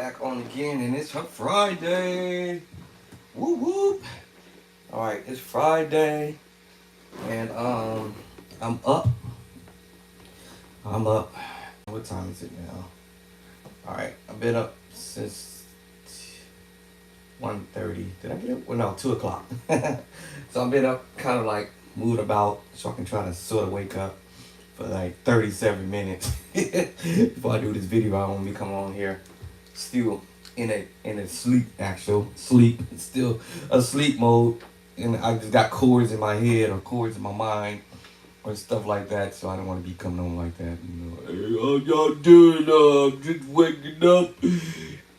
back on again, and it's Friday. Whoop whoop. All right, it's Friday, and I'm up. I'm up. What time is it now? All right, I've been up since 1:30. Did I get up? Well, no, 2 o'clock. So I've been up, kind of like moved about, so I can try to sort of wake up for like 37 minutes before I do this video. I want me come on here still in a sleep, still a sleep mode, and I just got chords in my head or chords in my mind or stuff like that, so I don't want to be coming on like that, hey, how y'all doing? I'm just waking up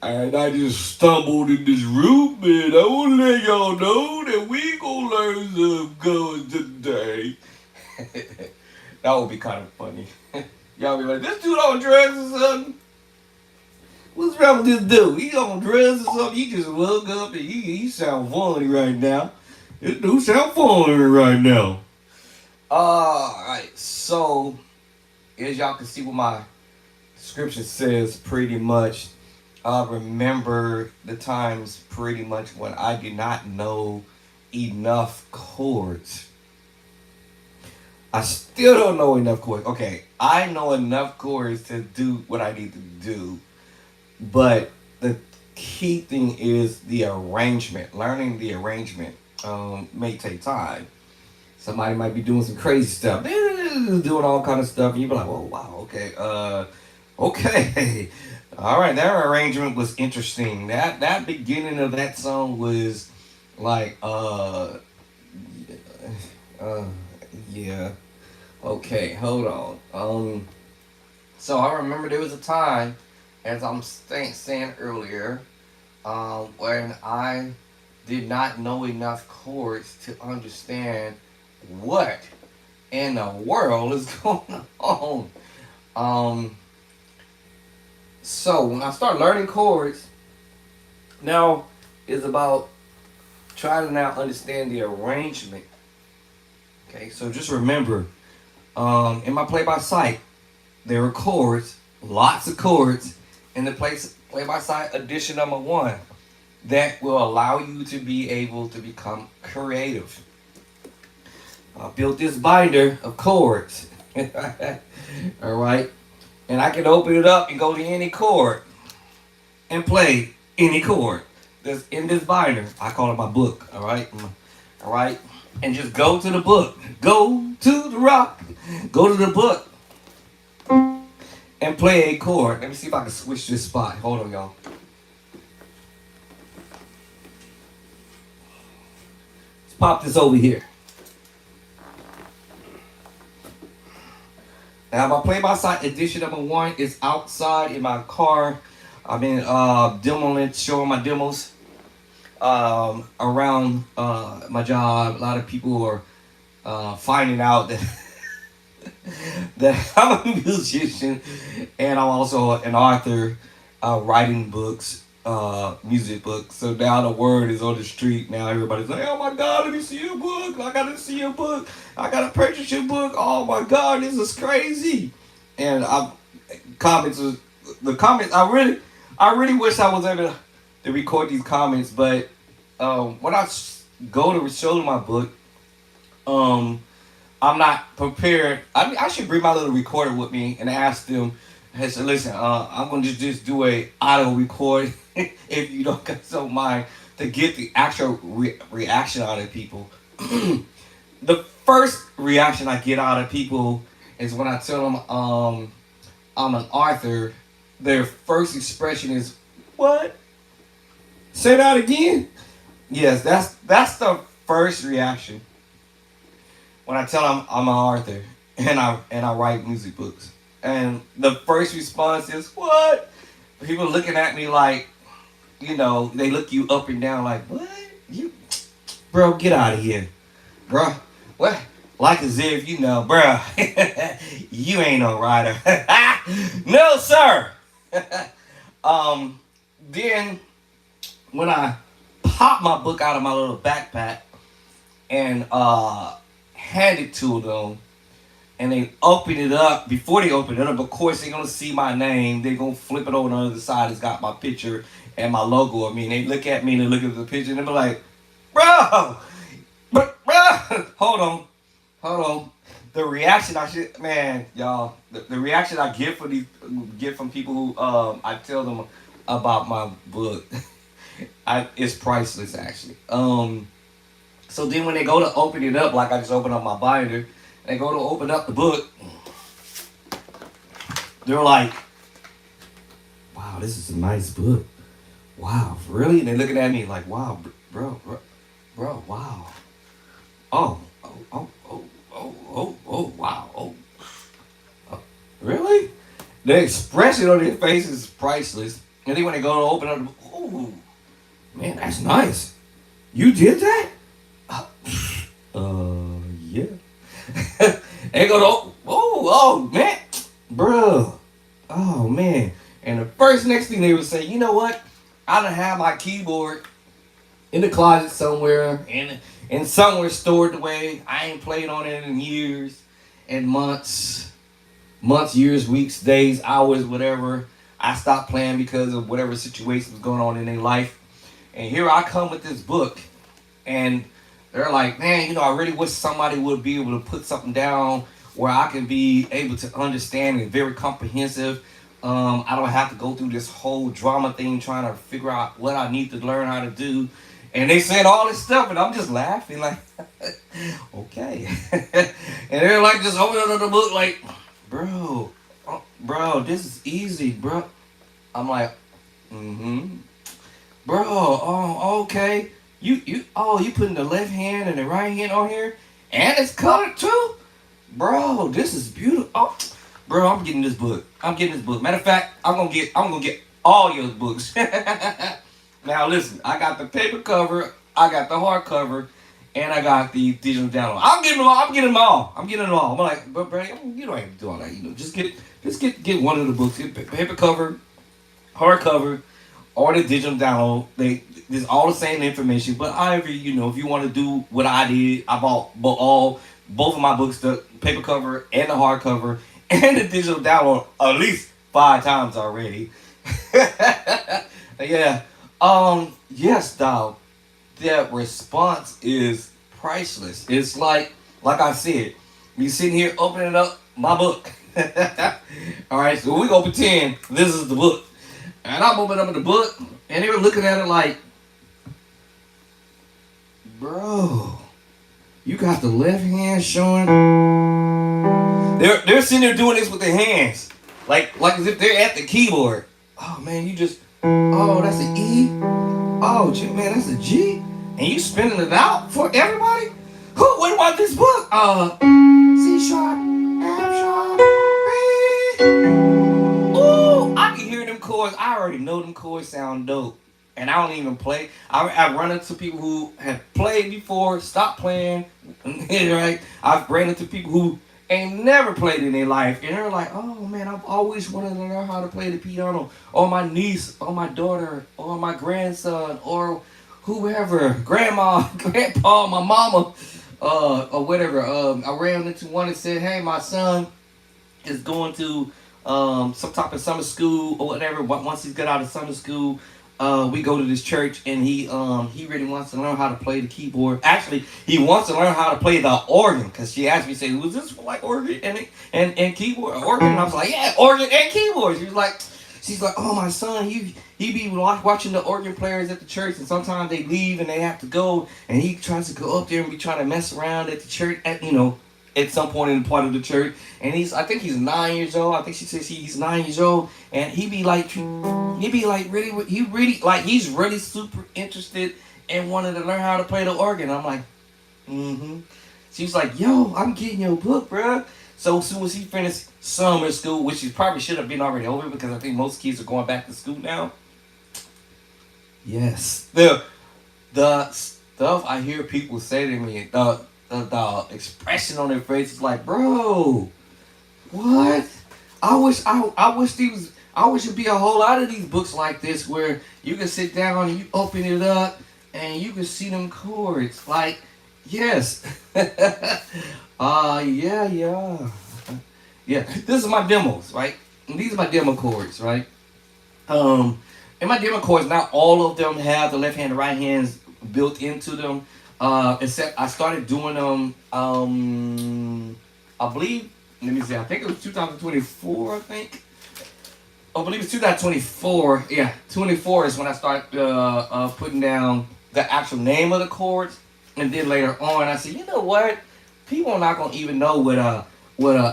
and I just stumbled in this room, and I want to let y'all know that we gonna learn some chords today. That would be kind of funny. Y'all be like, this dude on drugs or something? What's wrong with this dude? He on drugs or something? He just woke up and he sound funny right now. This dude sound funny right now. Alright, so as y'all can see what my scripture says, pretty much, remember the times pretty much when I did not know enough chords. I still don't know enough chords. Okay, I know enough chords to do what I need to do, but the key thing is the arrangement. Learning the arrangement may take time. Somebody might be doing some crazy stuff. They're doing all kind of stuff, and you be like, "Oh wow, okay, okay, all right." That arrangement was interesting. That beginning of that song was like, uh, yeah. Okay, hold on. So I remember there was a time, as I'm saying earlier, when I did not know enough chords to understand what in the world is going on. Um, so when I start learning chords, now is about trying to now understand the arrangement. Okay, so just remember, in my play by sight, there are chords, lots of chords, in the play by sight edition number 1 that will allow you to be able to become creative. I built this binder of chords. All right, and I can open it up and go to any chord and play any chord that's in this binder. I call it my book. All right, and just go to the book. Go to the rock. Go to the book and play a chord. Let me see if I can switch this spot. Hold on, y'all. Let's pop this over here. Now my play-by-sight edition number 1 is outside in my car. I've been demoing, showing my demos around my job. A lot of people are finding out that that I'm a musician, and I'm also an author, writing books, music books. So now the word is on the street. Now everybody's like, "Oh my God, let me see your book! I gotta see your book! I gotta purchase your book! Oh my God, this is crazy!" And comments was the comments. I really wish I was able to record these comments, but when I go to show my book, I'm not prepared. I should bring my little recorder with me and ask them. I said, "Listen, I'm gonna just do a auto record if you don't mind to get the actual reaction out of people." The first reaction I get out of people is when I tell them I'm an author. Their first expression is, "What? Say that again?" Yes, that's the first reaction when I tell them I'm an author and I write music books. And the first response is, "What?" People looking at me like, they look you up and down like, "What? You, bro, get out of here, bro. What?" Like as if, bro, you ain't no writer. No, sir. Then when I pop my book out of my little backpack and hand it to them, and they open it up. Before they open it up, of course, they're gonna see my name. They're gonna flip it over on the other side. It's got my picture and my logo of me. And they look at me and they look at the picture and they be like, bro, bro, hold on. The reaction I should, man, y'all, the reaction I get from people who I tell them about my book, it's priceless actually. So then when they go to open it up, like I just opened up my binder, they go to open up the book, they're like, wow, this is a nice book. Wow, really? And they're looking at me like, wow, bro, wow. Wow. Really? The expression on their face is priceless. And then when they go to open up, oh, man, that's nice. You did that? Yeah. They go to, man, bro. Oh, man. And the next thing they would say, you know what? I done have my keyboard in the closet somewhere, and somewhere stored away. I ain't played on it in years and months, years, weeks, days, hours, whatever. I stopped playing because of whatever situation was going on in their life. And here I come with this book, and they're like, man, I really wish somebody would be able to put something down where I can be able to understand and very comprehensive. I don't have to go through this whole drama thing trying to figure out what I need to learn how to do. And they said all this stuff, and I'm just laughing like, okay. And they're like, just opening up the book like, bro, this is easy, bro. I'm like, bro, oh, okay. You putting the left hand and the right hand on here, and it's colored too, bro. This is beautiful. Oh, bro, I'm getting this book. Matter of fact, I'm gonna get all your books. Now listen, I got the paper cover, I got the hardcover, and I got the digital download. I'm getting them all. I'm like, but bro, you don't have to do all that. Just get one of the books. Get paper cover, hardcover, or the digital download. There's all the same information, but however, if you want to do what I did, I bought both of my books, the paper cover and the hardcover, and the digital download at least 5 times already. Yeah. Yes, dog. That response is priceless. It's like I said, me sitting here opening up my book. All right, so we gonna pretend this is the book, and I'm opening up the book, and they were looking at it like, bro, you got the left hand showing. They're sitting there doing this with their hands, like as if they're at the keyboard. Oh man, that's an E. Oh, man, that's a G. And you spinning it out for everybody? Who would want this book? C sharp, F sharp, B. Ooh, I can hear them chords. I already know them chords sound dope. And I don't even play. I run into people who have played before, stopped playing, right? I've ran into people who ain't never played in their life, and they're like, oh man, I've always wanted to learn how to play the piano, or my niece, or my daughter, or my grandson, or whoever, grandma, grandpa, my mama, or whatever. I ran into one that said, hey, my son is going to some type of summer school or whatever. Once he's got out of summer school, we go to this church, and he really wants to learn how to play the keyboard. Actually, he wants to learn how to play the organ, because she asked me, say, was this for like organ and keyboard organ? And I was like, yeah, organ and keyboard. She's like, oh, my son, he be watching the organ players at the church, and sometimes they leave and they have to go, and he tries to go up there and be trying to mess around at the church at some point in the part of the church. And I think he's 9 years old. I think she says he's 9 years old, and he's really super interested and wanted to learn how to play the organ. I'm like, She was like, yo, I'm getting your book, bro. So as soon as he finished summer school, which he probably should have been already over, because I think most kids are going back to school now. Yes. The stuff I hear people say to me, the expression on their face is like, bro, what? I wish it'd be a whole lot of these books like this where you can sit down and you open it up and you can see them chords. Like, yes. Yeah. Yeah, this is my demos, right? And these are my demo chords, right? Um, and my demo chords, not all of them have the left hand and right hands built into them. Except I started doing them. I believe. Let me see. I think it was 2024. I think. I believe it's 2024. Yeah, 24 is when I started putting down the actual name of the chords, and then later on I said, you know what? People are not gonna even know what.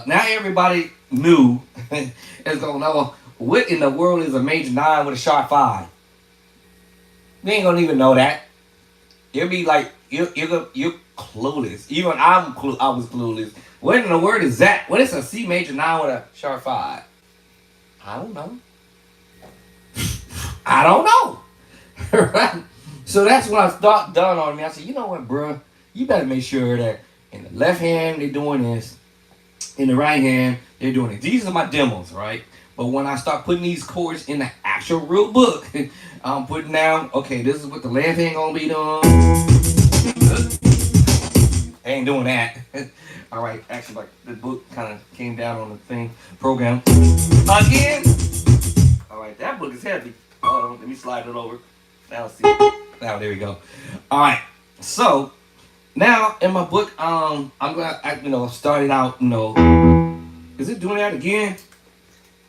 Now everybody knew is gonna know what in the world is a major nine with a sharp five. They ain't gonna even know that. You'll be like you're clueless. Even I was clueless. What in the world is that? What is a C major nine with a sharp five? I don't know. I don't know. Right? So that's when I thought done on me. I said, you know what, bro? You better make sure that in the left hand they're doing this, in the right hand they're doing it. These are my demos, right? But when I start putting these chords in the actual real book, I'm putting down, okay, this is what the left hand gonna be doing. I ain't doing that. All right, actually, like the book kind of came down on the thing program again. All right, that book is heavy. Hold on, let me slide it over. Now see. Now there we go. All right, so now in my book, I'm gonna start it out. Is it doing that again?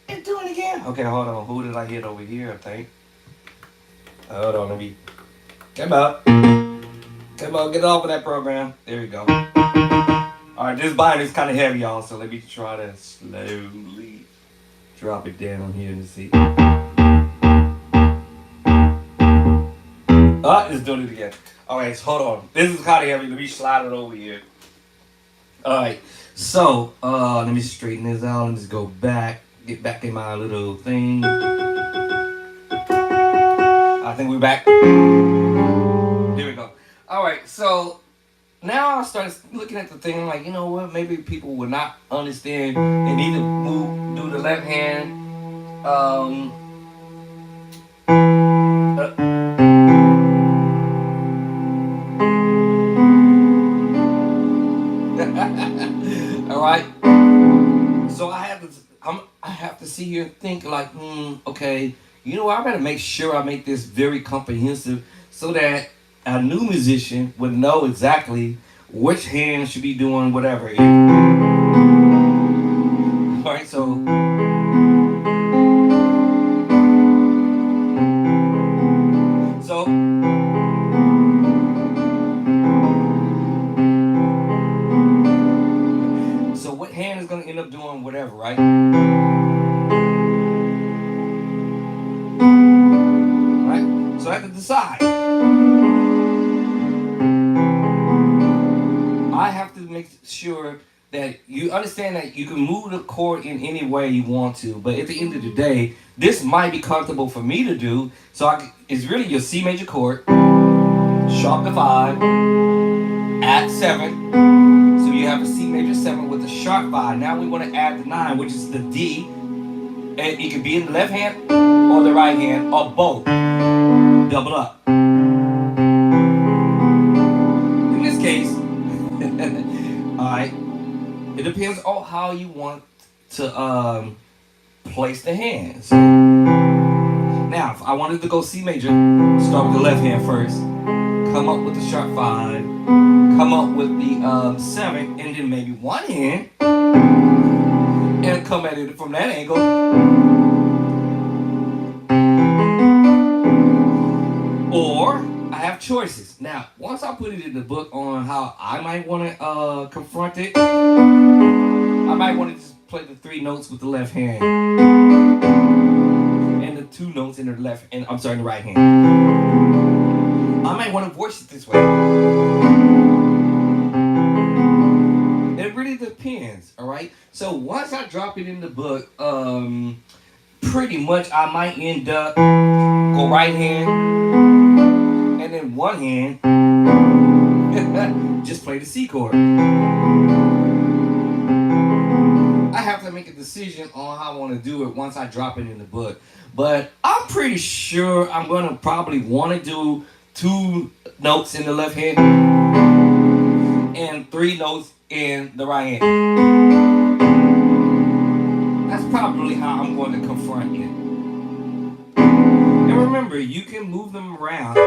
It's doing it again. Okay, hold on. Who did I hit over here? I think. Hold on, let me. Come on, get off of that program. There we go. All right, this bind is kind of heavy, y'all. So let me try to slowly drop it down on here and see. It's doing it again. All right, so hold on. This is kind of heavy. Let me slide it over here. All right, so let me straighten this out and just go back. Get back in my little thing. I think we're back. There we go. All right, so now I started looking at the thing. I'm like, you know what? Maybe people will not understand. They need to do the left hand. All right. So I have to sit here and think like, okay, you know what? I better make sure I make this very comprehensive so that a new musician would know exactly which hand should be doing whatever. All right, so what hand is gonna end up doing whatever, right? Right? So I have to decide. I have to make sure that you understand that you can move the chord in any way you want to, but at the end of the day, this might be comfortable for me to do. So it's really your C major chord, sharp to 5, add 7. So you have a C major 7 with a sharp 5. Now we want to add the 9, which is the D. And it can be in the left hand or the right hand or both. Double up. In this case, alright, it depends on how you want to place the hands. Now, if I wanted to go C major, start with the left hand first, come up with the sharp 5, come up with the 7, and then maybe one hand, and come at it from that angle. Or I have choices. Now, once I put it in the book on how I might want to confront it, I might want to just play the 3 notes with the left hand and the 2 notes in the left, and I'm sorry, in the right hand. I might want to voice it this way. It really depends, all right? So once I drop it in the book, pretty much I might end up go right hand and then one hand just play the C chord. I have to make a decision on how I want to do it once I drop it in the book. But I'm pretty sure I'm going to probably want to do 2 notes in the left hand and 3 notes in the right hand. probably how I'm going to confront it. And remember, you can move them around.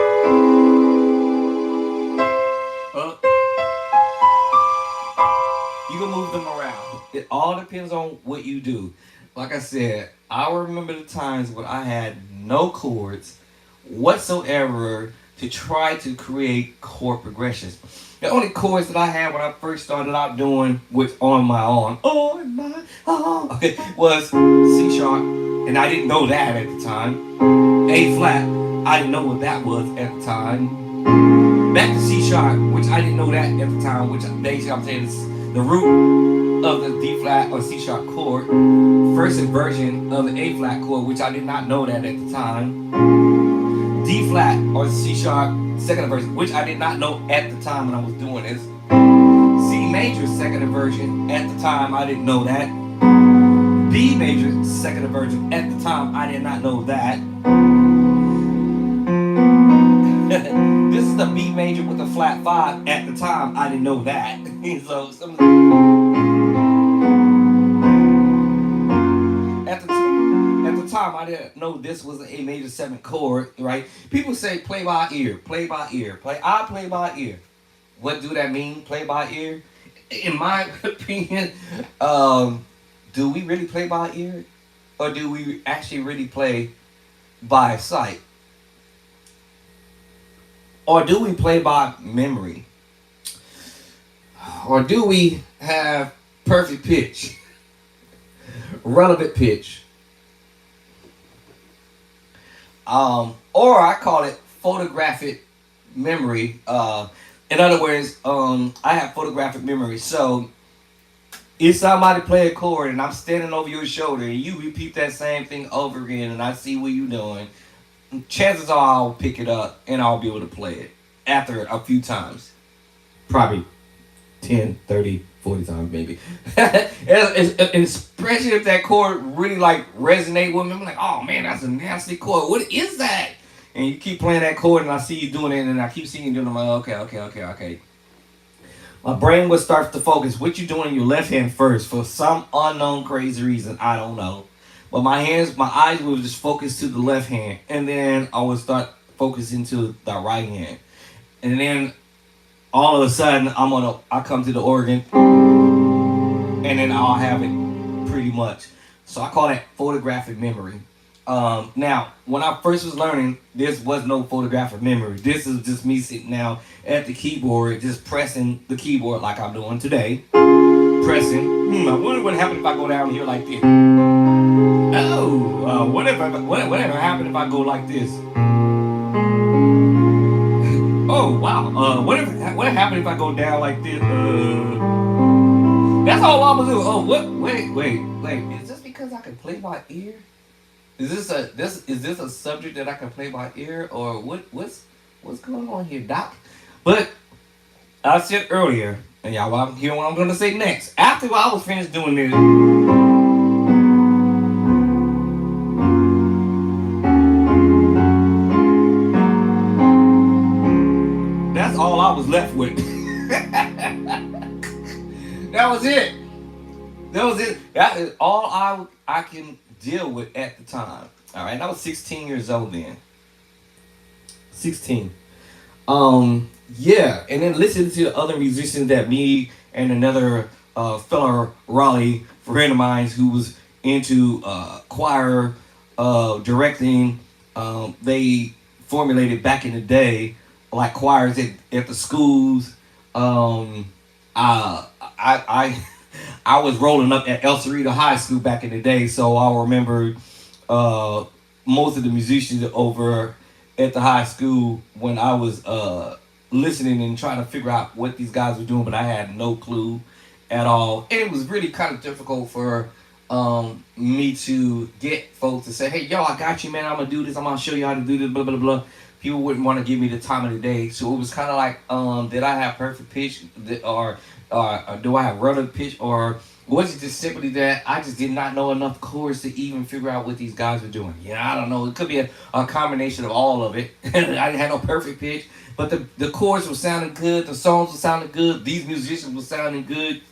Up. You can move them around. It all depends on what you do. Like I said, I remember the times when I had no chords whatsoever to try to create chord progressions. The only chords that I had when I first started out doing with on my own, okay, was C sharp, and I didn't know that at the time. A flat, I didn't know what that was at the time. Back to C sharp, which I didn't know that at the time, which basically I'm saying is the root of the D flat or C sharp chord. First inversion of the A flat chord, which I did not know that at the time. D flat or C sharp second inversion, which I did not know at the time when I was doing this. C major second inversion, at the time I didn't know that. B major second inversion, at the time I did not know that. This is the B major with the flat 5, at the time I didn't know that. So at the time I didn't know this was an A major 7 chord, right? People say play by ear, play by ear, I play by ear. What do that mean, play by ear? In my opinion, do we really play by ear? Or do we actually really play by sight? Or do we play by memory? Or do we have perfect pitch? Relevant pitch? Or I call it photographic memory. In other words, I have photographic memory. So if somebody play a chord and I'm standing over your shoulder and you repeat that same thing over again and I see what you're doing, chances are I'll pick it up and I'll be able to play it after a few times. Probably 10, 30, 40 times maybe. Especially if that chord really like resonate with me. I'm like, oh man, that's a nasty chord. What is that? And you keep playing that chord and I see you doing it and I keep seeing you doing it. I'm like, okay. My brain would start to focus. What you doing in your left hand first for some unknown crazy reason. I don't know. But my eyes would just focus to the left hand. And then I would start focusing to the right hand. And then all of a sudden I come to the organ and then I'll have it pretty much. So I call that photographic memory. Now, when I first was learning, this was no photographic memory. This is just me sitting now at the keyboard, just pressing the keyboard like I'm doing today. Pressing. I wonder what happened if I go down here like this. Oh, whatever happened if I go like this. Oh, wow. What happened if I go down like this? That's all I'm gonna do. Oh, what? Wait. Is this because I can play by ear? Is this a subject that I can play by ear, or what's going on here, Doc? But I said earlier, and y'all hear what I'm gonna say next. After I was finished doing this, that's all I was left with. That was it. That is all I can deal with at the time. All right, I was 16 years old then. 16. Yeah, and then listening to the other musicians that me and another fellow Raleigh friend of mine who was into choir directing. They formulated back in the day like choirs at the schools. I was rolling up at El Cerrito High School back in the day, so I remember most of the musicians over at the high school when I was listening and trying to figure out what these guys were doing, but I had no clue at all. And it was really kind of difficult for me to get folks to say, hey, yo, I got you, man. I'm going to do this. I'm going to show you how to do this, blah, blah, blah. People wouldn't want to give me the time of the day. So it was kind of like, did I have perfect pitch or do I have relative pitch, or was it just simply that I just did not know enough chords to even figure out what these guys were doing? Yeah, I don't know. It could be a combination of all of it. I didn't have no perfect pitch, but the chords were sounding good. The songs were sounding good. These musicians were sounding good.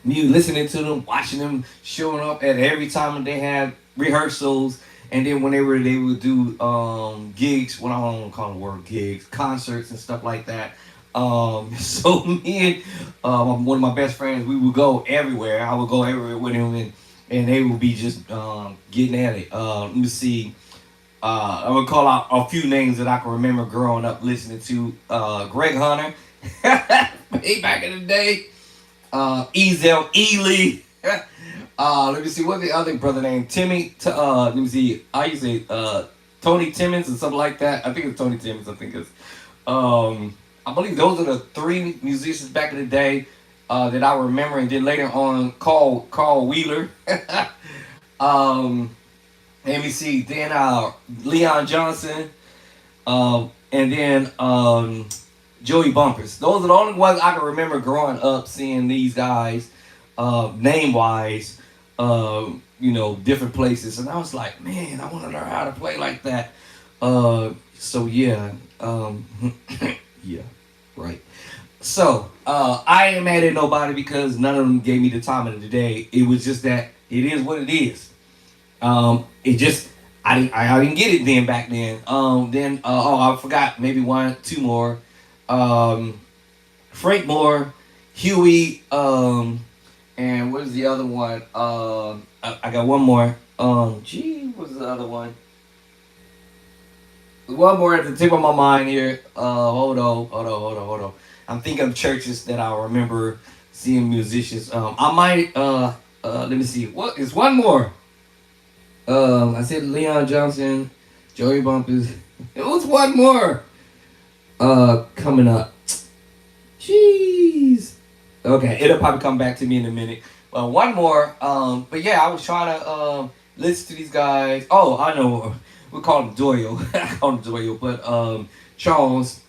listening to them, watching them showing up at every time they had rehearsals, and then whenever they would do gigs, what I don't call them word gigs, concerts and stuff like that. So me and one of my best friends, we would go everywhere. I would go everywhere with him, and they would be just getting at it. Let me see. I would call out a few names that I can remember growing up listening to. Greg Hunter, way back in the day. Ezel Ely. Let me see, what's the other brother named? Timmy. Let me see. I used to say Tony Timmons or something like that. I think it's Tony Timmons. I think it's. I believe those are the three musicians back in the day that I remember. And then later on, Carl Wheeler. Let me see. Then Leon Johnson. And then Joey Bumpers. Those are the only ones I can remember growing up seeing these guys name wise, different places. And I was like, man, I want to learn how to play like that. So yeah. Yeah, right. So I ain't mad at nobody because none of them gave me the time of the day. It was just that it is what it is. It just I didn't get it then back then. I forgot maybe one, two more. Frank Moore, Huey, and what is the other one? I got one more. What's the other one? One more at the tip of my mind here. Hold on. I'm thinking of churches that I remember seeing musicians. I might let me see. What is one more? I said Leon Johnson, Joey Bumpers. It was one more. Coming up. Jeez. Okay, it'll probably come back to me in a minute. One more. But yeah, I was trying to listen to these guys. Oh, I know. We call him Doyle. I call him Doyle, but Charles.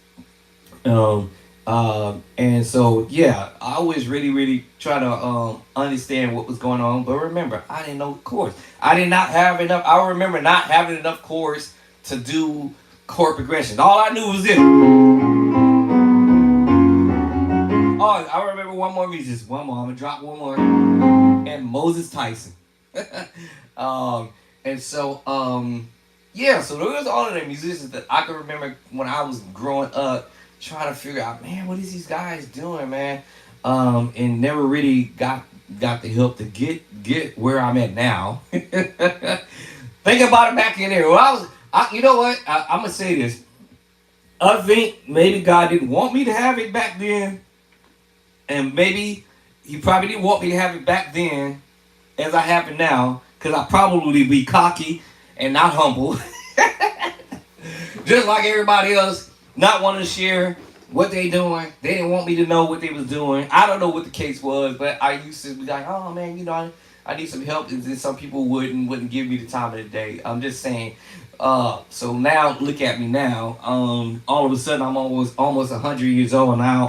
And so yeah, I always really try to understand what was going on. But remember, I didn't know chords. I did not have enough. I remember not having enough chords to do chord progressions. All I knew was this. Oh, I remember one more music. One more. I'm gonna drop one more. And Moses Tyson. And so yeah. So those are all of the musicians that I can remember when I was growing up, trying to figure out, man, what is these guys doing, man? And never really got the help to get where I'm at now. Think about it back in there. Well, you know what? I'm gonna say this. I think maybe God didn't want me to have it back then, and maybe He probably didn't want me to have it back then, as I have it now, because I probably be cocky and not humble, just like everybody else. Not wanting to share what they doing. They didn't want me to know what they was doing. I don't know what the case was, but I used to be like, oh man, I need some help. And then some people wouldn't give me the time of the day. I'm just saying. So now look at me now. All of a sudden I'm almost 100 years old now.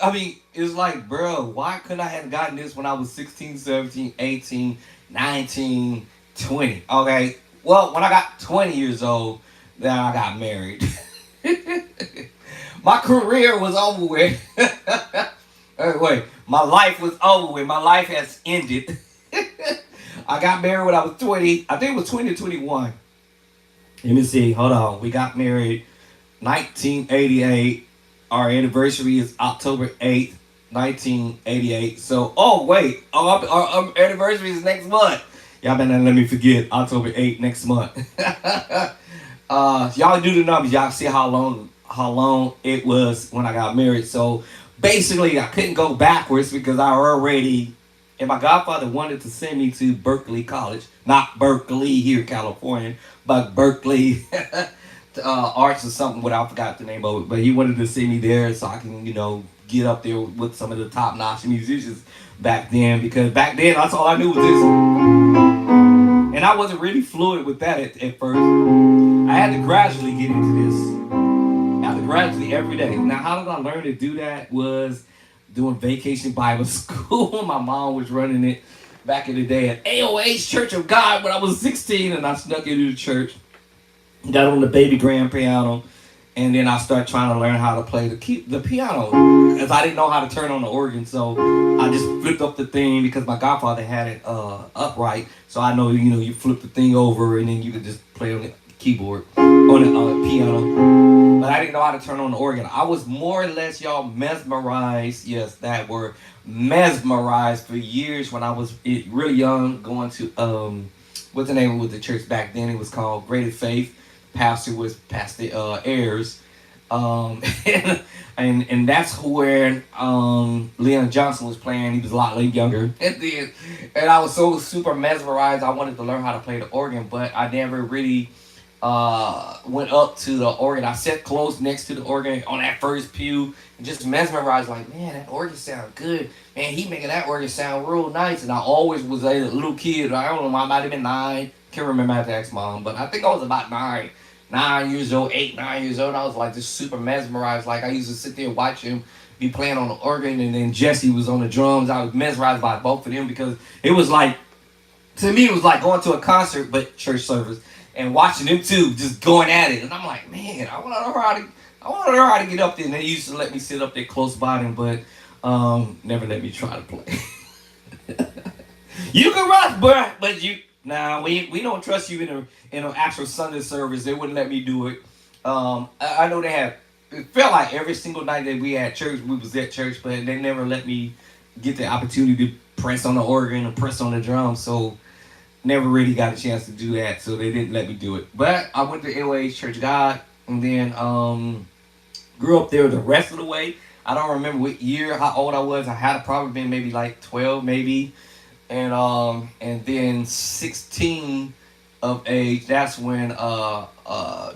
I mean, it's like, bro, why couldn't I have gotten this when I was 16, 17, 18, 19, 20? Okay, well, when I got 20 years old, then I got married. My career was over with. Wait, my life was over with. My life has ended. I got married when I was 20. I think it was 20 or 21. Let me see. Hold on. We got married 1988. Our anniversary is October 8th, 1988. So, our anniversary is next month. Y'all better not let me forget October 8th next month. Y'all do the numbers. Y'all see how long it was when I got married. So, basically, I couldn't go backwards because and my godfather wanted to send me to Berkeley College. Not Berkeley here, California, but Berkeley Arts or something, I forgot the name of it, but he wanted to see me there so I can, get up there with some of the top-notch musicians back then, because back then that's all I knew was this. And I wasn't really fluent with that at first. I had to gradually get into this. I had to gradually every day. Now, how did I learn to do that? Was doing Vacation Bible School. My mom was running it back in the day at AOH Church of God when I was 16, and I snuck into the church. got on the baby grand piano, and then I started trying to learn how to play the piano, because I didn't know how to turn on the organ. So I just flipped up the thing because my godfather had it upright. So I know, you flip the thing over and then you could just play on the keyboard on the piano. But I didn't know how to turn on the organ. I was more or less, y'all, mesmerized. Yes, that word, mesmerized, for years when I was really young, going to what's the name of the church back then? It was called Greater Faith. Pastor was Pastor Ayers, and, and that's where Leon Johnson was playing. He was a lot younger, and I was so super mesmerized. I wanted to learn how to play the organ, but I never really went up to the organ. I sat close next to the organ on that first pew and just mesmerized, like, man, that organ sounds good. Man, he making that organ sound real nice. And I always was a little kid. I don't know, I might have been 9. Can't remember, I have to ask mom, but I think I was about 9 years old, 8, 9 years old. I was like just super mesmerized. Like I used to sit there and watch him be playing on the organ, and then Jesse was on the drums. I was mesmerized by both of them because it was like, to me, it was like going to a concert but church service and watching them two just going at it. And I'm like, man, I want to learn how to get up there. And they used to let me sit up there close by them, but never let me try to play. You can rock, but you. Nah, we don't trust you in an actual Sunday service. They wouldn't let me do it. I know they had. It felt like every single night that we had church, we was at church, but they never let me get the opportunity to press on the organ or press on the drums. So never really got a chance to do that. So they didn't let me do it. But I went to LA Church of God, and then grew up there the rest of the way. I don't remember what year, how old I was. I had probably been maybe like 12, maybe. And then 16 of age, that's when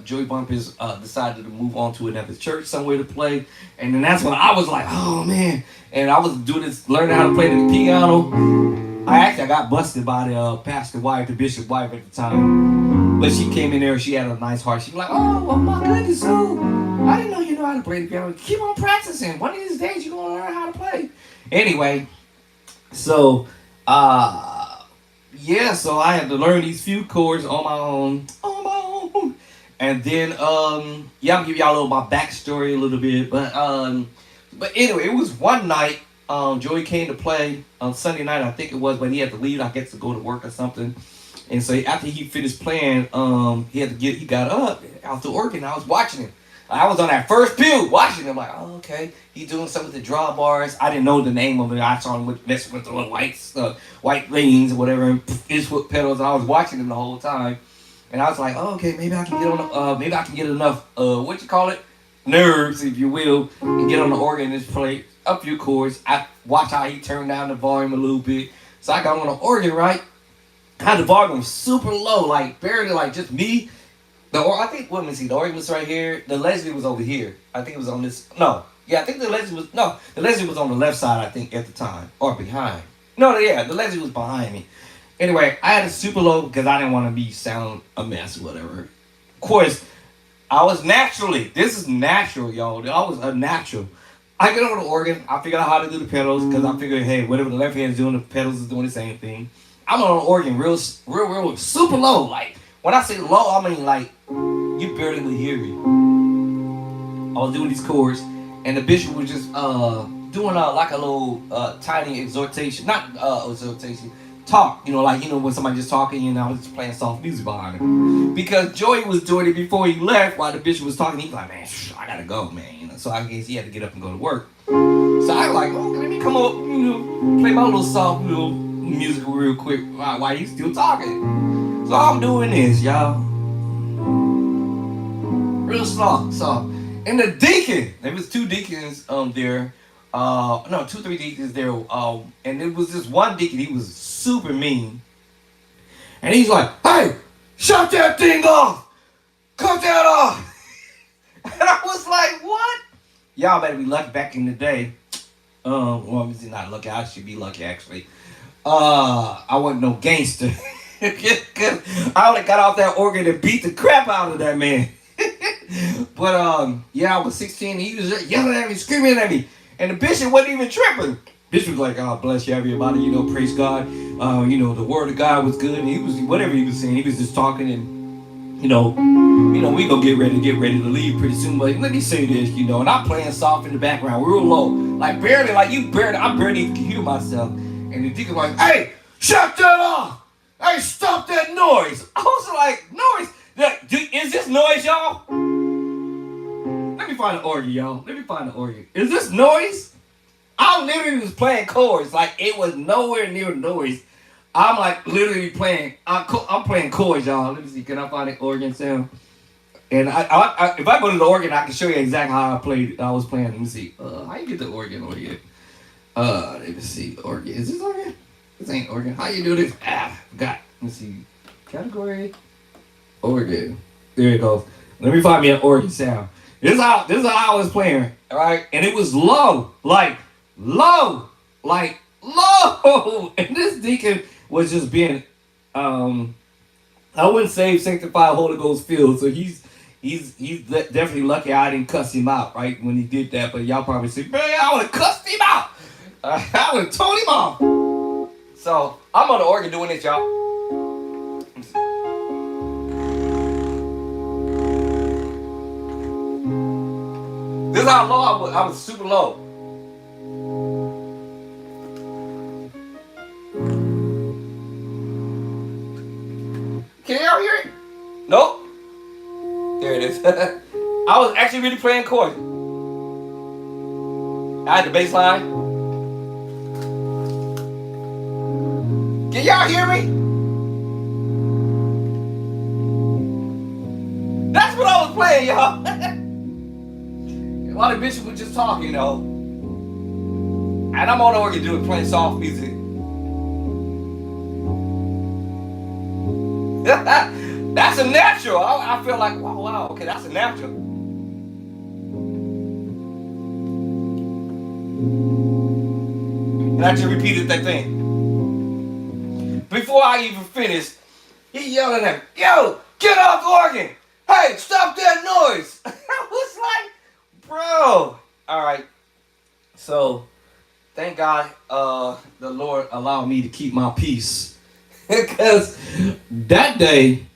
Joey Bumpers decided to move on to another church somewhere to play. And then that's when I was like, oh man. And I was doing this, learning how to play the piano. I got busted by the pastor wife, the bishop wife at the time. But she came in there, she had a nice heart. She was like, oh, well, my goodness, I didn't know you know how to play the piano. Keep on practicing. One of these days you're going to learn how to play. Anyway, so so I had to learn these few chords on my own. And then I'll give y'all a little my backstory a little bit, but anyway, it was one night Joey came to play on Sunday night, I think it was, but he had to leave, I guess, to go to work or something. And so after he finished playing, he got up out the organ. I was watching him. I was on that first pew watching him, like, oh, okay. He's doing some of the drawbars. I didn't know the name of it. I saw him messing with the little white rings or whatever, and his foot pedals. I was watching him the whole time, and I was like, oh, okay, maybe I can get on. Maybe I can get enough. Nerves, if you will, and get on the organ and just play a few chords. I watched how he turned down the volume a little bit, so I got on the organ right. I had the volume super low, like barely, like just me. I think, let me see, the organ was right here. The Leslie was over here. I think it was on this. No. Yeah, I think the Leslie was on the left side, I think, at the time. Or behind. The Leslie was behind me. Anyway, I had it super low because I didn't want to sound a mess or whatever. Of course, I was this is natural, y'all. I was a natural. I get on the organ. I figured out how to do the pedals because I figured, hey, whatever the left hand is doing, the pedals is doing the same thing. I'm on the organ real super low, like. When I say low, I mean like you barely would hear me. I was doing these chords, and the bishop was just doing like a little tiny exhortation, not exhortation, talk. When somebody just talking, I was just playing soft music behind him. Because Joey was doing it before he left, while the bishop was talking. He was like, man, I gotta go, man. So I guess he had to get up and go to work. So I was like, oh, let me come up, play my little soft music real quick while he's still talking. So I'm doing this, y'all. Real slow. So, and the deacon, there was 2 deacons there. 2, 3 deacons there. And it was this one deacon, he was super mean. And he's like, hey, shut that thing off. Cut that off. And I was like, what? Y'all better be lucky back in the day. Well, not lucky. I should be lucky, actually. I wasn't no gangster. I only got off that organ and beat the crap out of that man. But I was 16 and he was yelling at me, screaming at me. And the bishop wasn't even tripping. Bishop was like, oh, bless you, everybody, praise God. The word of God was good. And he was, whatever he was saying, he was just talking. And We gonna get ready to leave pretty soon. But let me say this, and I'm playing soft in the background, real low, like barely, I barely can hear myself. And the deacon like, "Hey, shut that off! Hey, stop that noise!" I was like, "Noise? Is this noise, y'all? Let me find the organ, y'all. Let me find the organ. Is this noise?" I literally was playing chords, like it was nowhere near noise. I'm like literally playing. I'm playing chords, y'all. Let me see. Can I find the organ sound? And if I go to the organ, I can show you exactly how I was playing. Let me see. How you get the organ on here? Let me see. Organ. Is this organ? This ain't organ. How you do this? Forgot. Let me see. Category. Organ. There it goes. Let me find me an organ sound. This is how I was playing. All right, and it was low, like low. And this deacon was just being, I wouldn't say sanctified Holy Ghost filled. So he's definitely lucky I didn't cuss him out right when he did that. But y'all probably say, "Man, I would have cussed him out. I would have told him off." So I'm on the organ doing this, y'all. This is how low I was. I was super low. Can y'all hear it? Nope. There it is. I was actually really playing chords. I had the bass line. Can y'all hear me? That's what I was playing, y'all. While the bishop was just talking, and I'm on the organ playing soft music. That's a natural. I feel like, wow, okay, that's a natural. And I just repeated that thing. Before I even finished, he yelled at him, "Yo, get off the organ! Hey, stop that noise!" I was like, bro. All right. So, thank God the Lord allowed me to keep my peace. Because that day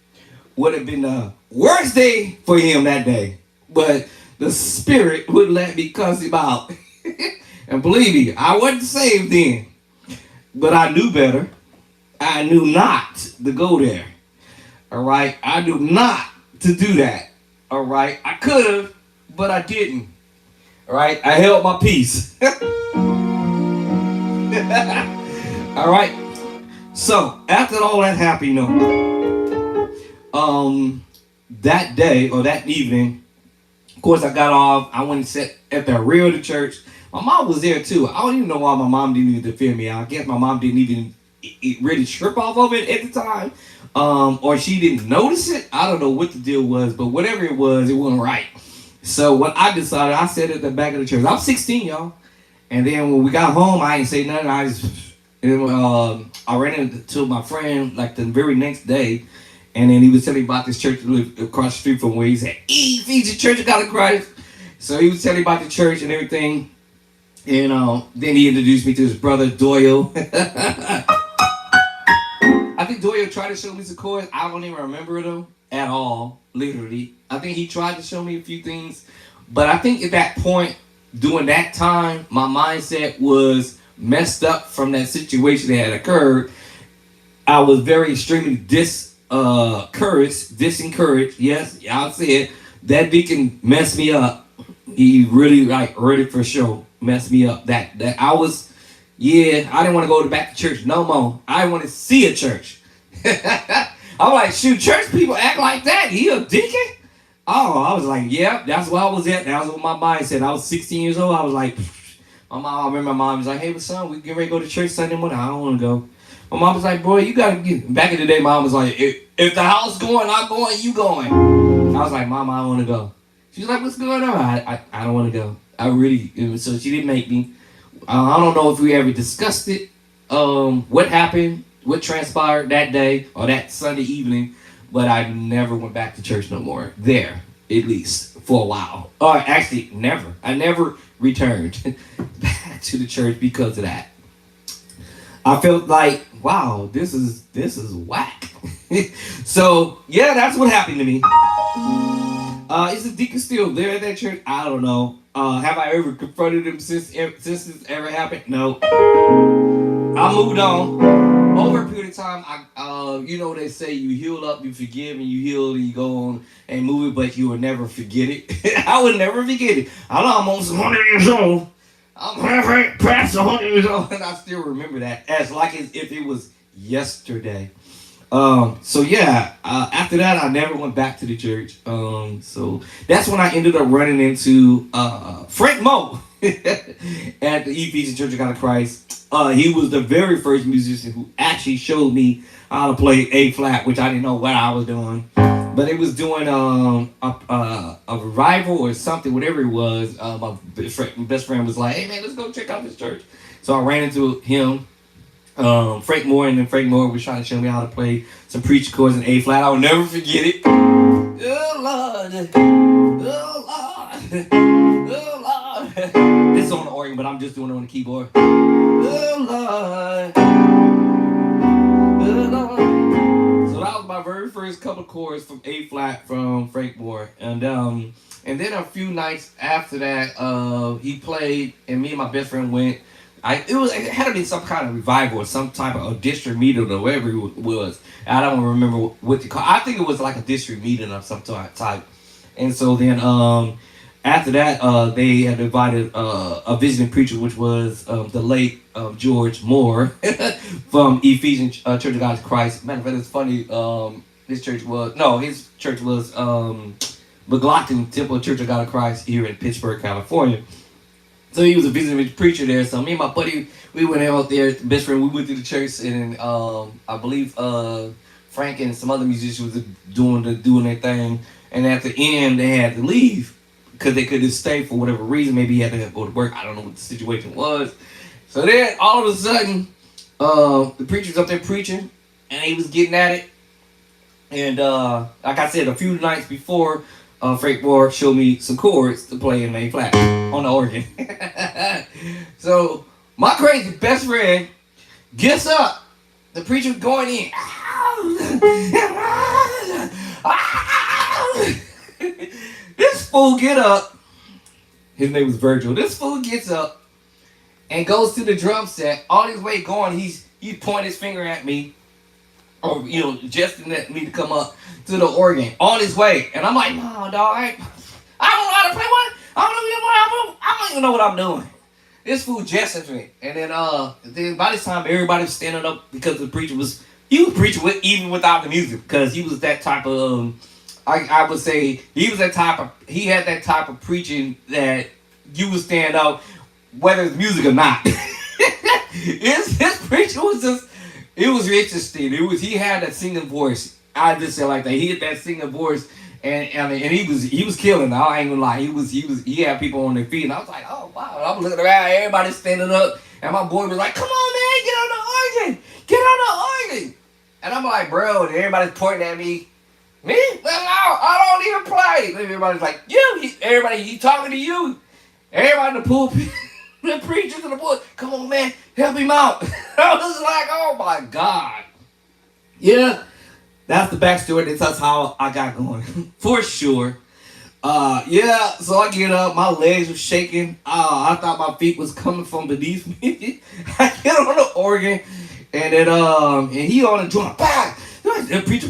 would have been the worst day for him that day. But the Spirit wouldn't let me cuss him out. And believe me, I wasn't saved then. But I knew better. I knew not to go there. All right? I knew not to do that. All right? I could have, but I didn't. All right? I held my peace. All right? So, after all that happened, that day or that evening, of course, I got off. I went and sat at the rear of the church. My mom was there too. I don't even know why my mom didn't even defend me. I guess my mom didn't even really trip off of it at the time, or she didn't notice it. I don't know what the deal was, but whatever it wasn't right. So what I decided, I sat at the back of the church. I was 16, y'all, and then when we got home, I didn't say nothing. I ran into my friend like the very next day, and then he was telling me about this church across the street from where he's at. Ephesians Church of God in Christ. So he was telling me about the church and everything, and then he introduced me to his brother Doyle. I think Doyle tried to show me some chords. I don't even remember them at all, literally. I think he tried to show me a few things, but I think at that point, during that time, my mindset was messed up from that situation that had occurred. I was very extremely disencouraged. Yes, I'll say it. That deacon messed me up. He really, really for sure messed me up. That I was, I didn't want to go back to church no more. I didn't want to see a church. I'm like, shoot, church people act like that? He a deacon? Oh, I was like, yeah, that's where I was at. That was what my mind said. I was 16 years old. I was like, I remember my mom was like, "Hey, son, we get ready to go to church Sunday morning." I don't want to go. My mom was like, "Boy, you got to get..." Back in the day, mom was like, if the house going, I'm going, you going. I was like, "Mom, I don't want to go." She was like, "What's going on?" I don't want to go. So she didn't make me. I don't know if we ever discussed it, what happened, what transpired that day or that Sunday evening, but I never went back to church no more. There, at least, for a while. Or actually, never. I never returned back to the church because of that. I felt like, wow, this is whack. So yeah, that's what happened to me. Is the deacon still there at that church? I don't know. Have I ever confronted him since this ever happened? No. I moved on. Over a period of time, they say you heal up, you forgive, and you heal, and you go on and move it, but you will never forget it. I would never forget it. I'm almost 100 years old. I'm halfway past 100 years old, and I still remember that as if it was yesterday. So yeah, after that, I never went back to the church. So that's when I ended up running into Frank Moe at the Ephesian Church of God of Christ. He was the very first musician who actually showed me how to play A flat, which I didn't know what I was doing. But it was doing a revival or something, whatever it was. My best friend was like, "Hey man, let's go check out this church." So I ran into him. Frank Moore, and then Frank Moore was trying to show me how to play some preach chords in A flat. I'll never forget it. Oh Lord, oh Lord, oh Lord. This is on the organ, but I'm just doing it on the keyboard. Oh Lord, oh Lord. So that was my very first couple chords from A flat from Frank Moore, and then a few nights after that, he played, and me and my best friend went. It had to be some kind of revival or some type of a district meeting or whatever it was. I don't remember what to call. I think it was like a district meeting of some type. And so then after that, they had invited a visiting preacher, which was the late George Moore from Ephesian Church of God of Christ. Matter of fact, it's funny. His church was McLaughlin Temple Church of God of Christ here in Pittsburgh, California. So he was a visiting preacher there. So me and my buddy, we went out there, best friend, we went to the church, and I believe Frank and some other musicians was doing their thing. And at the end, they had to leave because they couldn't stay for whatever reason. Maybe he had to go to work. I don't know what the situation was. So then, all of a sudden, the preacher's up there preaching, and he was getting at it. And like I said, a few nights before, Frank Moore showed me some chords to play in A flat on the organ. So my crazy best friend gets up. The preacher's going in. This fool get up. His name was Virgil. This fool gets up and goes to the drum set. All his way going, he pointed his finger at me, or gesturing at me to come up to the organ on his way. And I'm like, no, dog, I don't know how to play one. I don't even know what I'm doing. This fool gestured to me. And then by this time, everybody was standing up because the preacher was preaching even without the music, because he was that type of, I would say, he had that type of preaching that you would stand up whether it's music or not. His preaching was just, it was interesting. He had that singing voice. I just say like that. He had that singing voice, and he was killing. I ain't gonna lie. He had people on their feet, and I was like, oh wow. I'm looking around, everybody standing up, and my boy was like, come on man, get on the organ, get on the organ. And I'm like, bro, and everybody's pointing at me. Me? Well, no, I don't even play. Everybody's like, he talking to you. Everybody in the pulpit. The preachers in the boys, come on man, help him out. I was like, oh my God. Yeah, that's the backstory. That's how I got going. For sure. Yeah, so I get up, my legs were shaking. I thought my feet was coming from beneath me. I get on the organ, and then and he on the drum. Bah! The preacher,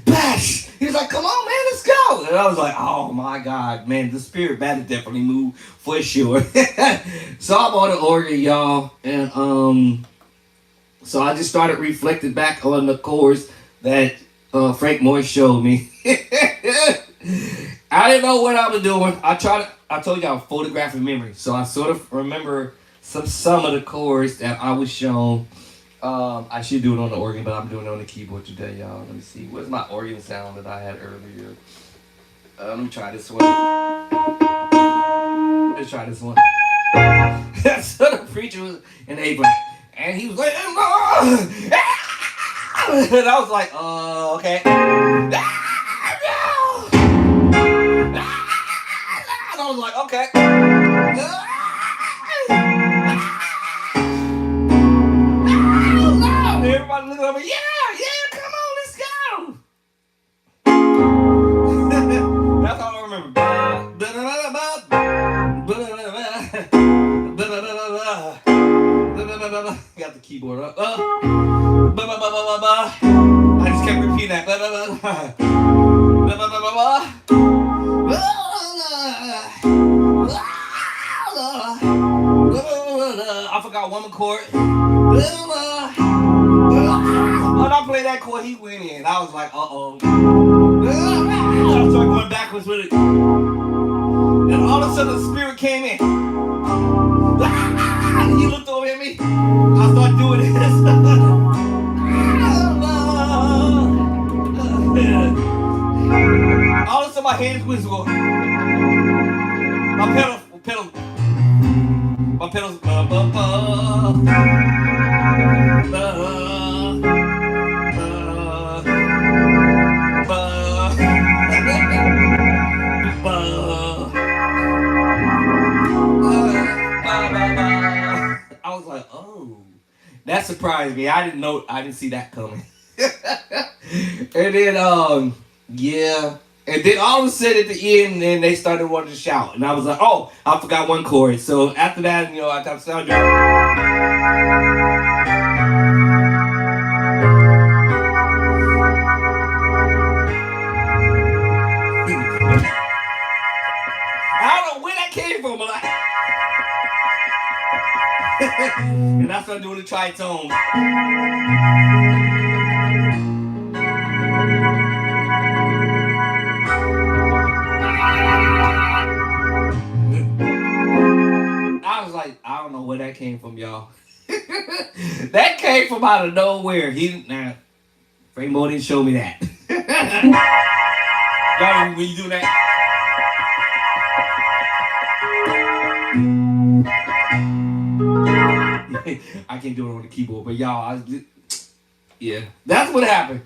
bash. He was like, come on, man, let's go. And I was like, oh, my God, man, the spirit battle definitely moved for sure. So I'm on the organ, y'all. And so I just started reflecting back on the chords that Frank Moore showed me. I didn't know what I was doing. I told y'all, photographic memory. So I sort of remember some of the chords that I was shown. I should do it on the organ, but I'm doing it on the keyboard today, y'all. Let me see. What's my organ sound that I had earlier? Let me try this one. Let's try this one. So the preacher was in A flat, and he was like, and I was like, okay. And I was like, okay. Everybody looking at me, yeah, come on, let's keyboard. I just kept repeating that. I forgot one more chord. When I played that chord, he went in. I was like, uh-oh. I started going backwards with it. And all of a sudden, the spirit came in. He looked over at me. I started doing this. All of a sudden, my hands was going. My pedals. I was like, oh, that surprised me. I didn't see that coming. And then, yeah. And then all of a sudden at the end, then they started wanting to shout. And I was like, oh, I forgot one chord. So after that, I got started. I don't know where that came from, but and I started doing the tritone. I was like, I don't know where that came from, y'all. That came from out of nowhere. Frank Moore didn't show me that. Y'all, when you do that. I can't do it on the keyboard, but y'all, yeah, that's what happened.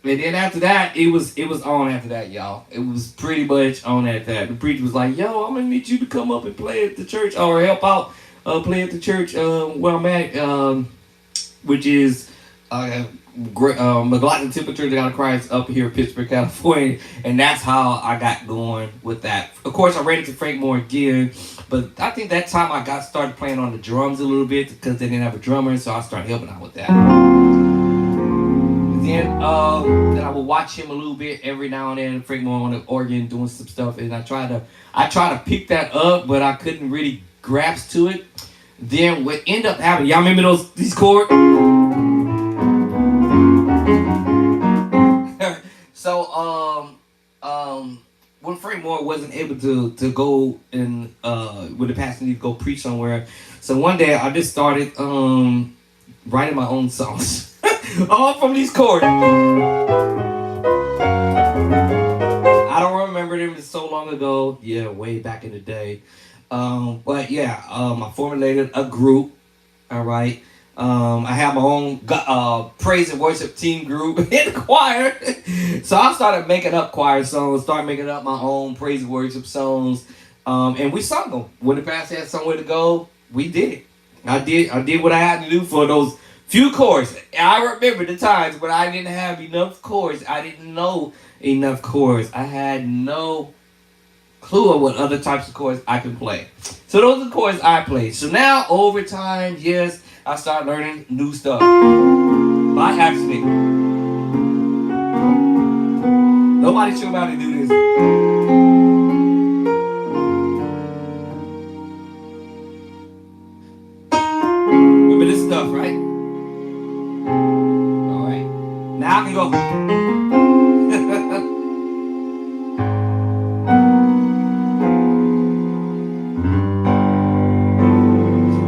And then after that, it was on after that, y'all. It was pretty much on after that. The preacher was like, yo, I'm gonna need you to come up and play at the church or help out play at the church where I'm at, which is McLaughlin Temperature God of Christ up here in Pittsburgh, California. And that's how I got going with that. Of course, I ran into Frank Moore again, but I think that time I started playing on the drums a little bit because they didn't have a drummer, so I started helping out with that. Then I would watch him a little bit every now and then. Frank Moore on the organ doing some stuff, and I try to pick that up, but I couldn't really grasp to it. Then what ended up happening? Y'all remember these chords? So when Frank Moore wasn't able to go and with the pastor need to go preach somewhere, so one day I just started writing my own songs. All from these chords. I don't remember them. It's so long ago. Yeah, way back in the day. But yeah, I formulated a group. All right. I have my own praise and worship team group in the choir. So I started making up choir songs. Started making up my own praise and worship songs. And we sung them. When the pastor had somewhere to go, we did it. I did what I had to do for those few chords. I remember the times when I didn't have enough chords. I didn't know enough chords. I had no clue of what other types of chords I can play. So those are the chords I play. So now, over time, yes, I started learning new stuff. By accident. Nobody showed me how to do this. Remember this stuff, right? Now I can go.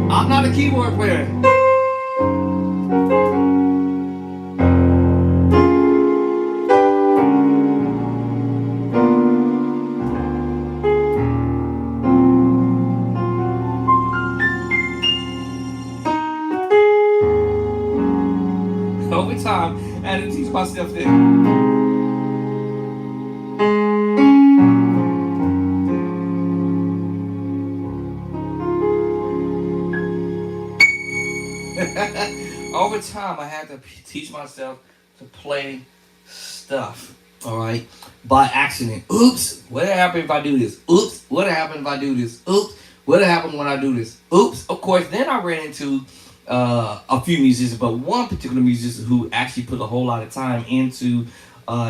I'm not a keyboard player. Over time, I had to teach myself that. Over time, I had to teach myself to play stuff, all right, by accident. Oops, what happened if I do this? Oops, what happened if I do this? Oops, what happened when I do this? Oops. Of course, then I ran into a few musicians, but one particular musician who actually put a whole lot of time into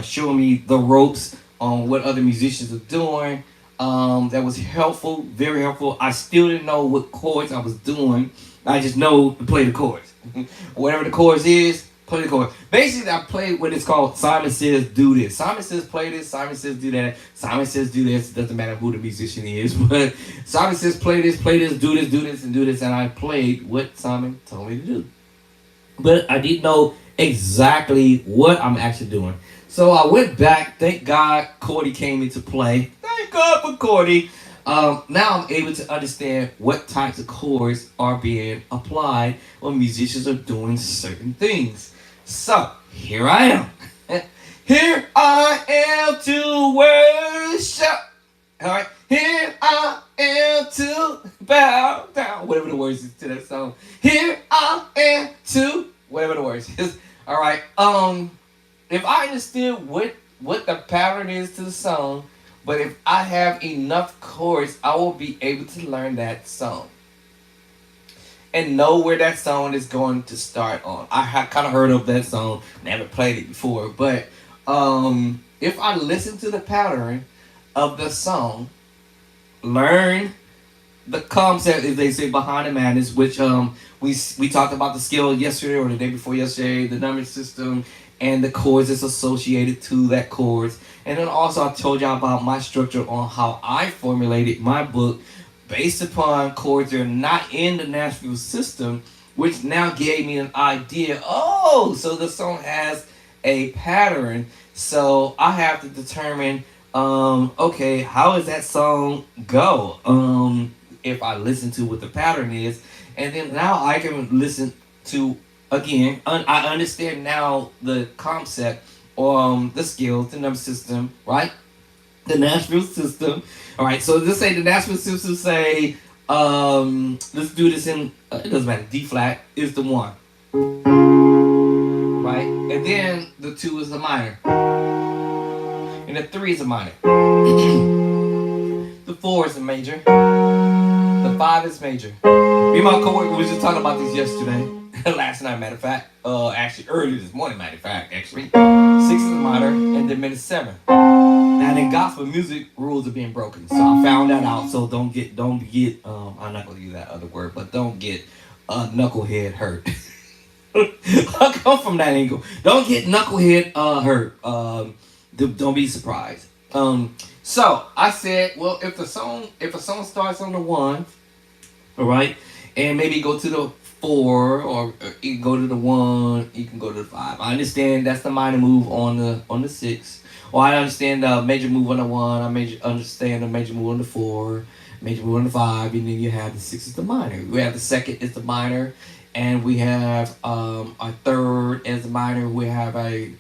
showing me the ropes on what other musicians are doing. That was helpful, very helpful. I still didn't know what chords I was doing. I just know to play the chords. Whatever the chords is, play the chord. Basically, I play what it's called Simon Says Do This. Simon says play this. Simon says do that. Simon says do this. Doesn't matter who the musician is, but Simon says play this, do this, do this, and do this. And I played what Simon told me to do. But I didn't know exactly what I'm actually doing. So I went back. Thank God Cordy came into play. Thank God for Cordy. Now I'm able to understand what types of chords are being applied when musicians are doing certain things. So here I am. Here I am to worship. All right. Here I am to bow down. Whatever the words is to that song. Here I am to whatever the words is. All right. If I understood what the pattern is to the song, but if I have enough chords, I will be able to learn that song and know where that song is going to start on. I have kind of heard of that song, never played it before, but if I listen to the pattern of the song, learn the concept, as they say, behind the madness, which we talked about the scale yesterday or the day before yesterday, the number system, and the chords that's associated to that chords. And then also I told y'all about my structure on how I formulated my book based upon chords that are not in the Nashville system, which now gave me an idea. Oh, so the song has a pattern. So I have to determine, okay, how does that song go? If I listen to what the pattern is, and then now I can listen to again. I understand now the concept, the scale, the number system, right? The Nashville system. All right. So let's say the Nashville system say, let's do this in. It doesn't matter. D flat is the 1, right? And then the 2 is the minor, and the 3 is a minor. The 4 is a major. The 5 is major. Me and my coworker was just talking about this yesterday. Last night, matter of fact. Actually, early this morning, matter of fact, actually. 6 is a minor, and then minor 7. Now, in gospel music, rules are being broken. So I found that out. So don't get, I'm not going to use that other word, but don't get knucklehead hurt. I come from that angle. Don't get knucklehead hurt. Don't be surprised. So I said, well, if a song starts on the 1, all right, and maybe go to the 4, or you can go to the 1, you can go to the 5. I understand that's the minor move on the 6. Or I understand the major move on the 1. I understand the major move on the 4, major move on the 5, and then you have the 6 is the minor. We have the 2nd is the minor, and we have our 3rd as the minor. We have a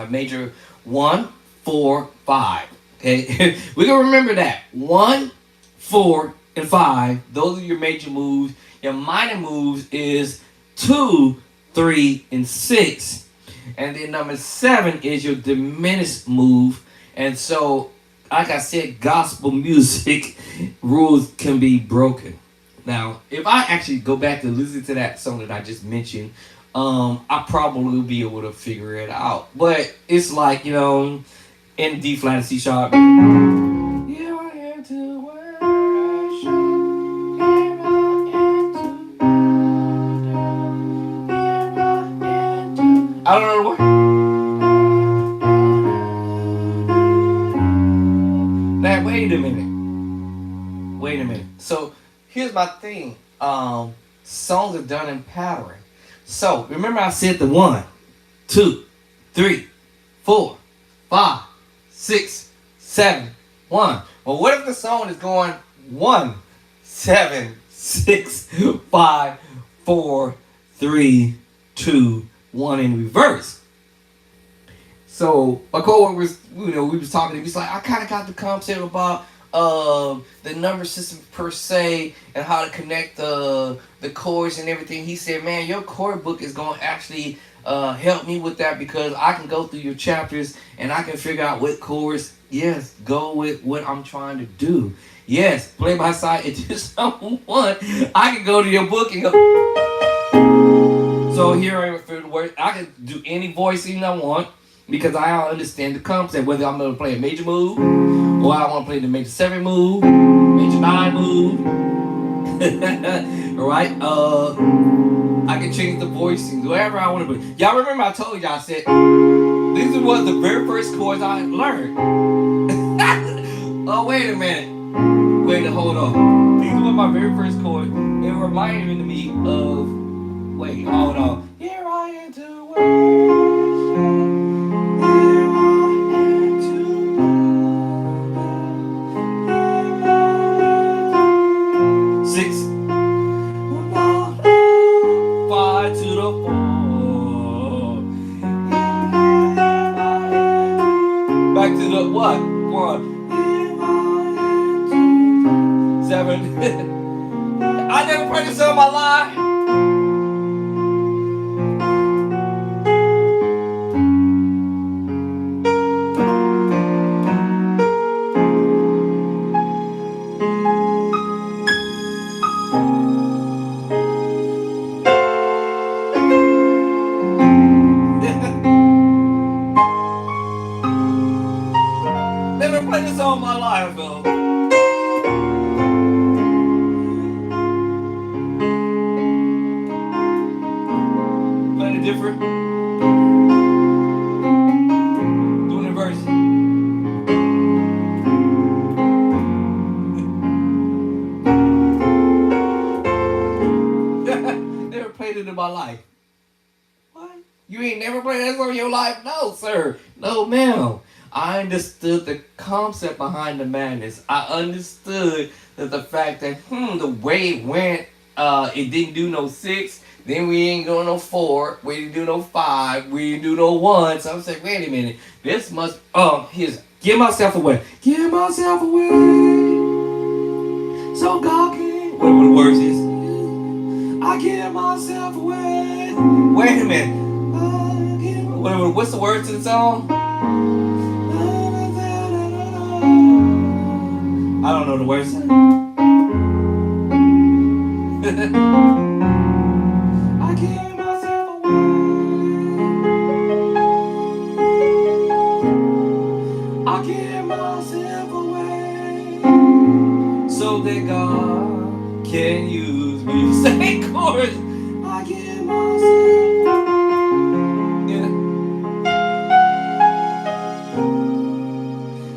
major 1, 4, 5. Okay, we can remember that 1, 4, and 5. Those are your major moves. Your minor moves is 2, 3, and 6. And then number 7 is your diminished move. And so, like I said, gospel music rules can be broken. Now, if I actually go back to listen to that song that I just mentioned, I probably will be able to figure it out. But it's like, in D flat and C sharp. Here I am to worship. I don't know the word. Now wait a minute. So here's my thing. Songs are done in pattern. So remember I said the 1, 2, 3, 4, 5, 6, 7, 1. Well, what if the song is going 1, 7, 6, 5, 4, 3, 2, 1 in reverse? So my coworker was, we was talking. He was like, I kind of got the concept about the number system per se and how to connect the chords and everything. He said, man, your chord book is going to actually help me with that, because I can go through your chapters and I can figure out what chords, yes, go with what I'm trying to do. Yes, play by side into someone. I can go to your book and go. So here are the words. I can do any voicing I want because I understand the concept. Whether I'm going to play a major move or I want to play the major 7 move, major 9 move. Alright? I can change the voicing, whatever I want to put. Y'all remember I told y'all, I said, these was the very first chords I learned. Oh, wait a minute. Wait, hold on. These were my very first chords. It reminded me of, wait, hold on. Here I am to worship. Here I am to love. 6. 5 to the 4. Back to the what? 1. 7. I never played this song in my life. Never played this song in my life, though. Different. Doing a verse. Never played it in my life. What? You ain't never played that song in your life? No, sir. No, ma'am. I understood the concept behind the madness. I understood that the fact that the way it went, it didn't do no 6. Then we ain't going no 4. We didn't do no 5. We didn't do no 1. So I'm saying, wait a minute. This must. Here's. Give myself away. Give myself away. So God can. Whatever the words is. I give myself away. Wait a minute. Whatever. What's the words to the song? I don't know the words. So that God can use me. Same chorus. I give myself. Yeah.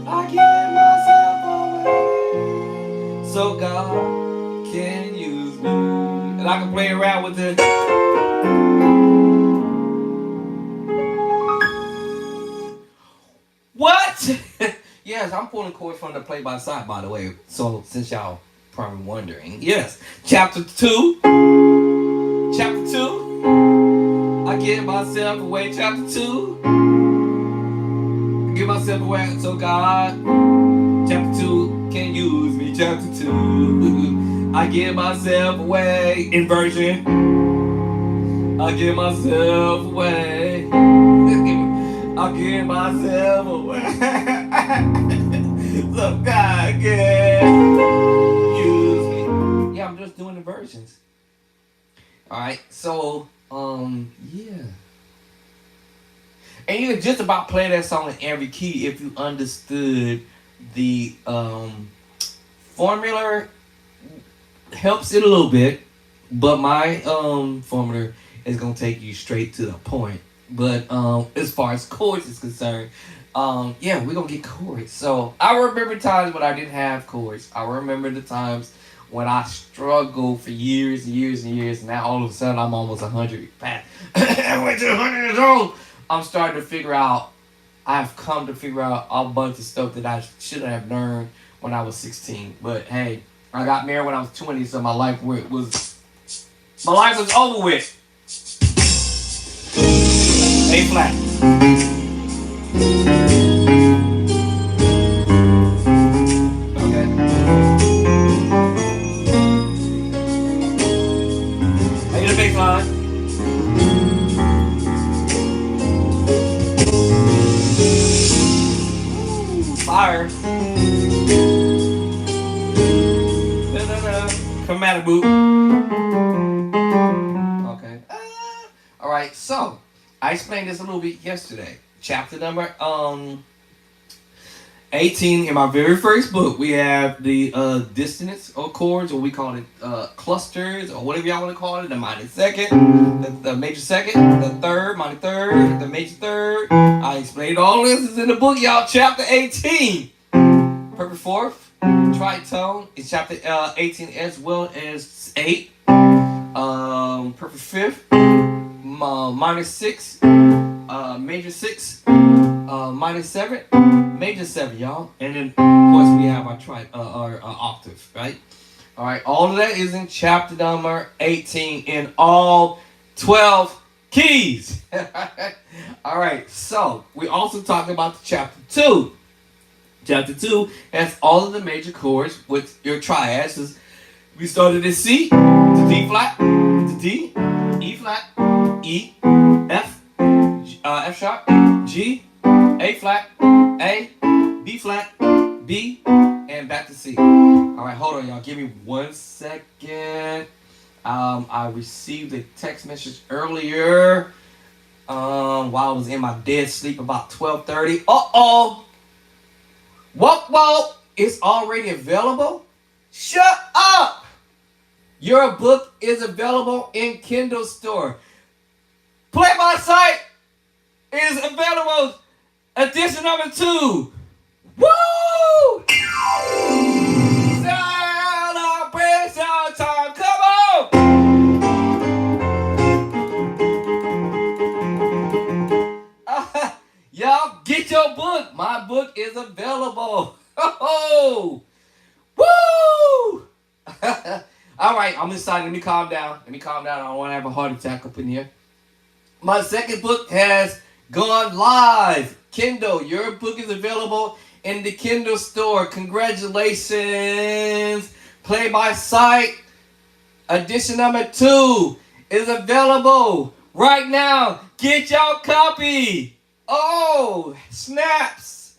I give myself away. So God can use me. And I can play around with it. What? Yes, I'm pulling chords from the play by side, by the way. So, since y'all probably wondering. Yes. Chapter 2. Chapter 2. I give myself away. Chapter 2. I give myself away so God. Chapter 2 can use me. Chapter 2. I give myself away. Inversion. I give myself away. I give myself away. So God can use me. Yeah, I'm just doing the versions. Alright, so yeah. And you could just about play that song in every key if you understood the formula. Helps it a little bit, but my formula is gonna take you straight to the point. But as far as chords is concerned, yeah, we're gonna get chords. So I remember times when I didn't have chords. I remember the times when I struggled for years and years and years. Now all of a sudden I'm almost 100. I went to 100 years old. I'm starting to figure out. I've come to figure out a bunch of stuff that I should have learned when I was 16. But hey, I got married when I was 20, so my life was over with. A flat. Okay. I need a bass line. Fire. Chromatic boot. Okay. I explained this a little bit yesterday. Chapter number 18 in my very first book. We have the dissonance or chords, or we call it clusters, or whatever y'all want to call it. The minor second, the major second, the third, minor third, the major third. I explained all this is in the book, y'all. Chapter 18. Perfect fourth, tritone is chapter 18 as well as 8. Perfect fifth, minor 6, major 6, minor 7, major 7, y'all. And then, of course, we have our octave, right? All right, all of that is in chapter number 18 in all 12 keys. All right, so we also talked about the chapter 2. Chapter 2 has all of the major chords with your triads. We started at C, to D flat, to D, E flat, E, F, F sharp, G, A flat, A, B flat, B, and back to C. All right, hold on, y'all. Give me 1 second. I received a text message earlier while I was in my dead sleep about 12:30. Uh-oh. Whoa, it's already available? Shut up! Your book is available in Kindle store. Play My Sight is available. Edition number 2. Woo! Celebration time. Come on! Y'all get your book. My book is available. Oh! Woo! All right, I'm excited. Let me calm down. I don't want to have a heart attack up in here. My second book has gone live. Kindle, your book is available in the Kindle store. Congratulations. Play by Sight edition number 2 is available right now. Get your copy. Oh, snaps.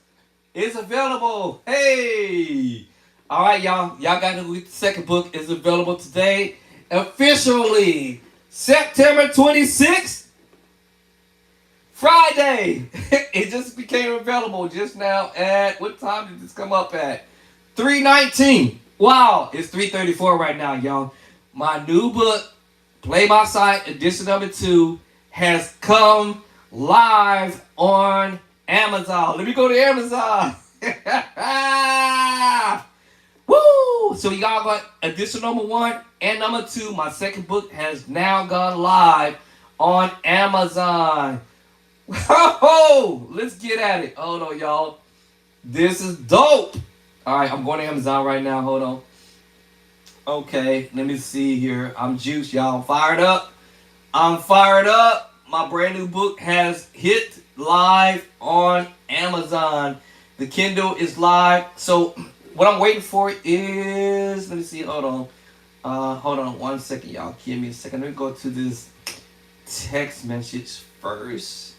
It's available. Hey. All right, y'all. Y'all got to read the second book. Is available today. Officially. September 26th. Friday. It just became available just now at, what time did this come up at? 3:19. Wow. It's 3:34 right now, y'all. My new book, Play My Sight, edition number 2, has come live on Amazon. Let me go to Amazon. Woo! So y'all got edition number 1 and number 2. My second book has now gone live on Amazon. Whoa! Let's get at it. Hold on, y'all. This is dope. All right, I'm going to Amazon right now. Hold on. Okay, let me see here. I'm juiced, y'all. Fired up. I'm fired up. My brand new book has hit live on Amazon. The Kindle is live. So what I'm waiting for is, let me see. Hold on 1 second, y'all. Give me a second. Let me go to this text message first.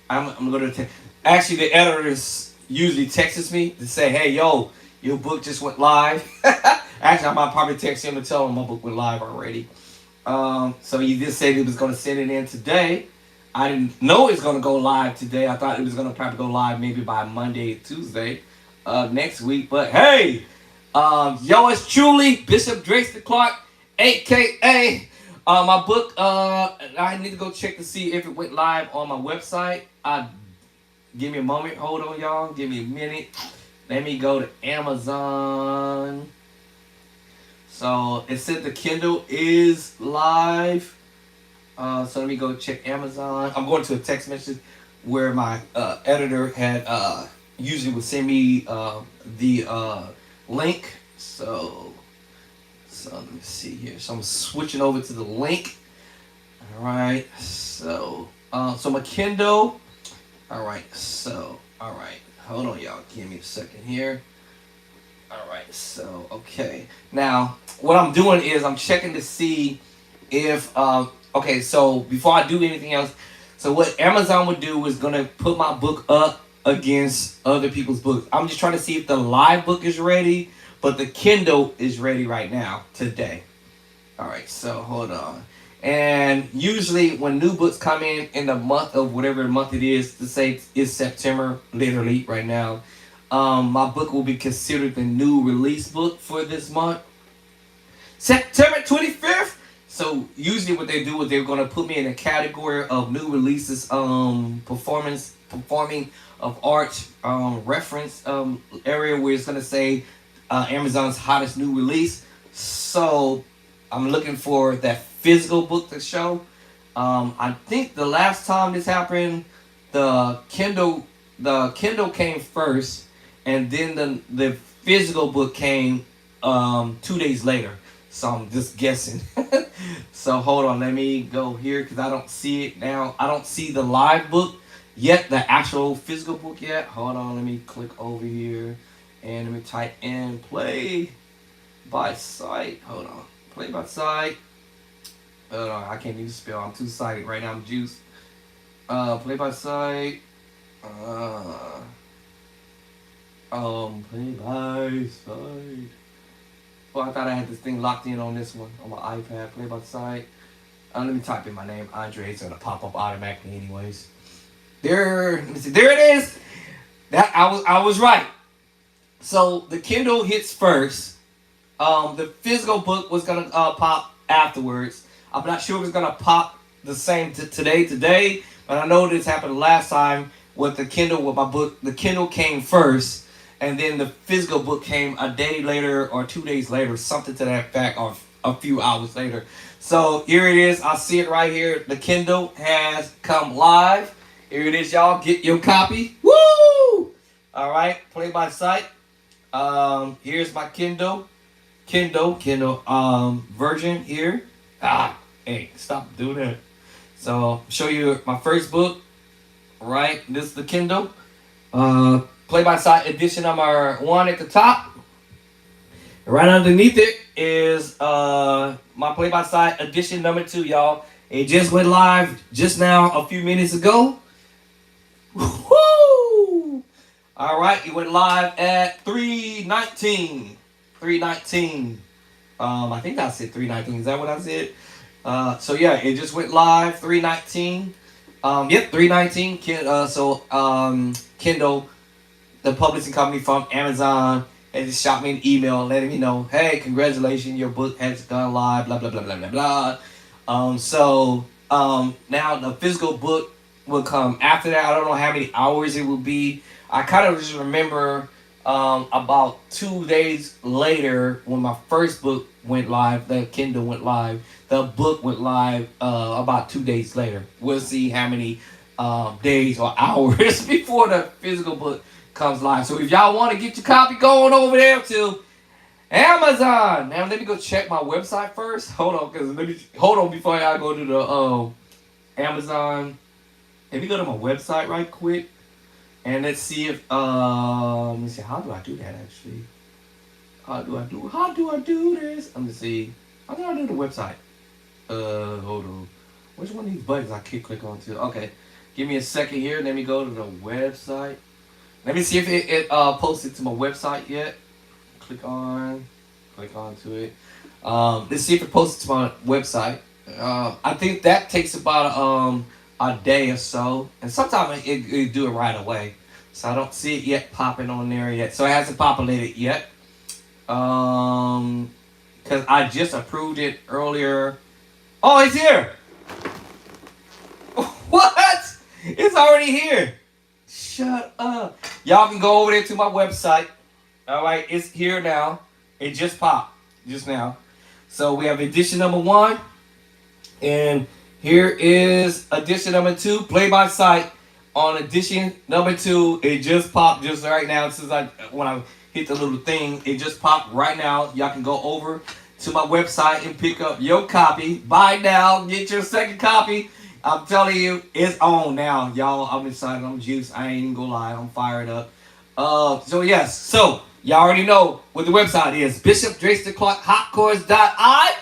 I'm going to text. Actually, the editors usually texts me to say, hey, yo, your book just went live. Actually, I might probably text him to tell him my book went live already. So he did say he was going to send it in today. I didn't know it was going to go live today. I thought it was going to probably go live maybe by Monday, Tuesday next week. But hey, yours truly, Bishop Drayson Clark, a.k.a. My book. I need to go check to see if it went live on my website. Give me a moment. Hold on, y'all. Give me a minute. Let me go to Amazon. So it said the Kindle is live. So let me go check Amazon. I'm going to a text message where my editor had usually would send me the link. So let me see here. So I'm switching over to the link. All right. So my Kindle. All right. All right. Hold on, y'all. Give me a second here. All right. So okay. Now what I'm doing is I'm checking to see if okay, so before I do anything else, so what Amazon would do is going to put my book up against other people's books. I'm just trying to see if the live book is ready, but the Kindle is ready right now, today. All right, so hold on. And usually when new books come in the month of whatever month it is, to say it's September, literally right now, my book will be considered the new release book for this month, September 25th. So usually what they do is they're gonna put me in a category of new releases, performing of art, reference area where it's gonna say Amazon's hottest new release. So I'm looking for that physical book to show. I think the last time this happened, the Kindle came first, and then the physical book came 2 days later. So I'm just guessing. So hold on, let me go here because I don't see it now. I don't see the live book yet, the actual physical book yet. Hold on, let me click over here and let me type in play by sight. Hold on, play by sight. Hold on, I can't even spell. I'm too excited right now. I'm juiced. Play by sight. Play by sight. Well, I thought I had this thing locked in on this one on my iPad. Play by sight. Let me type in my name, Andre. It's gonna pop up automatically, anyways. There, let me see. There it is. That I was right. So the Kindle hits first. The physical book was gonna pop afterwards. I'm not sure if it's gonna pop the same today, but I know this happened last time with the Kindle. With my book, the Kindle came first, and then the physical book came a day later or 2 days later, something to that effect, or a few hours later. So here it is. I see it right here. The Kindle has come live. Here it is, y'all. Get your copy. Woo! All right, play by sight. Here's my Kindle version here. Hey, stop doing that. So show you my first book. Right, this is the Kindle. Play by sight edition number 1 at the top. Right underneath it is my play by sight edition number 2, y'all. It just went live just now a few minutes ago. Woo! All right, it went live at 3:19. 3:19. I think I said 3:19. Is that what I said? So yeah, it just went live 3:19. Yep, 3:19. Kindle, the publishing company from Amazon, and just shot me an email letting me know, hey, congratulations, your book has gone live, blah blah blah blah blah blah. Now the physical book will come after that. I don't know how many hours it will be. I kind of just remember about 2 days later when my first book went live, the Kindle went live. The book went live about 2 days later. We'll see how many days or hours before the physical book comes live. So if y'all want to get your copy, going over there to Amazon. Now let me go check my website first. Hold on before I go to the Amazon. Let me go to my website right quick. And let's see if let me see, how do I do that actually? How do I do this? Let me see. How do I do the website? Hold on. Which one of these buttons I can click on to? Okay. Give me a second here. Let me go to the website. Let me see if it posted to my website yet. Click onto it. Let's see if it posted to my website. I think that takes about a day or so, and sometimes it do it right away. So I don't see it yet popping on there yet. So it hasn't populated yet. Because I just approved it earlier. Oh, it's here. What? It's already here. Shut up. Y'all can go over there to my website. All right, it's here now. It just popped just now. So we have edition number 1, and here is edition number 2, play by sight. On edition number 2, it just popped just right now. When I hit the little thing, it just popped right now. Y'all can go over to my website and pick up your copy. Buy now, get your second copy. I'm telling you, it's on now, y'all. I'm excited. I'm juiced. I ain't even gonna lie. I'm fired up. So yes. So y'all already know what the website is. Bishop Drayson Clark Hot Chords.I.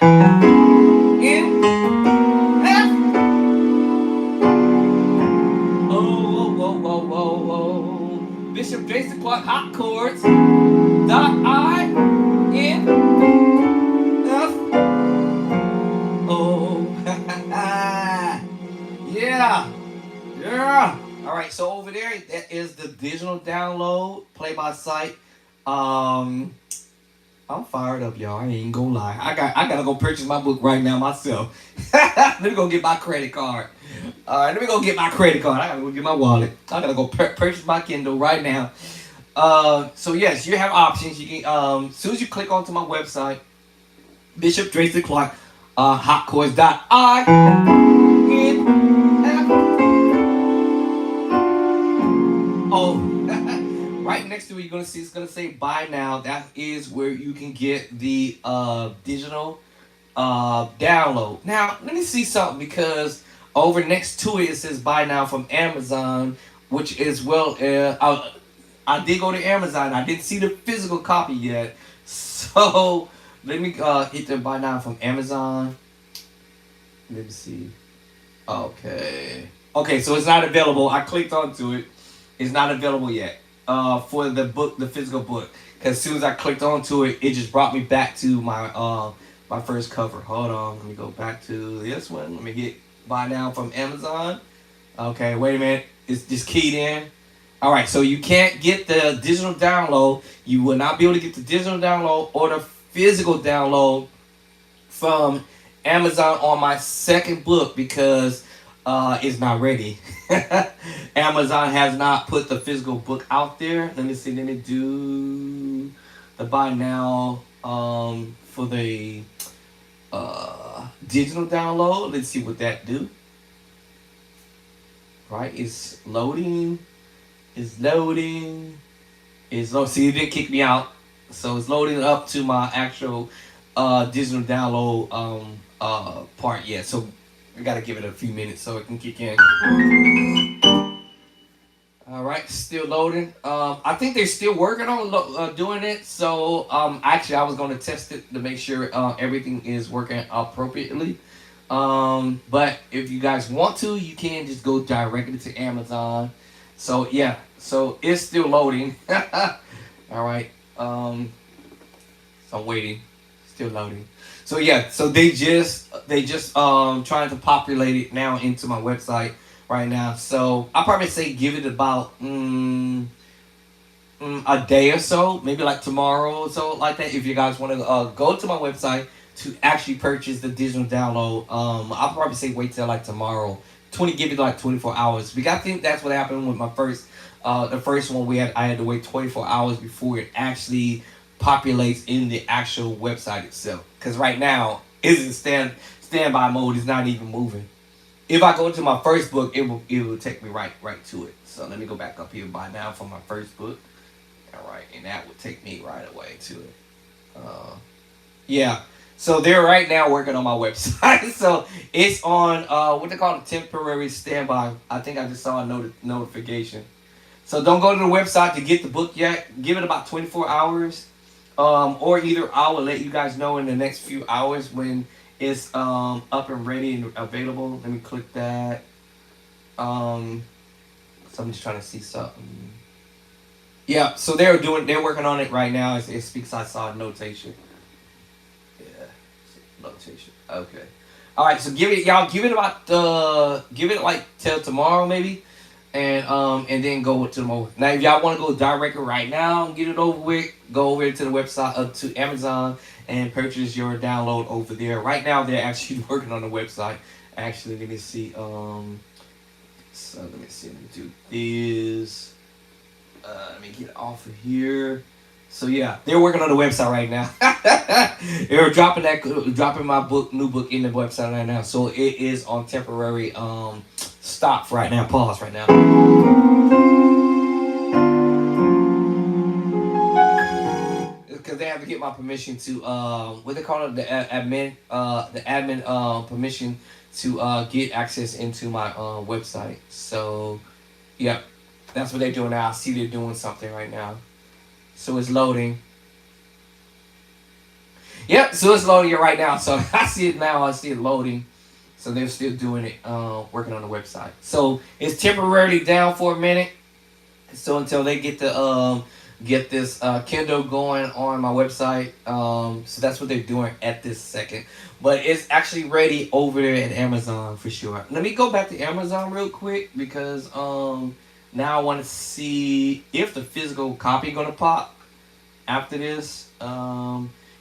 N. F. Oh. Bishop Drayson Clark Hot Chords.I. N. F. Oh. All right, so over there, that is the digital download, play by sight. Um, I'm fired up, y'all. I ain't gonna lie. I gotta go purchase my book right now myself. Let me go get my credit card. All right, let me go get my credit card. I gotta go get my wallet. I gotta go purchase my Kindle right now. So yes, you have options. You can as soon as you click onto my website, Bishop Tracy Clark, hotchords.info. Right next to it, you're gonna see it's gonna say buy now. That is where you can get the digital download. Now, let me see something because over next to it, it says buy now from Amazon, which is well, I did go to Amazon. I didn't see the physical copy yet. So let me hit the buy now from Amazon. Let me see. Okay. Okay, so it's not available. I clicked onto it. It's not available yet. For the book, the physical book. Because as soon as I clicked onto it, it just brought me back to my first cover. Hold on, let me go back to this one. Let me get buy now from Amazon. Okay, wait a minute. It's just keyed in. All right, so you can't get the digital download. You will not be able to get the digital download or the physical download from Amazon on my second book because it's not ready. Amazon has not put the physical book out there. Let me see. Let me do the buy now for the digital download. Let's see what that do. Right, it's loading. It's loading. It's loading. See, it didn't kick me out, so it's loading up to my actual digital download part yet. So I gotta give it a few minutes so it can kick in. All right, still loading. I think they're still working on doing it. So actually, I was going to test it to make sure everything is working appropriately. But if you guys want to, you can just go directly to Amazon. So yeah, so it's still loading. All right. So I'm waiting. Still loading. So yeah, so they just trying to populate it now into my website right now. So I'll probably say give it about a day or so, maybe like tomorrow or so, like that. If you guys want to go to my website to actually purchase the digital download, I'll probably say wait till like tomorrow. Give it like 24 hours. Because I think that's what happened with my first, the first one I had to wait 24 hours before it actually populates in the actual website itself. Because right now, it's in standby mode. It's not even moving. If I go to my first book, it will take me right to it. So let me go back up here by now for my first book. All right, and that would take me right away to it. Yeah. So they're right now working on my website. So it's on what they call a temporary standby. I think I just saw a notification. So don't go to the website to get the book yet. Give it about 24 hours. Or either I will let you guys know in the next few hours when it's up and ready and available. Let me click that. So I'm just trying to see something. Yeah, so they're working on it right now. It speaks. I saw a notation. Yeah, notation. Okay. All right. So give it like till tomorrow maybe, and then go to the mobile. Now, if y'all want to go directly right now and get it over with, go over to the website to Amazon and purchase your download over there. Right now, they're actually working on the website. Actually, let me see. So let me see. Let me do this. Let me get off of here. So yeah, they're working on the website right now. They're dropping my new book in the website right now. So it is on temporary stop right now. Pause right now. Because they have to get my permission to what they call it, the admin permission to get access into my website. So yeah, that's what they're doing now. I see they're doing something right now. So it's loading. Yep, so it's loading it right now. So I see it now. I see it loading. So they're still doing it, working on the website. So it's temporarily down for a minute. So until they get the get this Kindle going on my website. So that's what they're doing at this second. But it's actually ready over there at Amazon for sure. Let me go back to Amazon real quick because now I want to see if the physical copy gonna pop after this.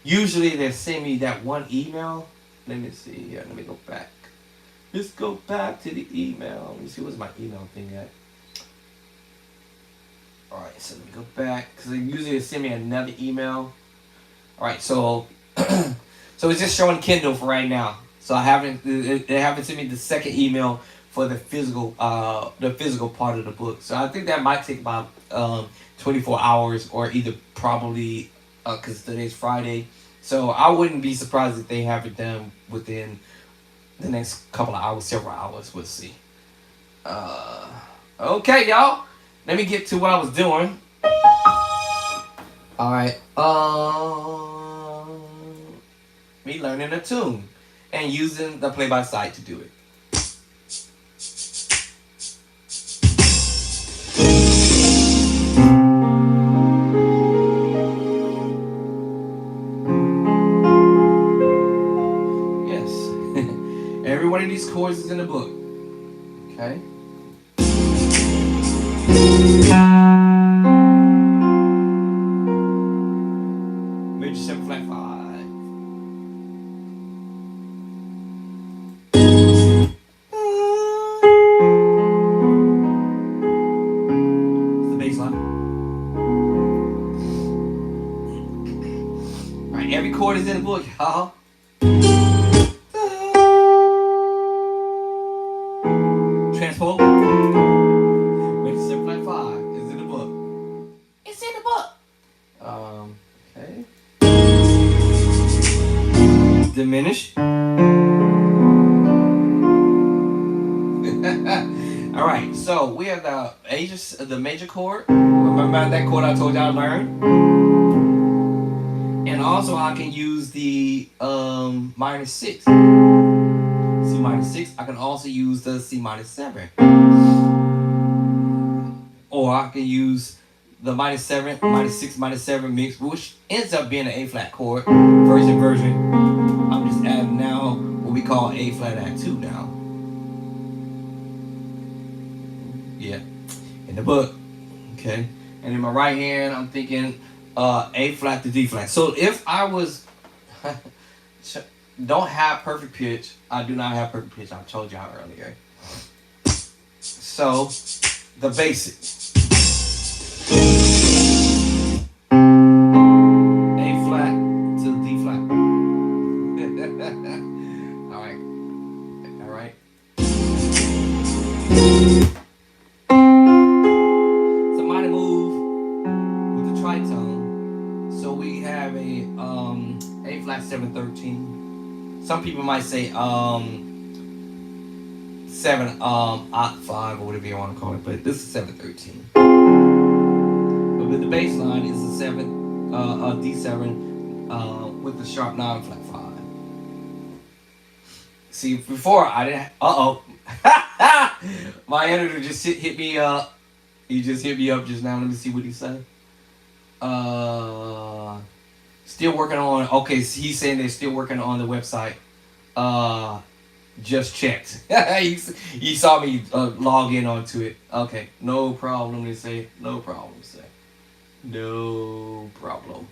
Usually they send me that one email. Let me see here. Let me go back. Let's go back to the email. Let me see what's my email thing at. Alright, so let me go back because usually they send me another email. Alright, so so it's just showing Kindle for right now. So they haven't sent me the second email for the physical part of the book. So I think that might take about 24 hours or either probably because today's Friday. So I wouldn't be surprised if they have it done within the next couple of hours, several hours. We'll see. Okay, y'all. Let me get to what I was doing. All right. Me learning a tune and using the play by side to do it. Yes. Every one of these chords is in the book. Okay. Major 7 flat 5. It's the bass line. Alright, every chord is in the book, y'all. Transpose. Major 7 flat 5 is in the book. It's in the book. Okay. Diminish. All right, so we have the major chord. Remember that chord I told y'all to learn? And also I can use the minor 6. C minor 6. I can also use the C minor 7. Or I can use the minor 7, minor 6, minor 7 mix, which ends up being an A flat chord version. I'm just adding now what we call A flat add 2 now. Yeah, in the book. Okay, and in my right hand, I'm thinking A flat to D flat. So if I was don't have perfect pitch, I do not have perfect pitch. I told y'all earlier. So the basics. A flat to D flat. Alright. Alright. It's a minor move with the tritone. So we have a flat 7/13. Some people might say 7 octave 5 or whatever you want to call it, but this is 7/13. But with the bass line is a 7 D7 with the sharp 9 flat 5. See, before I didn't. My editor just hit me up. He just hit me up just now. Let me see what he said. Still working on. Okay, he's saying they're still working on the website. Just checked. he saw me log in onto it. Okay, no problem. They say no problem. Say no problem.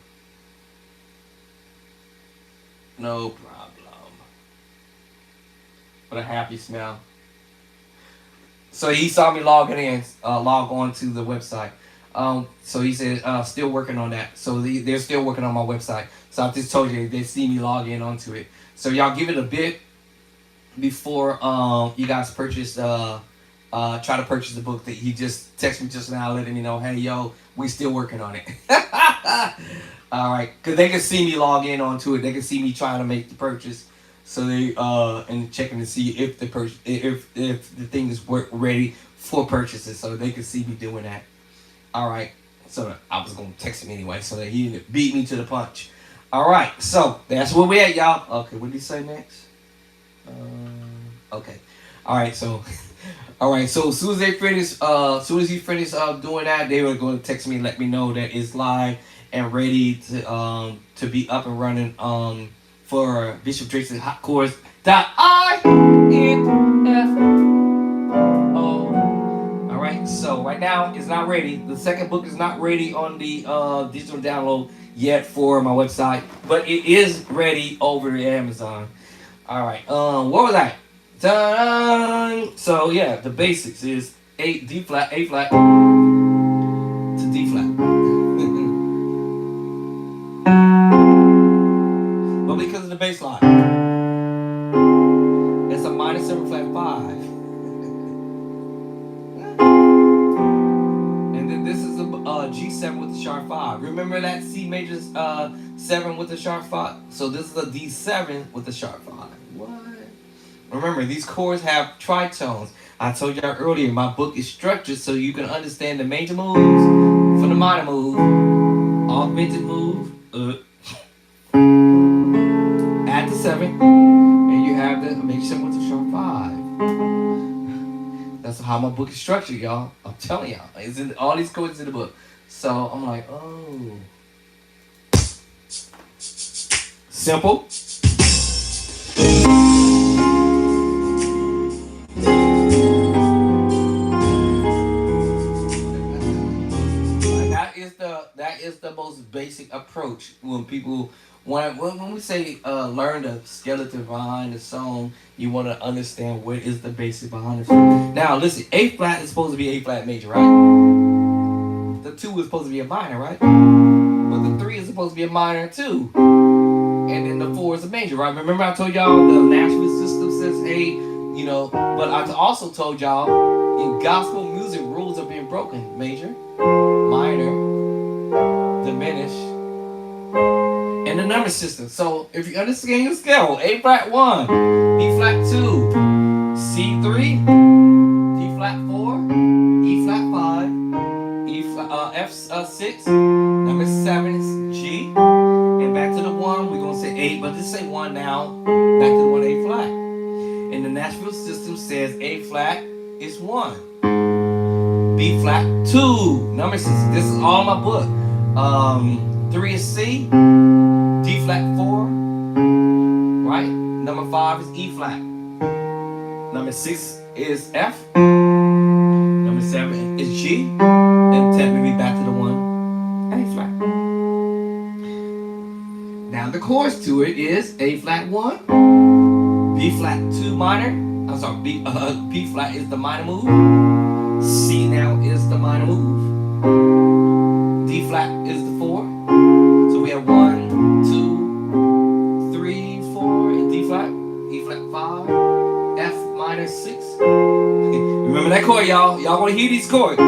No problem. What a happy smile. So he saw me log on to the website. So he said, still working on that. So they're still working on my website. So I just told you, they see me log in onto it. So y'all give it a bit before you guys purchase, try to purchase the book. That he just texted me just now, letting me know, hey, yo, we still working on it. All right, because they can see me log in onto it. They can see me trying to make the purchase. So they and checking to see if the if the thing is ready for purchases, so they can see me doing that. All right, so I was gonna text him anyway, so that he didn't beat me to the punch. All right, so that's where we at, y'all. Okay, what did he say next? Okay, all right, so All right. So as soon as they finish, soon as he finished doing that, they were going to text me and let me know that it's live and ready to be up and running for Bishop Drake's Hot Chords. INFO. All right. So right now it's not ready. The second book is not ready on the digital download yet for my website, but it is ready over at Amazon. All right. What was that? Dun. So yeah, the basics is D flat, A flat to D flat. But because of the bass line, it's a minor 7 flat 5. And then this is a G7 with the sharp 5. Remember that C major 7 with the sharp 5? So this is a D7 with the sharp 5. What? Remember, these chords have tritones. I told y'all earlier, my book is structured so you can understand the major moves from the minor move, augmented move, add the 7, and you have the major 7 with the sharp 5. That's how my book is structured, y'all. I'm telling y'all. It's in all these chords in the book. So I'm like, oh. Simple. That is the most basic approach when people when we say learn the skeleton behind the song. You want to understand what is the basic behind the song. Now listen, A flat is supposed to be A flat major, right? The 2 is supposed to be a minor, right? But the 3 is supposed to be a minor too, and then the 4 is a major, right? Remember I told y'all the Nashville system says A, but I also told y'all in gospel music rules are being broken: major, minor, diminish, and the number system. So if you understand your scale, A flat 1, B flat 2, C 3, D flat 4, E flat 5, F 6, number 7 is G, and back to the 1, we're gonna say 8, but just say 1 now, back to the 1, A flat. And the Nashville system says A flat is 1, B flat 2, number system. This is all my book. 3 is C, D flat 4, right? Number 5 is E flat. Number 6 is F. Number 7 is G. And 10 will be back to the 1, A flat. Now the chords to it is A flat 1, B flat 2 minor. I'm sorry, B flat is the minor move. C now is the minor move. D flat is the 4. So we have 1, 2, 3, 4 in D flat, E flat 5, F minor 6. Remember that chord, y'all. Y'all want to hear these chords.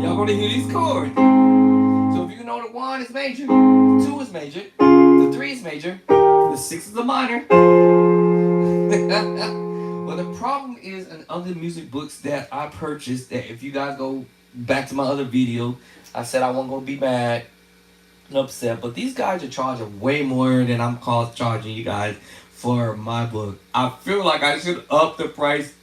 Y'all want to hear these chords. So if you know the 1 is major, the 2 is major, the 3 is major, the 6 is the minor. Well, the problem is in other music books that I purchased, that if you guys go back to my other video, I said I wasn't going to be mad and upset, but these guys are charging way more than I'm charging you guys for my book. I feel like I should up the price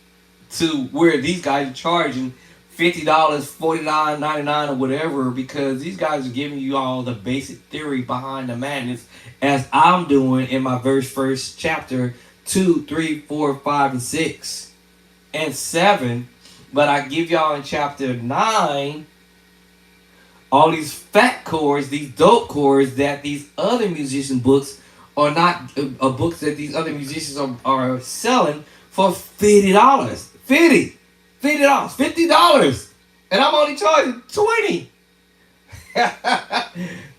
to where these guys are charging $50, $49, $99 or whatever, because these guys are giving you all the basic theory behind the madness as I'm doing in my first chapter 2, 3, 4, 5, and 6, and 7. But I give y'all in chapter 9 all these fat chords, these dope chords that these other musician books are not books that these other musicians are selling for $50. $50, and I'm only charging $20.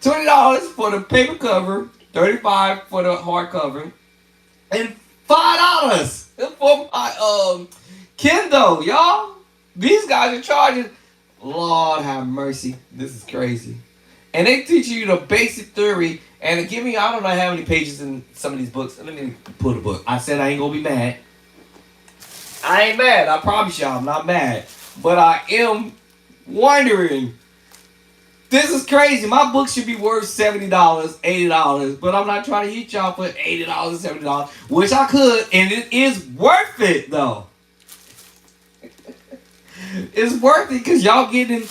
$20 for the paper cover, $35 for the hardcover, and $5 for my Kindle, y'all. These guys are charging. Lord have mercy. This is crazy. And they teach you the basic theory. And give me, I don't know how many pages in some of these books. Let me pull the book. I said I ain't gonna be mad. I ain't mad. I promise y'all I'm not mad. But I am wondering This is crazy. My book should be worth $70, $80, but I'm not trying to hit y'all for $80, $70, which I could, and it is worth it though. It's worth it because y'all getting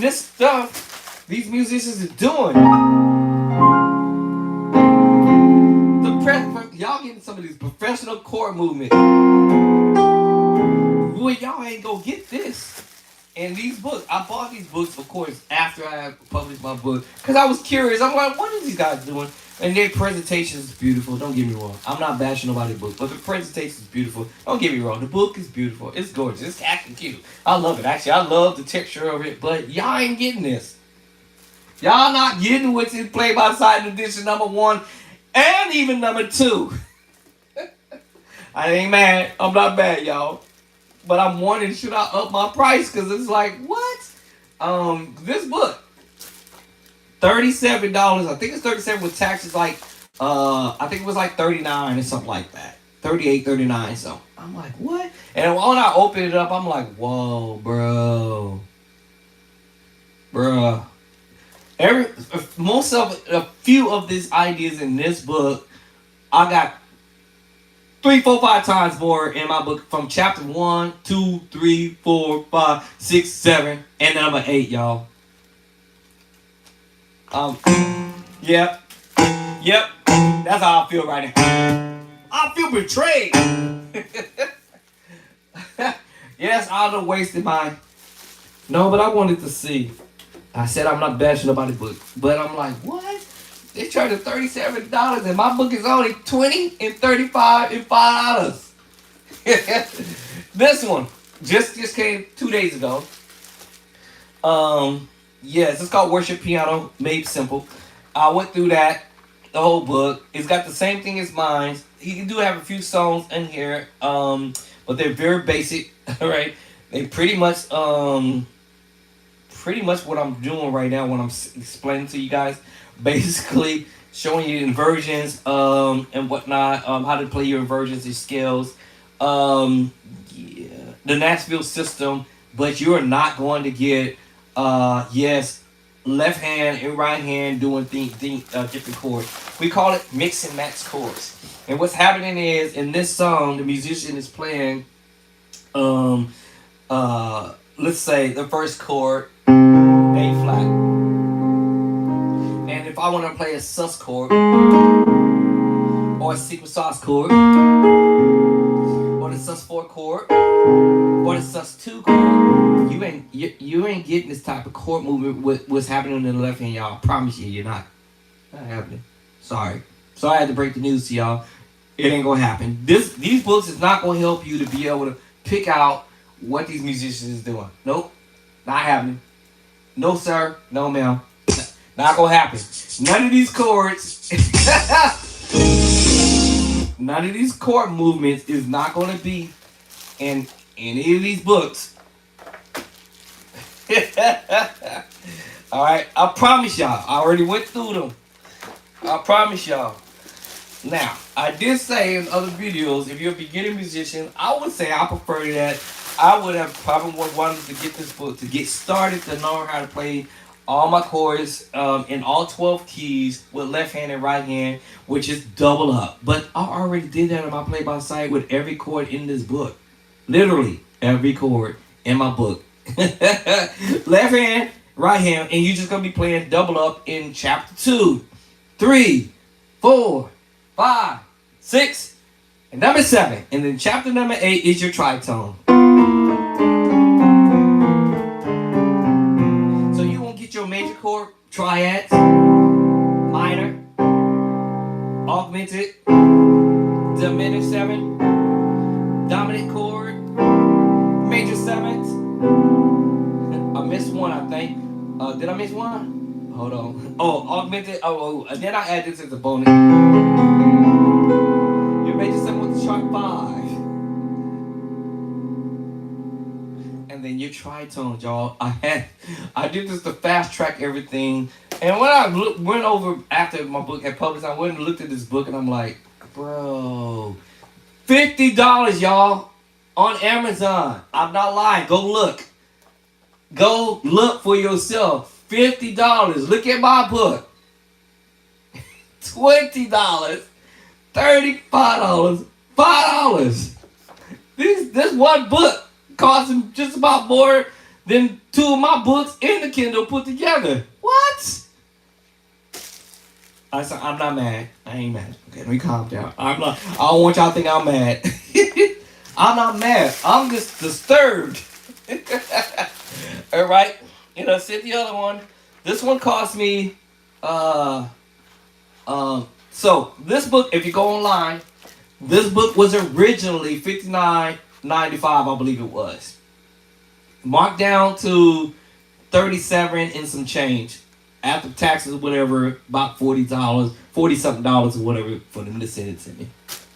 this stuff these musicians are doing. Y'all getting some of these professional chord movements. Well, y'all ain't gonna get this. And these books, I bought these books, of course, after I published my book, because I was curious. I'm like, what are these guys doing? And their presentation is beautiful. Don't get me wrong. I'm not bashing nobody's book, but the presentation is beautiful. Don't get me wrong. The book is beautiful. It's gorgeous. It's acting cute. I love it. Actually, I love the texture of it, but y'all ain't getting this. Y'all not getting what's in Play by Side edition #1 and even #2. I ain't mad. I'm not mad, y'all. But I'm wondering, should I up my price? Because it's like, what? This book, $37. I think it's $37 with taxes. Like, I think it was like $39 or something like that. $38, $39. So I'm like, what? And when I open it up, I'm like, whoa, bro. Bruh. A few of these ideas in this book, I got 3, 4, 5 times more in my book from chapter 1, 2, 3, 4, 5, 6, 7, and #8, y'all. Yep. That's how I feel right now. I feel betrayed. Yes, I done wasted mine. No, but I wanted to see. I said I'm not bashing nobody's book, but I'm like, what? They charging $37, and my book is only $20 and $35 and $5. This one just came 2 days ago. Yes, it's called Worship Piano, Made Simple. I went through that, the whole book. It's got the same thing as mine. You do have a few songs in here, but they're very basic. All right, they pretty much what I'm doing right now when I'm explaining to you guys. Basically showing you inversions and whatnot, how to play your inversions, your scales, the Nashville system, but you're not going to get left hand and right hand doing different chords. We call it mix and match chords. And what's happening is, in this song, the musician is playing let's say the first chord, A flat. And if I want to play a sus chord, or a secret sauce chord, or the sus4 chord, or the sus2 chord, you ain't getting this type of chord movement with what's happening in the left hand, y'all. I promise you, you're not happening. Sorry I had to break the news to y'all. It ain't gonna happen. These books is not gonna help you to be able to pick out what these musicians is doing. Nope, not happening. No sir, no ma'am. Not gonna happen. None of these chords, none of these chord movements is not gonna be in any of these books. Alright, I promise y'all. I already went through them. I promise y'all. Now, I did say in other videos, if you're a beginning musician, I would say I prefer that. I would have probably wanted to get this book to get started, to know how to play all my chords in all 12 keys with left hand and right hand, which is double up. But I already did that in my play by sight with every chord in this book. Literally every chord in my book. Left hand, right hand, and you're just going to be playing double up in chapter 2, 3, 4, 5, 6, and #7. And then chapter #8 is your tritone. So you won't get your major chord, triads, minor, augmented, diminished 7, dominant chord, major 7th. I missed one, I think. Did I miss one? Hold on. Oh, augmented. And then I add this as a bonus. Your major 7 with the sharp 5. And then your tritones, y'all. I did this to fast track everything. And when I went over after my book had published, I went and looked at this book and I'm like, bro, $50, y'all, on Amazon. I'm not lying. Go look. Go look for yourself. $50. Look at my book. $20. $35. $5. This one book costing just about more than two of my books in the Kindle put together. What? I'm not mad. I ain't mad. Okay, let me calm down. I don't want y'all to think I'm mad. I'm not mad. I'm just disturbed. All right. Sit the other one. This one cost me. So this book, if you go online, this book was originally $59.95, I believe it was. Marked down to $37 and some change. After taxes or whatever, about $40, $40-something or whatever for them to send it to me.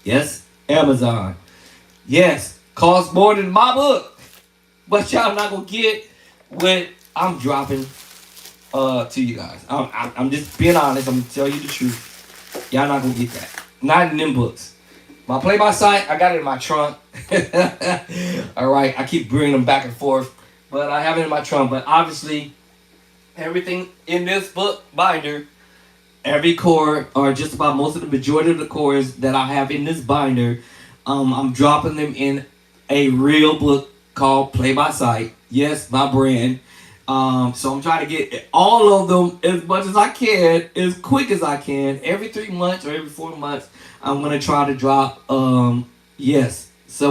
Yes, Amazon. Yes, cost more than my book. But y'all not gonna get what I'm dropping to you guys. I'm just being honest. I'm gonna tell you the truth. Y'all not gonna get that. Not in them books. My play-by-sight, I got it in my trunk. All right, I keep bringing them back and forth, but I have it in my trunk. But obviously, everything in this book binder, every chord, or just about most of the majority of the chords that I have in this binder, I'm dropping them in a real book called Play by Sight. Yes, my brand. So I'm trying to get all of them as much as I can, as quick as I can. Every 3 months or every 4 months, I'm gonna try to drop some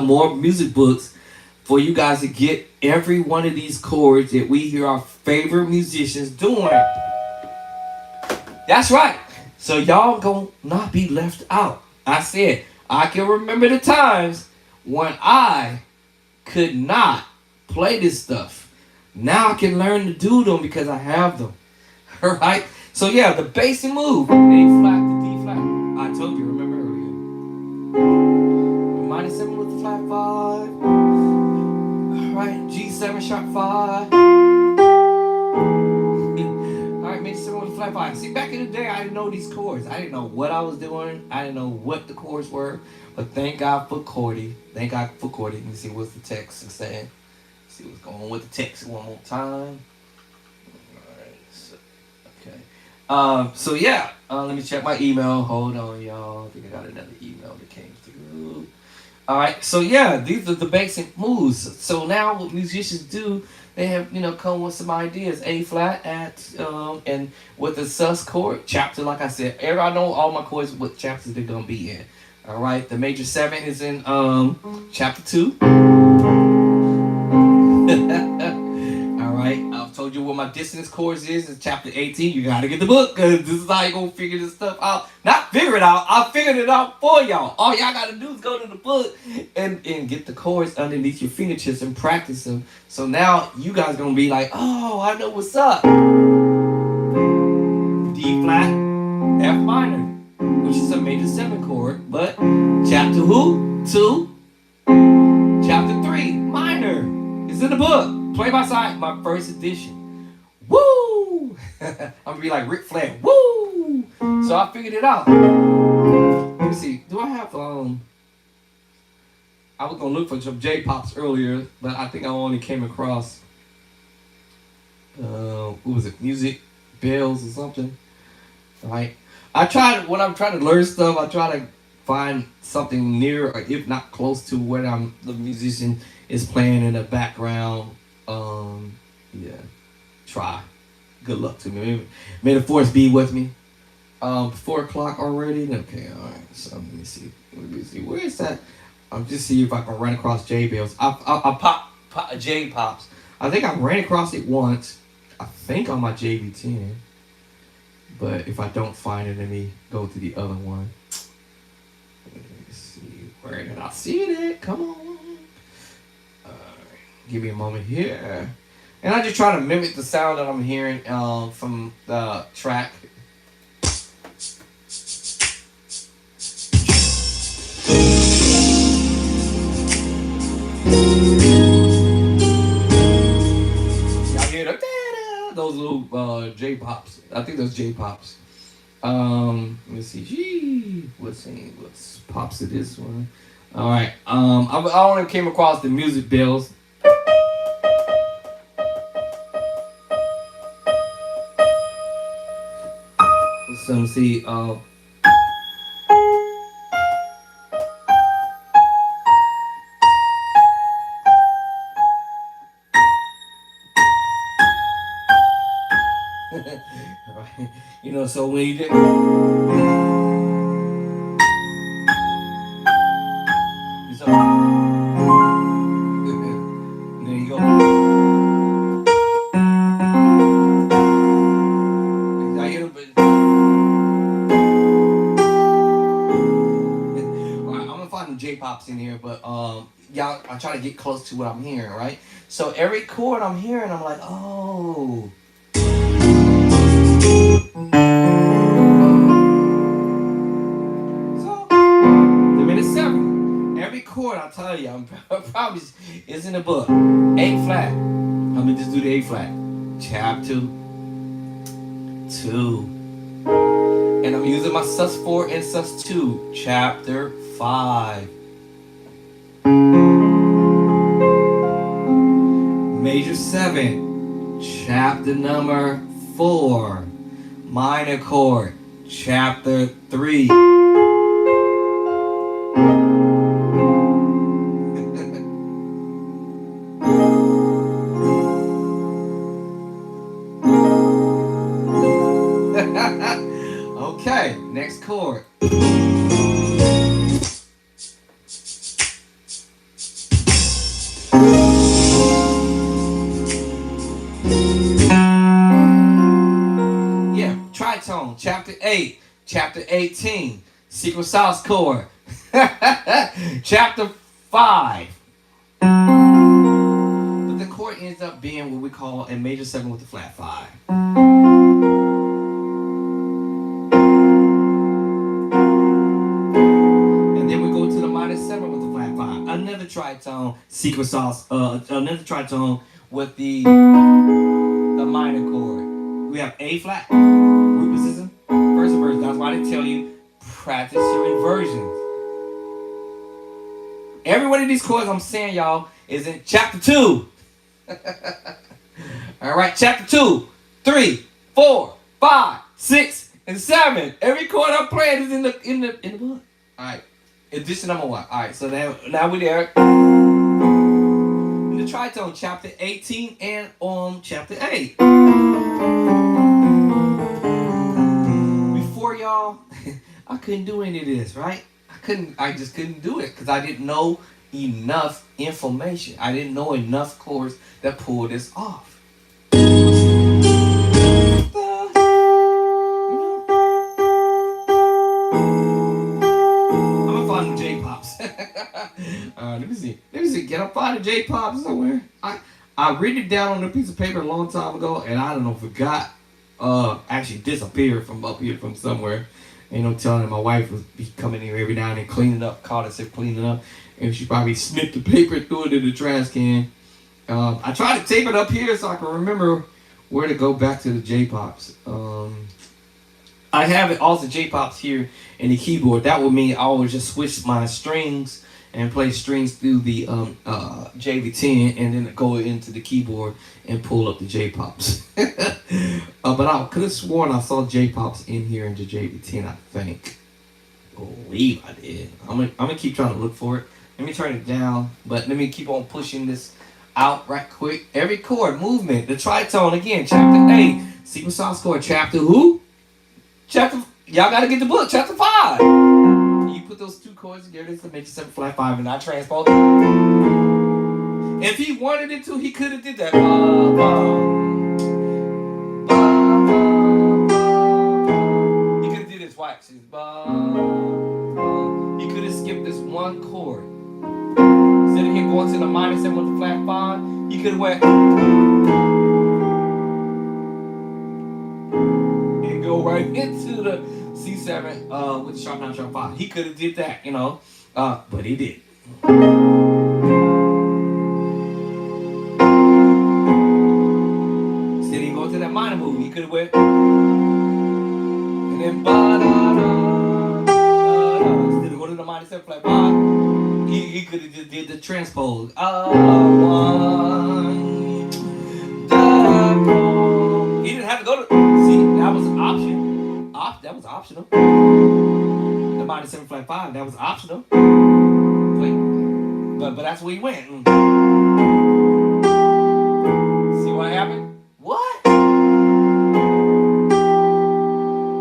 more music books for you guys to get every one of these chords that we hear our favorite musicians doing. That's right. So y'all gonna not be left out. I said, I can remember the times when I could not play this stuff. Now I can learn to do them because I have them. All right. So yeah, the basic move: A flat to D flat. I told you, remember earlier. Minor 7 with the flat 5. All right, G7 sharp 5. All right, major 7 with the flat 5. See, back in the day, I didn't know these chords. I didn't know what I was doing. I didn't know what the chords were. But thank God for Cordy. Thank God for Cordy. Let me see what's the text is saying. See what's going on with the text one more time. Alright, so, okay. So yeah, let me check my email. Hold on, y'all. I think I got another email that came through. Alright, so yeah, these are the basic moves. So now what musicians do, they have, come with some ideas. A flat at, and with the sus chord, chapter, like I said. I know all my chords, what chapters they're going to be in. Alright, the major 7 is in chapter 2. Alright, I've told you what my dissonance chords is in chapter 18. You gotta get the book, because this is how you're gonna figure this stuff out. Not figure it out, I figured it out for y'all. All y'all gotta do is go to the book and get the chords underneath your fingertips and practice them. So now you guys gonna be like, oh, I know what's up. D flat, F minor, which is a major 7 chord, but chapter 2, chapter 3, minor. It's in the book. Play by Sight, my first edition. Woo! I'm gonna be like Ric Flair. Woo! So I figured it out. Let me see. Do I have I was gonna look for some J-pops earlier, but I think I only came across what was it? Music Bells or something. Right? When I'm trying to learn stuff, I try to find something near, or if not close to where the musician is playing in the background. Yeah. Try. Good luck to me. May the force be with me. 4 o'clock already? Okay, alright. So let me see. Where is that? I'm just see if I can run across J-Bells. I pop J-Pops. I think I ran across it once. I think on my JV10. But if I don't find it, let me go to the other one. Let me see. Where did I see it? Come on. Give me a moment here. And I just try to mimic the sound that I'm hearing from the track. Y'all hear those little J-pops. I think those J-pops. Let me see. What's pops to this one? Alright. I only came across the Music Bells. So let me see. You know, so when you did, so, there you go. I hear them, but alright, I'm gonna find the J pops in here, but y'all, I try to get close to what I'm hearing, right? So every chord I'm hearing, I'm like, oh. So the minute 7. Every chord I tell you, I'm probably is in the book. A flat. Let me just do the A flat. Chapter 2. And I'm using my sus4 and sus2. Chapter 5. Major 7. Chapter number 4. Minor chord. Chapter 3. Okay, next chord. Yeah, tritone, chapter 8, chapter 18, secret sauce chord, chapter 5. But the chord ends up being what we call a major 7 with a flat 5. Another tritone, secret sauce, another tritone with the minor chord. We have A flat, root position, first inversion. That's why they tell you practice your inversions. Every one of these chords I'm saying, y'all, is in chapter 2. All right, chapter 2, 3, 4, 5, 6, and 7. Every chord I'm playing is in the book. All right. Edition number 1. Alright, so now we're there. In the tritone, chapter 18 and chapter 8. Before y'all, I couldn't do any of this, right? I just couldn't do it because I didn't know enough information. I didn't know enough chords that pull this off. Let me see. Can I find a J-pop somewhere? I written it down on a piece of paper a long time ago, and I don't know, forgot. Actually disappeared from up here from somewhere. Ain't no telling. My wife would be coming here every now and then cleaning up. Called and said cleaning up, and she probably snipped the paper and threw it in the trash can. I tried to tape it up here so I can remember where to go back to the J-pops. I have it also J-pops here in the keyboard. That would mean I would just switch my strings and play strings through the JV10 and then go into the keyboard and pull up the J-pops. But I could have sworn I saw J-pops in here in the JV10, I think. I believe I did. I'm gonna keep trying to look for it. Let me turn it down, but let me keep on pushing this out right quick. Every chord movement, the tritone again, chapter 8, secret sauce chord, chapter who? Chapter, y'all gotta get the book, chapter 5. You put those two chords together, it's a major 7 flat 5, and I transpose. If he wanted it to, he could have did that. He could have did this, watch. He could have skipped this one chord. Instead of him going to the minor 7 with the flat 5, he could have went and go right into the C7 with the sharp 9 sharp 5. He could have did that, you know, but he did. Instead he go to that minor move, he could have went and then instead of go to the minor 7 flat 5, he could have just did the transpose. He didn't have to go to, see, that was an option. that was optional. The minor 7 flat 5, that was optional. But that's where he went. See what happened? What? And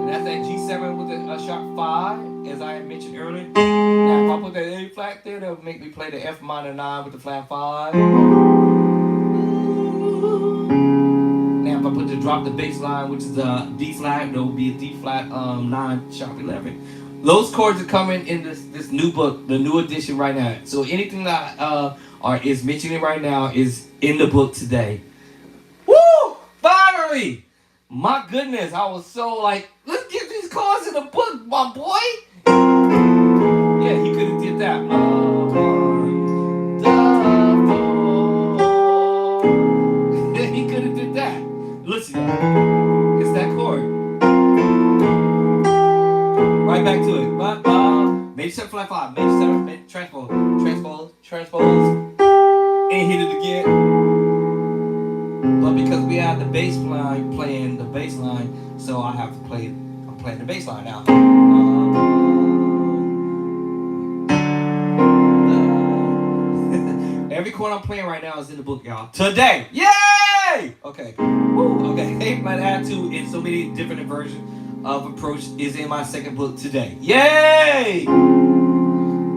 that's that G7 with a sharp 5, as I had mentioned earlier. Now, if I put that A flat there, that would make me play the F minor 9 with the flat 5. Now, if I put the drop the bass line, which is a D flat, that would be a D flat 9 sharp 11. Those chords are coming in this new book, the new edition right now. So anything that is mentioning right now is in the book today. Woo! Finally! My goodness, I was so like, let's get these chords in the book, my boy. Yeah, he could have did that. He could have did that. Listen, it's that chord. Right back to it. Major 7 flat 5, major 7, transpose, and hit it again. But because we have the bass line playing the bass line, so I have to play. I'm playing the bass line now. Every chord I'm playing right now is in the book, y'all. Today, yay! Okay. Woo. Okay. A flat add 2 in so many different versions of approach is in my second book today. Yay!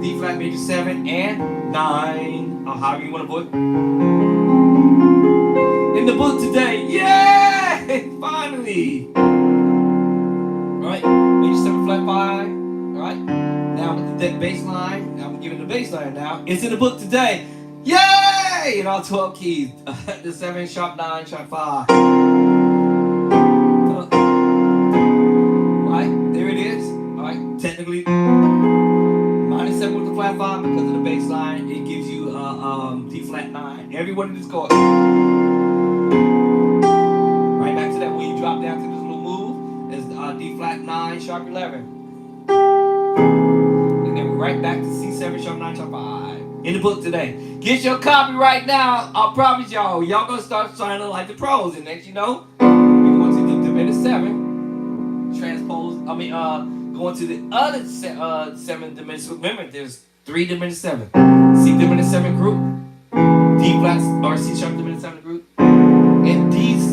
D flat major 7 and 9, or however you want to put. In the book today, yay! Finally. All right, major 7 flat 5. All right. Now with the bass line, I'm giving the bass line now. It's in the book today. Yay! In all 12 keys. The 7 sharp 9 sharp 5. Right, there it is. Alright, technically minor 7 with the flat 5 because of the bass line. It gives you D flat 9. Every one of these chords. Right back to that when you drop down to this little move is D flat 9 sharp 11. And then we're right back to C7 sharp 9 sharp 5. In the book today. Get your copy right now. I promise y'all gonna start sounding like the pros. And next you know, we're going to the diminished 7. Transpose. Going to the other 7 diminished. Remember, there's 3 diminished 7. C diminished 7 group, D flat or C sharp diminished 7 group, and D's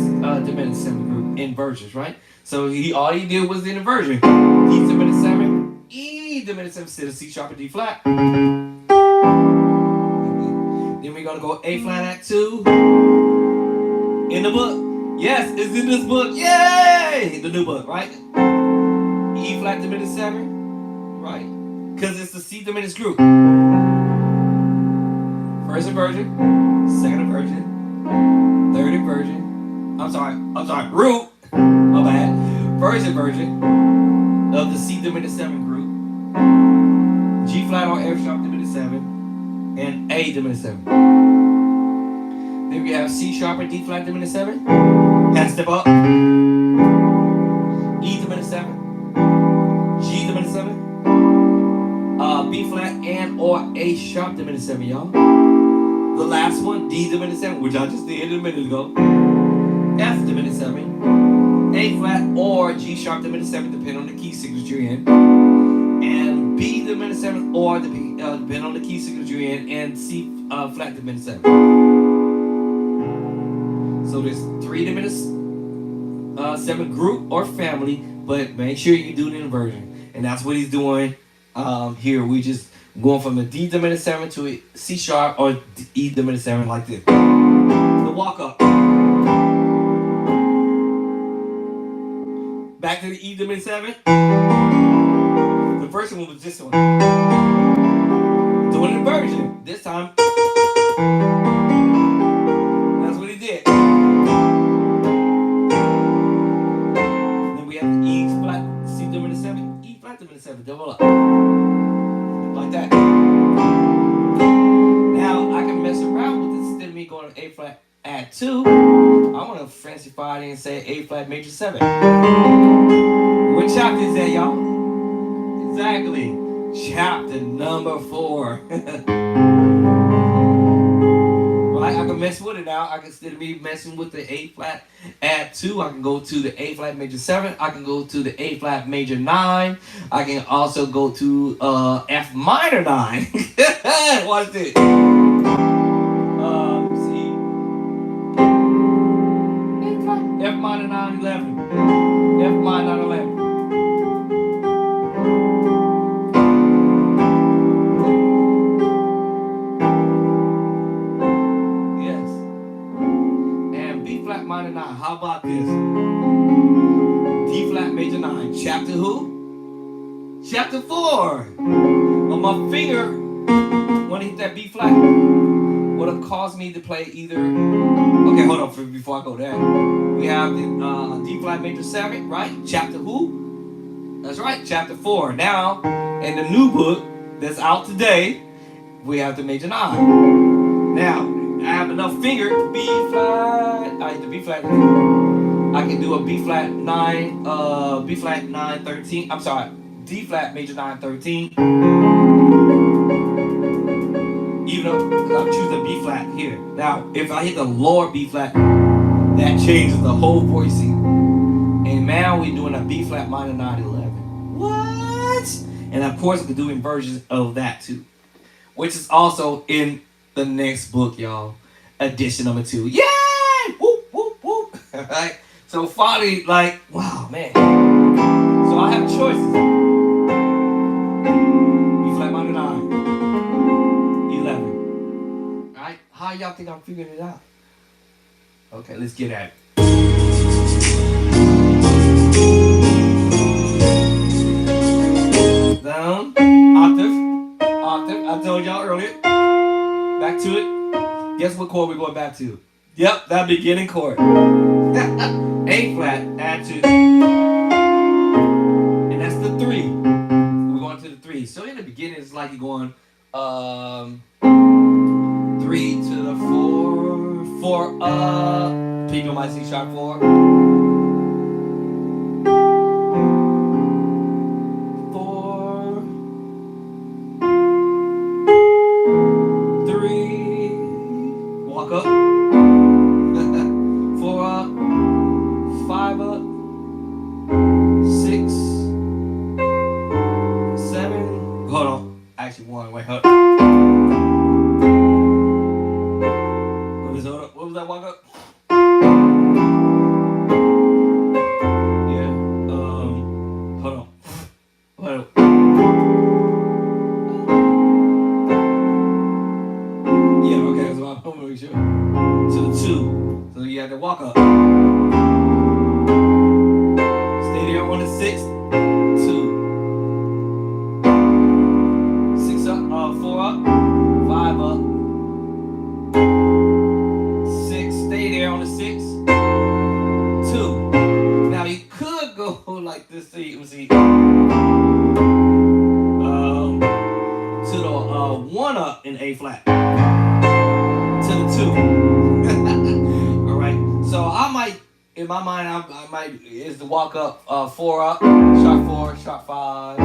diminished 7 group in versions, right? So all he did was in inversion. D diminished 7, E diminished 7 instead of C sharp and D flat. Then we're gonna go A flat at 2 in the book. Yes, it's in this book. Yay! The new book, right? E flat diminished 7, right? Because it's the C diminished group. First inversion, second inversion, third inversion. I'm sorry, root. My bad. First inversion of the C diminished 7 group, G flat or F sharp diminished 7. And A diminished 7. Then we have C sharp and D flat diminished 7. Half step up. E diminished 7. G diminished 7. B flat and or A sharp diminished 7, y'all. The last one, D diminished 7, which I just did a minute ago. F diminished 7. A flat or G sharp diminished 7, depending on the key signature you're in. And B diminished 7 or depending on the key signature you're in, and C flat diminished 7. So there's 3 diminished 7 group or family, but make sure you do the inversion. And that's what he's doing here. We just going from a D diminished 7 to a C sharp or E diminished 7 like this. The walk up. Back to the E diminished 7. The first one was this one. Doing an inversion. This time, that's what he did. Then we have the E flat, C diminished 7, E flat diminished 7, double up. Like that. Now, I can mess around with this instead of me going to A flat add 2. I want to fancify it and say A flat major 7. What chapter is that, y'all? Exactly. Chapter number 4. Right? I can mess with it now. now I can, instead of me messing with the A flat add 2, I can go to the A flat major 7. I can go to the A flat major 9. I can also go to F minor 9. Watch this. See, F minor 9 11. F minor 9 11. Minor 9. How about this? D flat major 9. Chapter who? Chapter 4. On my finger, when I hit that B flat, would have caused me to play either. Okay, hold on before I go there. We have the D flat major 7, right? Chapter who? That's right, chapter 4. Now, in the new book that's out today, we have the major 9. Now, I have enough finger to B flat. The B flat. I can do a B flat 9, B flat 9 13. I'm sorry, D flat major 9 13. Even though I'm choosing B flat here. Now, if I hit the lower B flat, that changes the whole voicing. And now we're doing a B flat minor 9 11. What? And of course, I can do inversions of that too, which is also in the next book, y'all. Edition number 2. Yay! Whoop, whoop, whoop. Alright? So finally, like, wow, man. So I have choices. B flat minor 9. 11. Alright? How y'all think I'm figuring it out? Okay, let's get at it. Down. Octave. I told y'all earlier. Back to it. Guess what chord we're going back to? Yep, that beginning chord. A flat, add 2. And that's the 3. We're going to the 3. So in the beginning, it's like you're going 3 to the 4, 4 up. People might see sharp 4. 4. 3. Walk up. 4 up. 5 up. 6. 7. Hold on. Actually, 1. Wait, hold on. What was that walk up? Yeah. Hold on. Hold on. Yeah, okay, so I'm gonna make sure. To the 2. So you have to walk up. Stay there on the 6. 2. 6 up, 4 up, 5 up. 6, stay there on the 6. 2. Now you could go like this, so you can see. To the 1 up in A flat. To the 2. Alright. So I might, in my mind, I might is the walk up 4 up, sharp 4, sharp 5.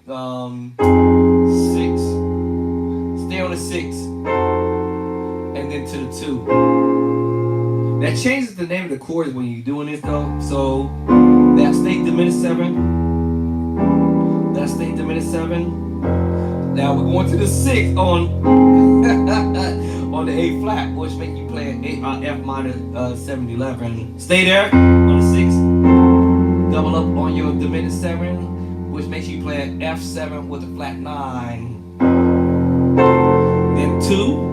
6. Stay on the 6. And then to the 2. That changes the name of the chords when you're doing this though. So that stayed diminished 7. That stayed diminished 7. Now we're going to the 6 on on the A flat, which make you play an F minor 7 11. Stay there on the 6. Double up on your diminished 7, which makes you play an F7 with a flat 9. Then 2.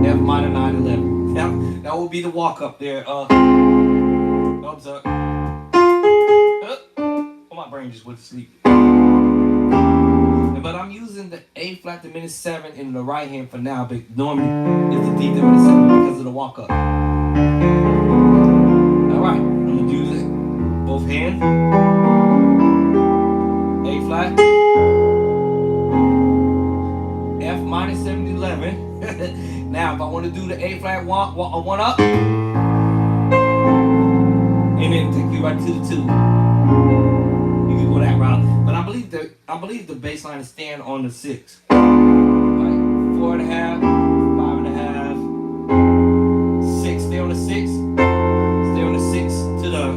F minor 9 11. Now that will be the walk up there. Thumbs up. Oh, my brain just went to sleep. But I'm using the A flat diminished 7 in the right hand for now, but normally it's the D diminished 7 because of the walk up. Alright, I'm gonna use it. Both hands. A flat. F minor 7 11. Now if I want to do the A flat 1 up, and then take you right to the 2. You can go that route. But I believe the bass line is staying on the 6. Right? 4 and a half, 5 and a half, 6. Stay on the 6. Stay on the 6 to the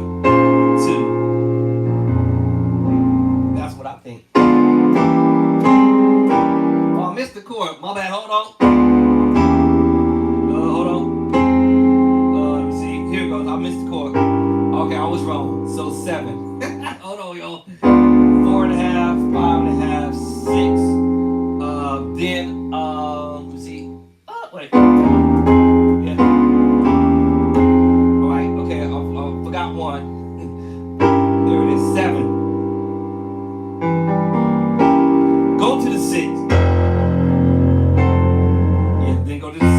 2. That's what I think. Oh, I missed the chord. My bad. Hold on. Hold on. Let me see. Here it goes. I missed the chord. Okay, I was wrong. So 7. Hold on, y'all. 4 and a half, 5 and a half, 6. Then let me see. Wait. Yeah. All right. Okay. I forgot one. There it is. 7. Go to the 6. Yeah. Then go to the 6.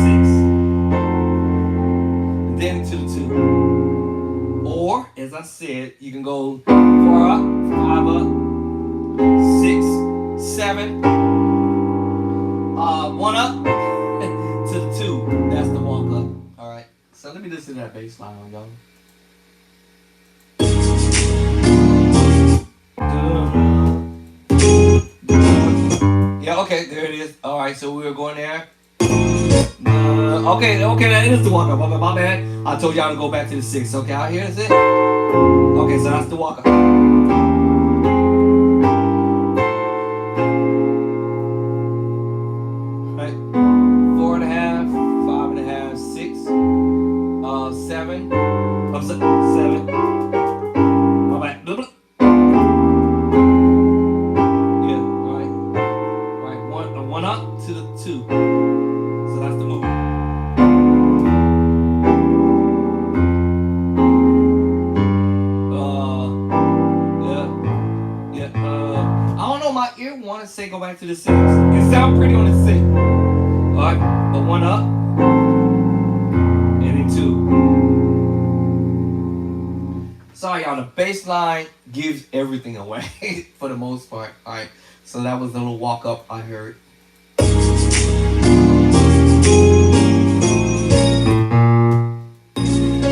And then to the 2. Or, as I said, you can go 4 up, 5 up, 6, 7, 1 up to the 2. That's the walk up. All right. So let me listen to that bass line on y'all. Yeah. Okay. There it is. All right. So we were going there. Okay. That is the walk up. My bad. I told y'all to go back to the 6. Okay. Out here is it. Okay. So that's the walk up. Right. 4 and a half, 5 and a half, 6, 7. I'm 7. My bad. Yeah. All right. All right. One up to the 2. So that's the move. I don't know. My ear want to say go back to the 6. It sounds pretty on the 6. All right, but 1 up and then 2. Sorry, y'all. The bass line gives everything away for the most part. All right, so that was the little walk up I heard.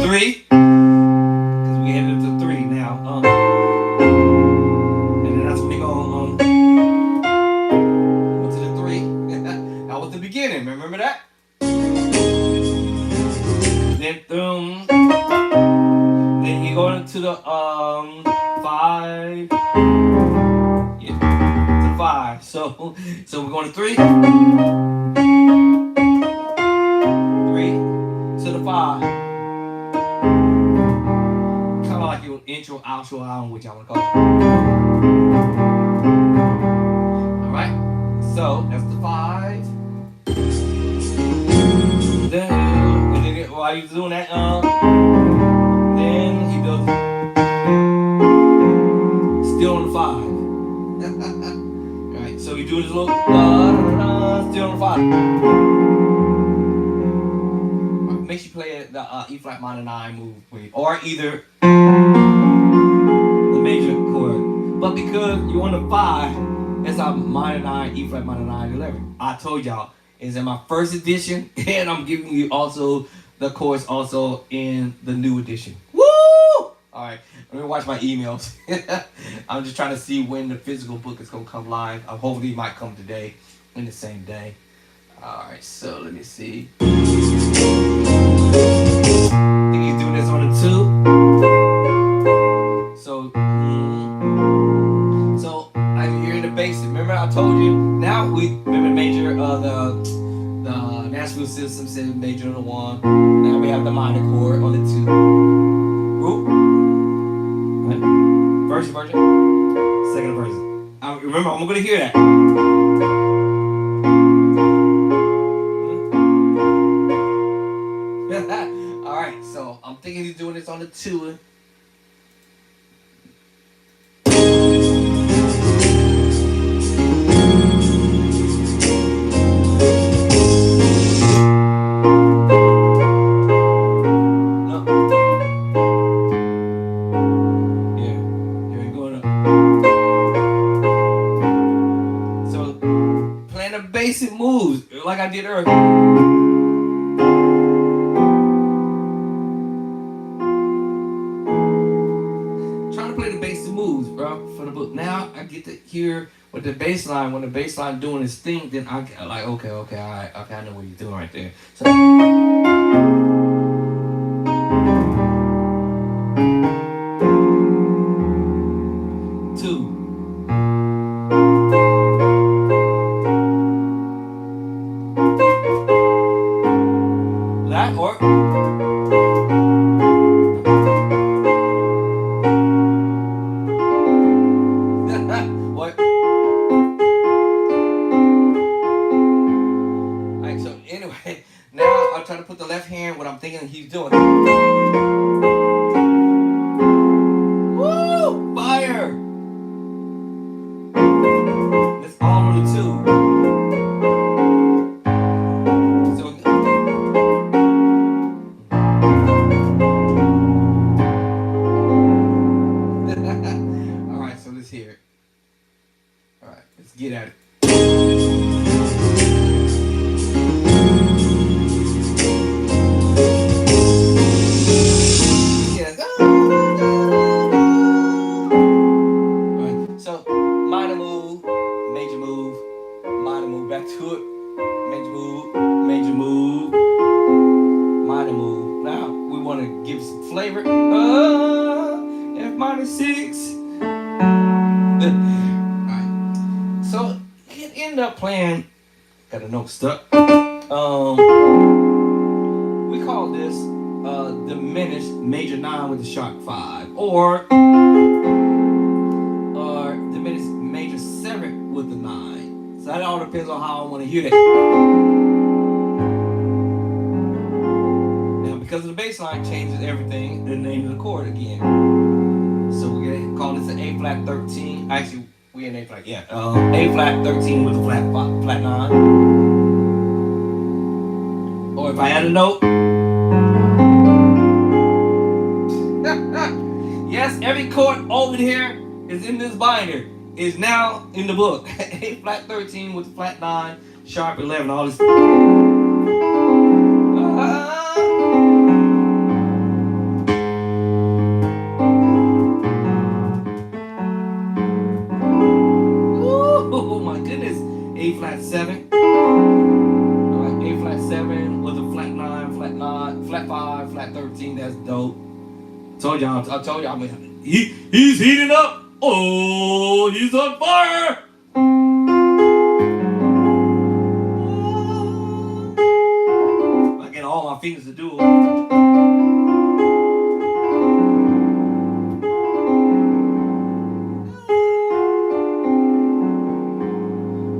3, because we headed to 3 now. And then that's when we go to the 3. That was the beginning. Remember that? Then you go into the 5. Yeah, to 5. So we're going to 3. 3 to the 5. Kind of like your intro, outro, I don't know what y'all want to call it. All right. So that's the 5. Then while you're doing that, then he does still on the 5. All right. So you do this little still on the 5. Make sure you play the E flat minor 9 move, or either the major chord. But because you're on the 5, it's a minor 9, E flat minor 9, 11. I told y'all it's in my first edition, and I'm giving you also the chords also in the new edition. Woo! All right, let me watch my emails. I'm just trying to see when the physical book is gonna come live. Hopefully, it might come today, in the same day. All right, so let me see. I think he's doing this on the 2. So I'm hearing the bass. Remember I told you. Now we remember major. The Nashville system said major on the 1. Now we have the minor chord on the 2. Group. Right. First version. Second version. Remember, I'm gonna hear that. All right, so I'm thinking he's doing this on the 2. No. Yeah, here we go. So playing the basic moves like I did earlier. get to hear with the bass line, when the bass line doing its thing, then I like, okay, all right, okay, I know what you're doing right there. So two. That or what? Alright, so anyway, now I'm trying to put the left hand what I'm thinking he's doing. Woo! Fire! That's all on the two. So alright, so let's hear it. Alright, let's get at it. So, minor move, major move, minor move, back to it, major move, minor move. Now, we want to give some flavor. F minor 6. Alright, so it ended up playing, got a note stuck. We call this diminished major 9 with the sharp 5, or diminished major 7 with the 9. So that all depends on how I want to hear that. Now, because of the bass line changes everything, the name of the chord again. So we're gonna call this an A flat 13. Actually, we in A flat, yeah. A flat 13 with a flat 9. Or if I add a note. Yes, every chord over here is in this binder, is now in the book. A flat 13 with a flat 9, sharp 11, all this. Oh my goodness. A flat 7. Alright, A flat 7 with a flat 9, flat 5, flat 13, that's dope. I told y'all, I mean, he's heating up. Oh, he's on fire. I get all my fingers to do it.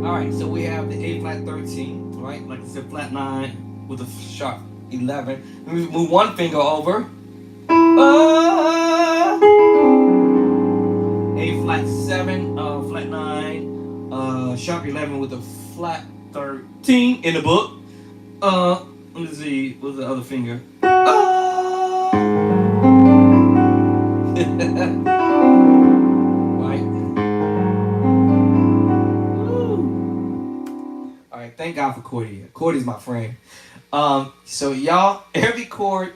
Alright, so we have the A flat 13, right? Like I said, flat 9 with a sharp 11. Let me move one finger over. A flat 7, flat 9, sharp 11 with a flat 13 in the book. Let me see, what's the other finger? Right. Alright, thank God for Cordy. Cordy's my friend. So y'all, every chord,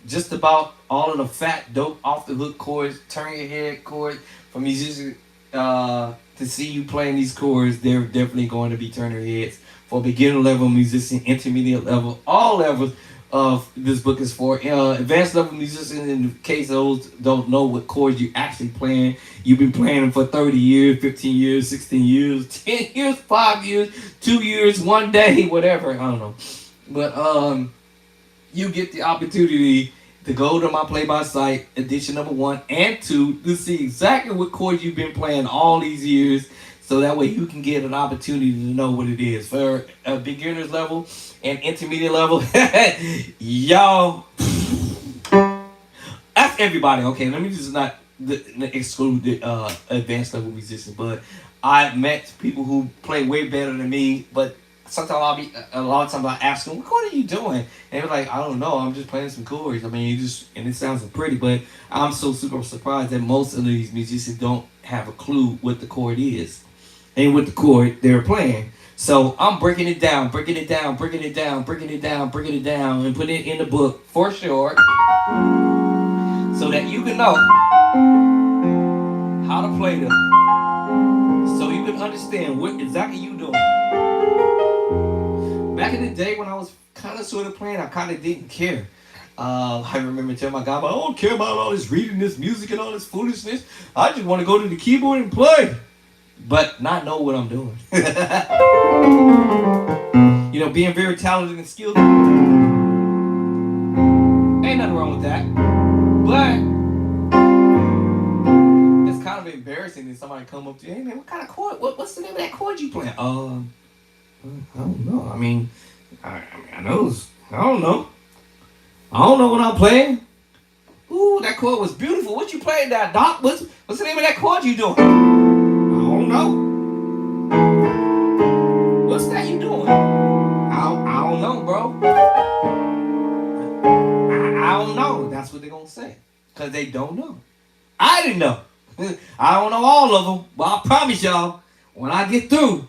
just about all of the fat, dope, off the hook chords, turn your head chords, for musicians to see you playing these chords, they're definitely going to be turning their heads. For beginner level musician, intermediate level, all levels of this book is for. Advanced level musicians, in case those don't know what chords you're actually playing, you've been playing them for 30 years, 15 years, 16 years, 10 years, 5 years, 2 years, 1 day, whatever, I don't know. But you get the opportunity to go to my play-by site, edition number 1 and 2, to see exactly what chords you've been playing all these years, so that way you can get an opportunity to know what it is. For a beginner's level and intermediate level, y'all, that's everybody. Okay, let me just not exclude the advanced level musicians, but I've met people who play way better than me, but sometimes a lot of times I ask them, what are you doing? And they're like, I don't know, I'm just playing some chords. I mean, and it sounds pretty, but I'm so super surprised that most of these musicians don't have a clue what the chord is and what the chord they're playing. So I'm breaking it down, and putting it in the book for sure, so that you can know how to play them. even understand what exactly you doing. Back in the day when I was kind of sort of playing, I kind of didn't care. I remember telling my guy, I don't care about all this reading, this music, and all this foolishness. I just want to go to the keyboard and play, but not know what I'm doing. You know, being very talented and skilled, ain't nothing wrong with that. But it's kind of embarrassing if somebody come up to you, hey man, what kind of chord? What's the name of that chord you playing? I don't know. I mean, I know. I don't know. I don't know what I'm playing. Ooh, that chord was beautiful. What you playing that, Doc? What's the name of that chord you doing? I don't know. What's that you doing? I don't know, bro. I don't know. That's what they're gonna say. Cause they don't know. I didn't know. I don't know all of them, but I promise y'all, when I get through,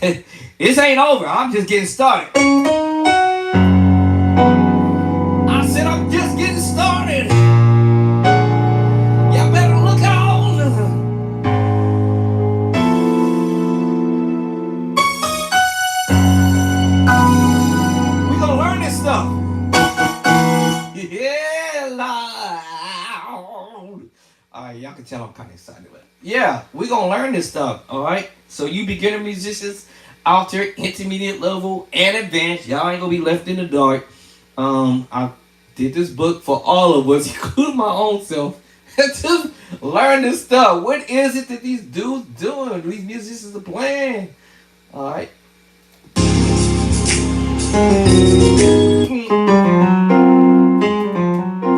this ain't over. I'm just getting started. I said I'm just getting started. Y'all better look on. We gonna learn this stuff. Yeah, loud. All right, y'all can tell I'm kind of excited about it. Yeah, we gonna learn this stuff. All right. So you beginner musicians out there, intermediate level and advanced, y'all ain't gonna be left in the dark. I did this book for all of us, including my own self, to learn this stuff. What is it that these dudes doing? These musicians are playing. All right.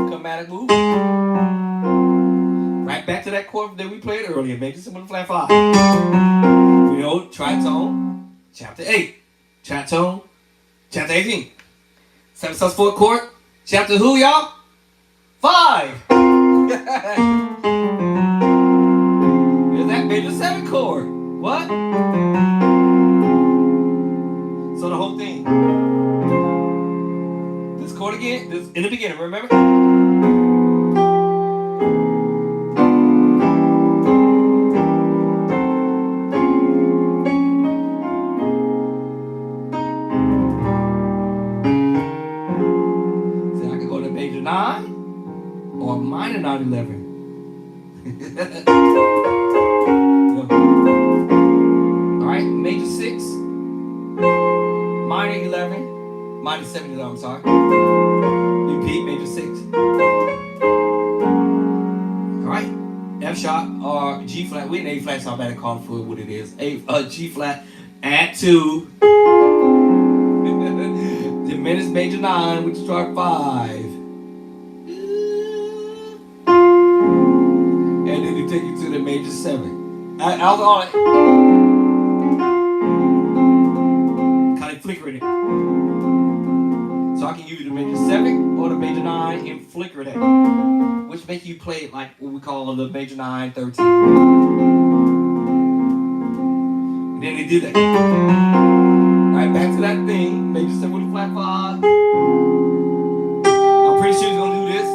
Chromatic move. Right back to that chord that we played earlier. Major 7 flat 5. You know, tritone, chapter 8. Tritone, chapter 18. 7 sus 4 chord, chapter who, y'all? 5. There's that major 7 chord. What? So the whole thing. This chord again, this in the beginning, remember? So I can go to major 9 or minor 9 11. Alright, major 6, minor 11, minor 7 11, I'm sorry. Repeat, major 6. Alright, F sharp or G flat. We're in A flat, so I better call for what it is. G flat, add 2. Diminished major 9, which is chord 5. And then you take you to the major 7. I'll kind of flicker it. So I can use the major 7 or the major 9 and flicker that, which makes you play it like what we call the major 9 13. And then they do that. Right back to that thing, major 7 with a flat 5. I'm pretty sure he's gonna do this.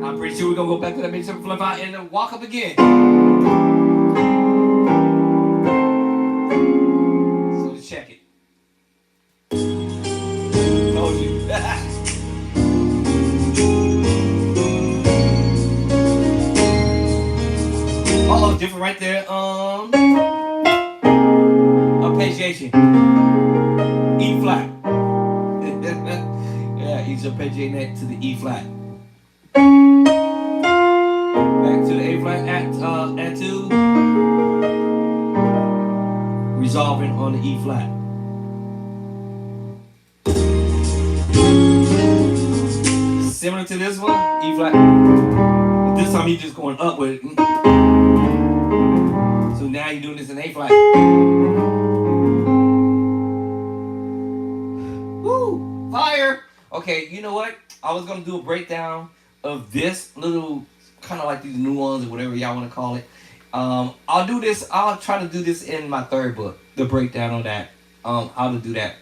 I'm pretty sure we're gonna go back to that major 7 flat 5 and then walk up again. So let's check it. Told you. Oh, different right there. Arpeggiation. E flat. Yeah, he's arpeggiating that to the E flat. Back to the A flat at 2. Resolving on the E flat. Similar to this one, E flat. But this time he's just going up with it. So now you're doing this in A flat. Woo! Fire! Okay, you know what? I was gonna do a breakdown of this little, kind of like these new ones or whatever y'all want to call it. I'll do this. I'll try to do this in my third book. The breakdown on that. How to do that.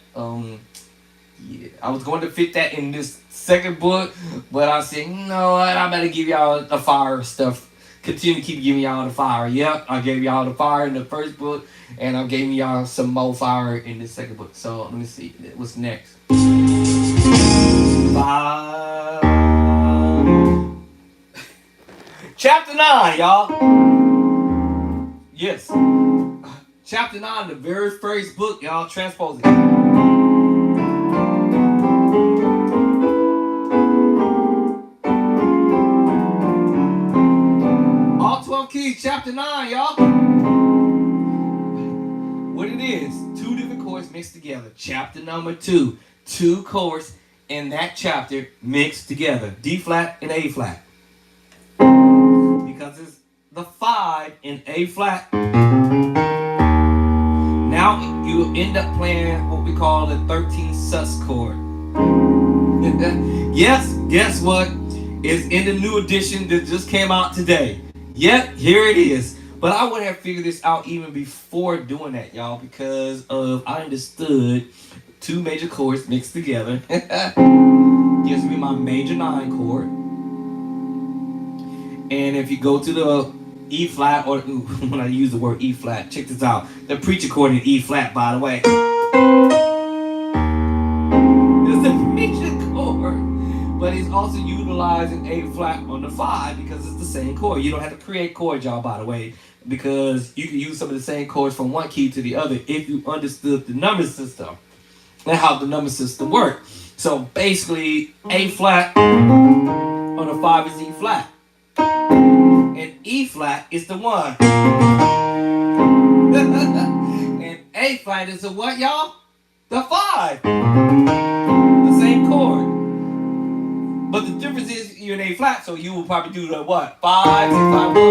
Yeah, I was going to fit that in this second book, but I said, you know what? I better give y'all the fire stuff continue to keep giving y'all the fire. Yep, I gave y'all the fire in the first book, and I gave y'all some more fire in the second book. So let me see, what's next? Five. Chapter 9, y'all. Yes. Chapter 9, the very first book, y'all. Transpose it. All 12 keys, chapter 9, y'all. What it is, 2 different chords mixed together. Chapter number 2. 2 chords in that chapter mixed together. D flat and A flat. Because it's the 5 in A flat. Now you end up playing what we call the 13 sus chord. Yes, guess what? It's in the new edition that just came out today. Yep, here it is. But I would have figured this out even before doing that, y'all, because I understood 2 major chords mixed together. Gives me my major 9 chord. And if you go to the E flat, or when I use the word E flat, check this out. The preacher chord in E flat, by the way. It's the preacher chord. But he's also utilizing A flat on the 5 because it's the same chord. You don't have to create chords, y'all, by the way, because you can use some of the same chords from one key to the other if you understood the number system and how the number system works. So basically, A flat on the 5 is E flat. And E flat is the 1. And A flat is the what, y'all? The 5. The same chord. But the difference is you're in A flat, so you will probably do the what? 5, 6, 5, 1.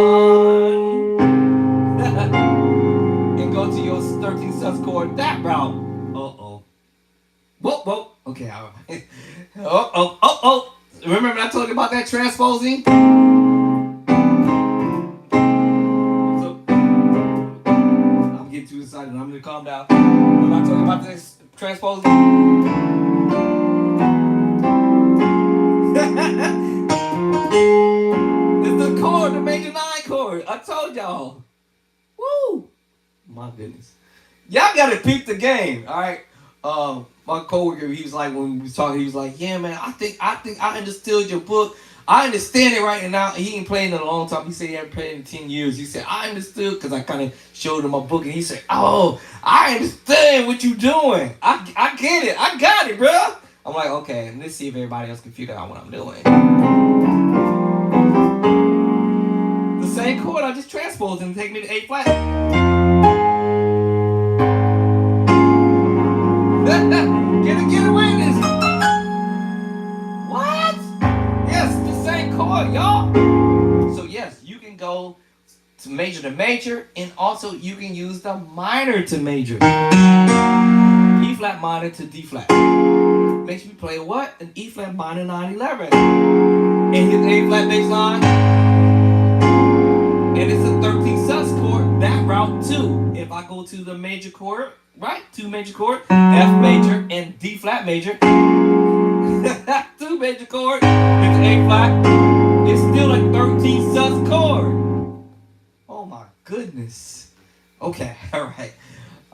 And go to your 13 sus chord that route. Uh-oh. Whoa, whoa. Okay, all right. Oh. Remember when I told you about that transposing? I'm getting too excited. I'm going to calm down. I'm not talking about this transposing. It's the chord, the major 9 chord. I told y'all. Woo! My goodness. Y'all gotta peep the game, alright? My coworker, he was like, when we was talking, he was like, yeah, man, I think I understood your book. I understand it right now. He ain't playing in a long time. He said he hadn't played in 10 years. He said, I understood, because I kind of showed him my book, and he said, oh, I understand what you doing. I get it. I got it, bro. I'm like, okay, let's see if everybody else can figure out what I'm doing. The same chord, I just transposed and take me to A flat. Get away with this. What? Yes, the same chord, y'all. So yes, you can go to major to major, and also you can use the minor to major. E flat minor to D flat. Makes me play what? An E flat minor 9/11. And his A flat bass line. And it's a 13 sus chord, that route too. If I go to the major chord, right? 2 major chord, F major and D flat major. 2 major chord, it's A flat. It's still a 13 sus chord. Oh my goodness. Okay, alright.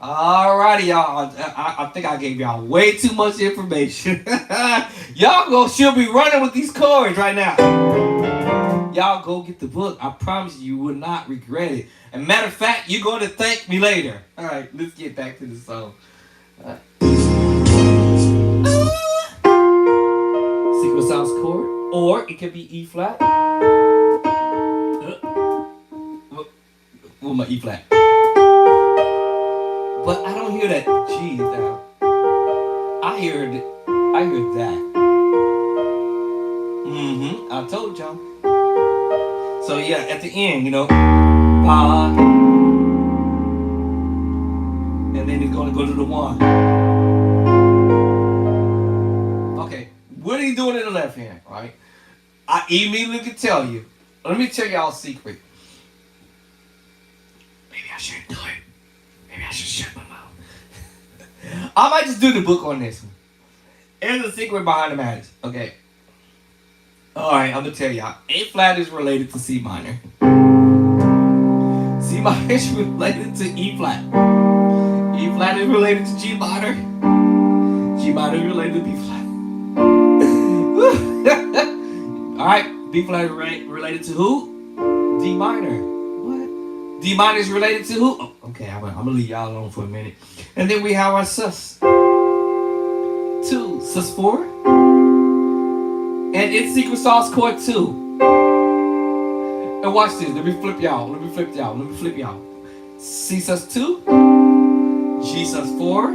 Alrighty, y'all. I think I gave y'all way too much information. Y'all should be running with these chords right now. Y'all go get the book. I promise you will not regret it. And matter of fact, you're going to thank me later. All right, let's get back to the song. Sequence sounds chord, or it could be E flat. With my E flat. But I don't hear that G now. I hear that. I told y'all. So yeah, at the end, and then it's gonna go to the 1. Okay, what are you doing in the left hand, right? I immediately can tell you. Let me tell y'all a secret. Maybe I shouldn't do it. Maybe I should shut my mouth. I might just do the book on this one. Here's the secret behind the madness. Okay. Alright, I'm gonna tell y'all. A flat is related to C minor. minor is related to E flat. E flat is related to G minor. G minor is related to B flat. Alright, B flat is related to who? D minor. What? D minor is related to who? Oh, okay, I'm gonna leave y'all alone for a minute. And then we have our sus. 2, sus4. And it's secret sauce chord 2. And watch this. Let me flip y'all. C sus2, G sus4,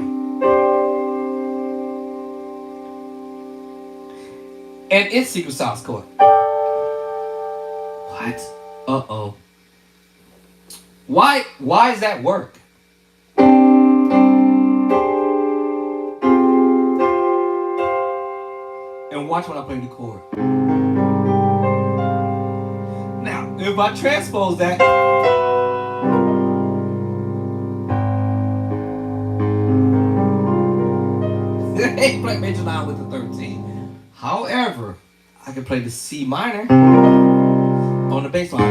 and it's secret sauce chord. What? Uh-oh. Why does that work? And watch when I play the chord. Now, if I transpose that, A flat major 9 with the 13. However, I can play the C minor on the bass line.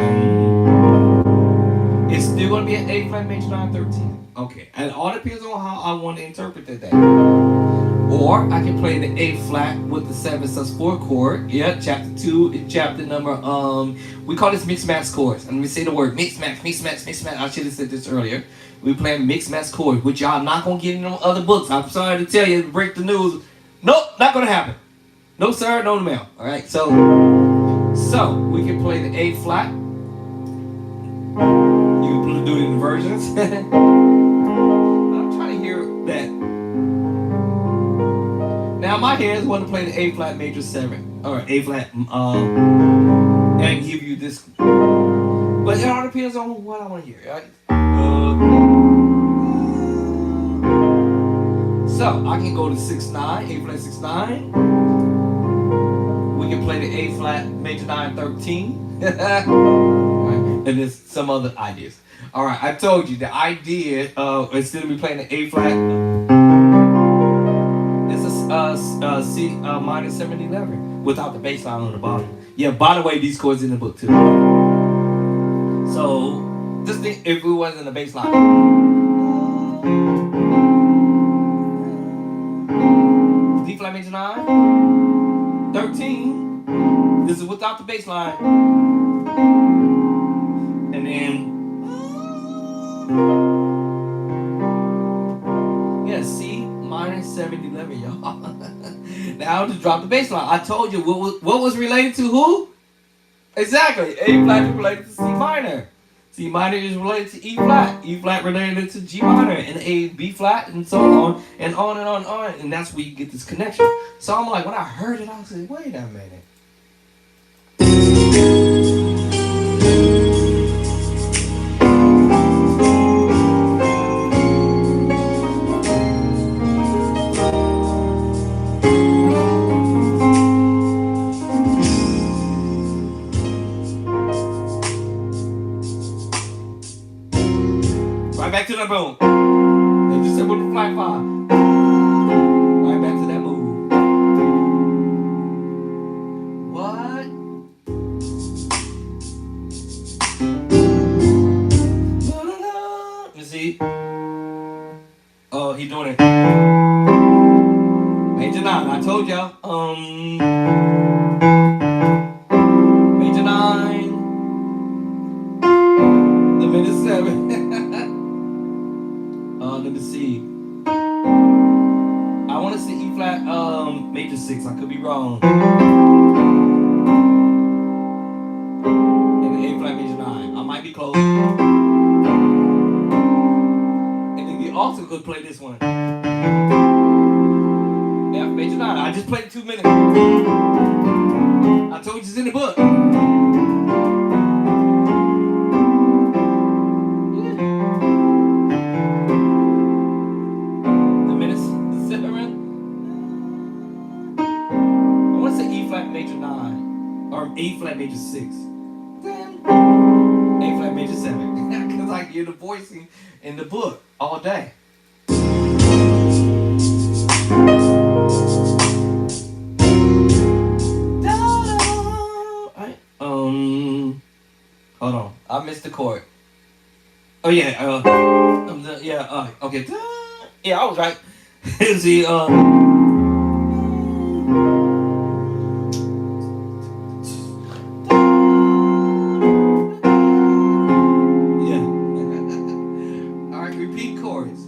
It's still going to be an A flat major 9 13. Okay, and it all depends on how I want to interpret that. Or I can play the A flat with the 7 sus4 chord. Yeah, chapter 2, chapter number, we call this mixed match chords. And let me say the word mixed match. I should have said this earlier. We playing mixed match chords, which y'all not gonna get in them other books. I'm sorry to tell you, to break the news. Nope, not gonna happen. No sir, no mail. All right, so we can play the A flat. You can do it in versions. I'm trying to hear that. Now my hands want to play the A flat major 7 or A flat and give you this, but it all depends on what I want to hear. Right? So I can go to 6-9, A flat 6-9. We can play the A flat major 9 13. Right? And there's some other ideas. All right, I told you the idea instead of me playing the A flat, it's a C minor 7-11 without the bass line on the bottom. Yeah, by the way, these chords in the book too. So just think if it wasn't the bass line. D flat major 9, 13. This is without the bass line. And then yeah, C minor 7-11, y'all. Now I'll just drop the bass line. I told you what was related to who? Exactly. A flat is related to C minor. C minor is related to E flat. E flat related to G minor, and A, B flat, and so on and on and on and on. And that's where you get this connection. So I'm like, when I heard it, I was like, wait a minute. Right back to that boom. They just said with the flat 5. Right back to that move. What? You see? Oh, he doing it. Major 9. I told y'all. Major 9. The minute 7. Let me see. I want to see E flat major 6. I could be wrong. And the A flat major 9. I might be close. And then we also could play this one. F major 9. I just played 2 minutes. I told you it's in the book. A flat major 6, then A flat major 7, because I hear the voicing in the book all day. Right. Hold on, I missed the chord. Oh yeah, okay. Yeah, I was right. See, yeah. All right, repeat chords.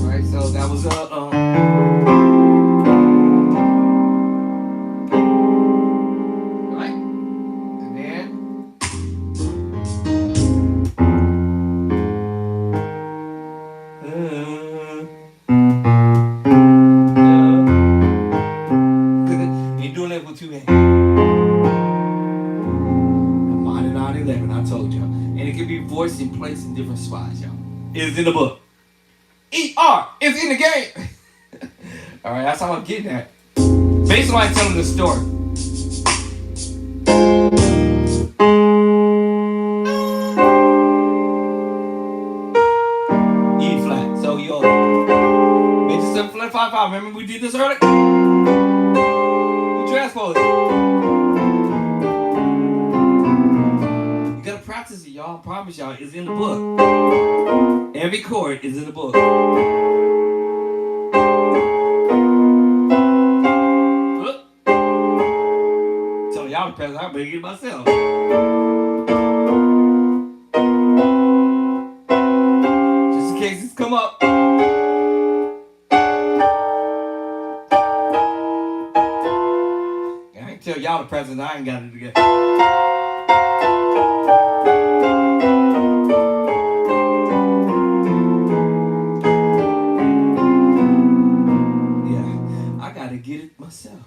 All right, so that was right, and then you're doing it with two hands. Minor 9/11, I told y'all, and it can be voiced and placed in different spots, y'all. It's in the book. It's in the game. All right, that's how I'm getting at. Basically, I'm telling the story. E flat. So yo, major 7 flat 5 5. Remember we did this earlier? We transpose it. You gotta practice it, y'all. I promise y'all, it's in the book. Every chord is in the book. Look. Tell y'all the present, I better get it myself. Just in case it's come up. I ain't tell y'all the present, I ain't got it together. Get it myself.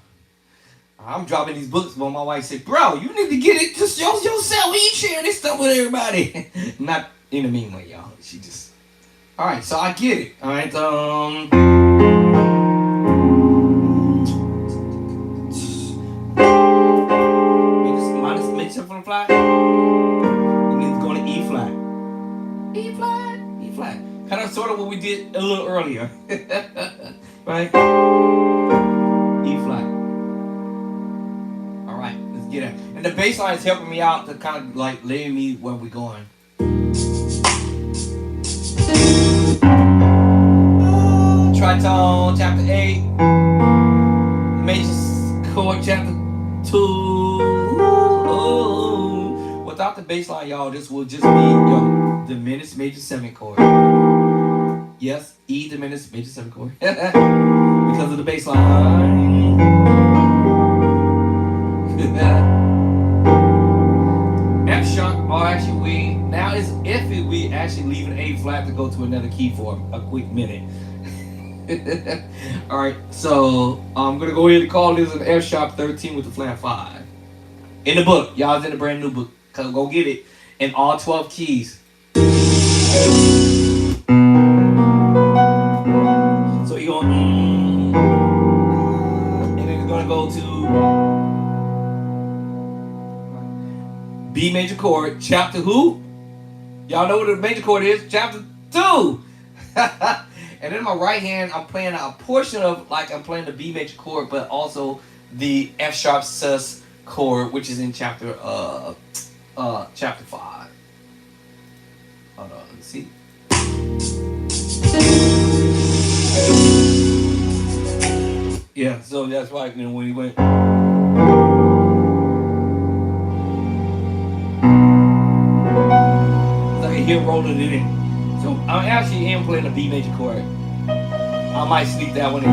I'm dropping these books, but my wife said, "Bro, you need to get it just yourself. We ain't sharing this stuff with everybody." Not in a mean way, y'all. She just. All right, so I get it. All right, Make yourself on the fly. You need to go to E flat. E flat. E flat. Kind of sort of what we did a little earlier, right? E flat. All right, let's get it. And the bass line is helping me out to kind of like letting me where we're going. Tritone, chapter 8. Major chord, chapter 2. Without the bass line, y'all, this will just be your diminished major 7 chord. Yes, E diminished major 7 chord. Because of the bass line. F sharp, or actually we actually leave an A flat to go to another key for a quick minute. All right, so I'm gonna go ahead and call this an F sharp 13 with the flat 5. In the book, y'all, it's in the brand new book. Go get it in all 12 keys. So you're going, and then you're gonna go to B major chord, chapter who? Y'all know what the major chord is? Chapter 2. And then my right hand, I'm playing a portion of, like I'm playing the B major chord, but also the F sharp sus chord, which is in chapter 5. Hold on, let's see. Yeah, so that's why when he went. Hear rolling it in. So I'm actually in playing a B major chord. I might sneak that one in.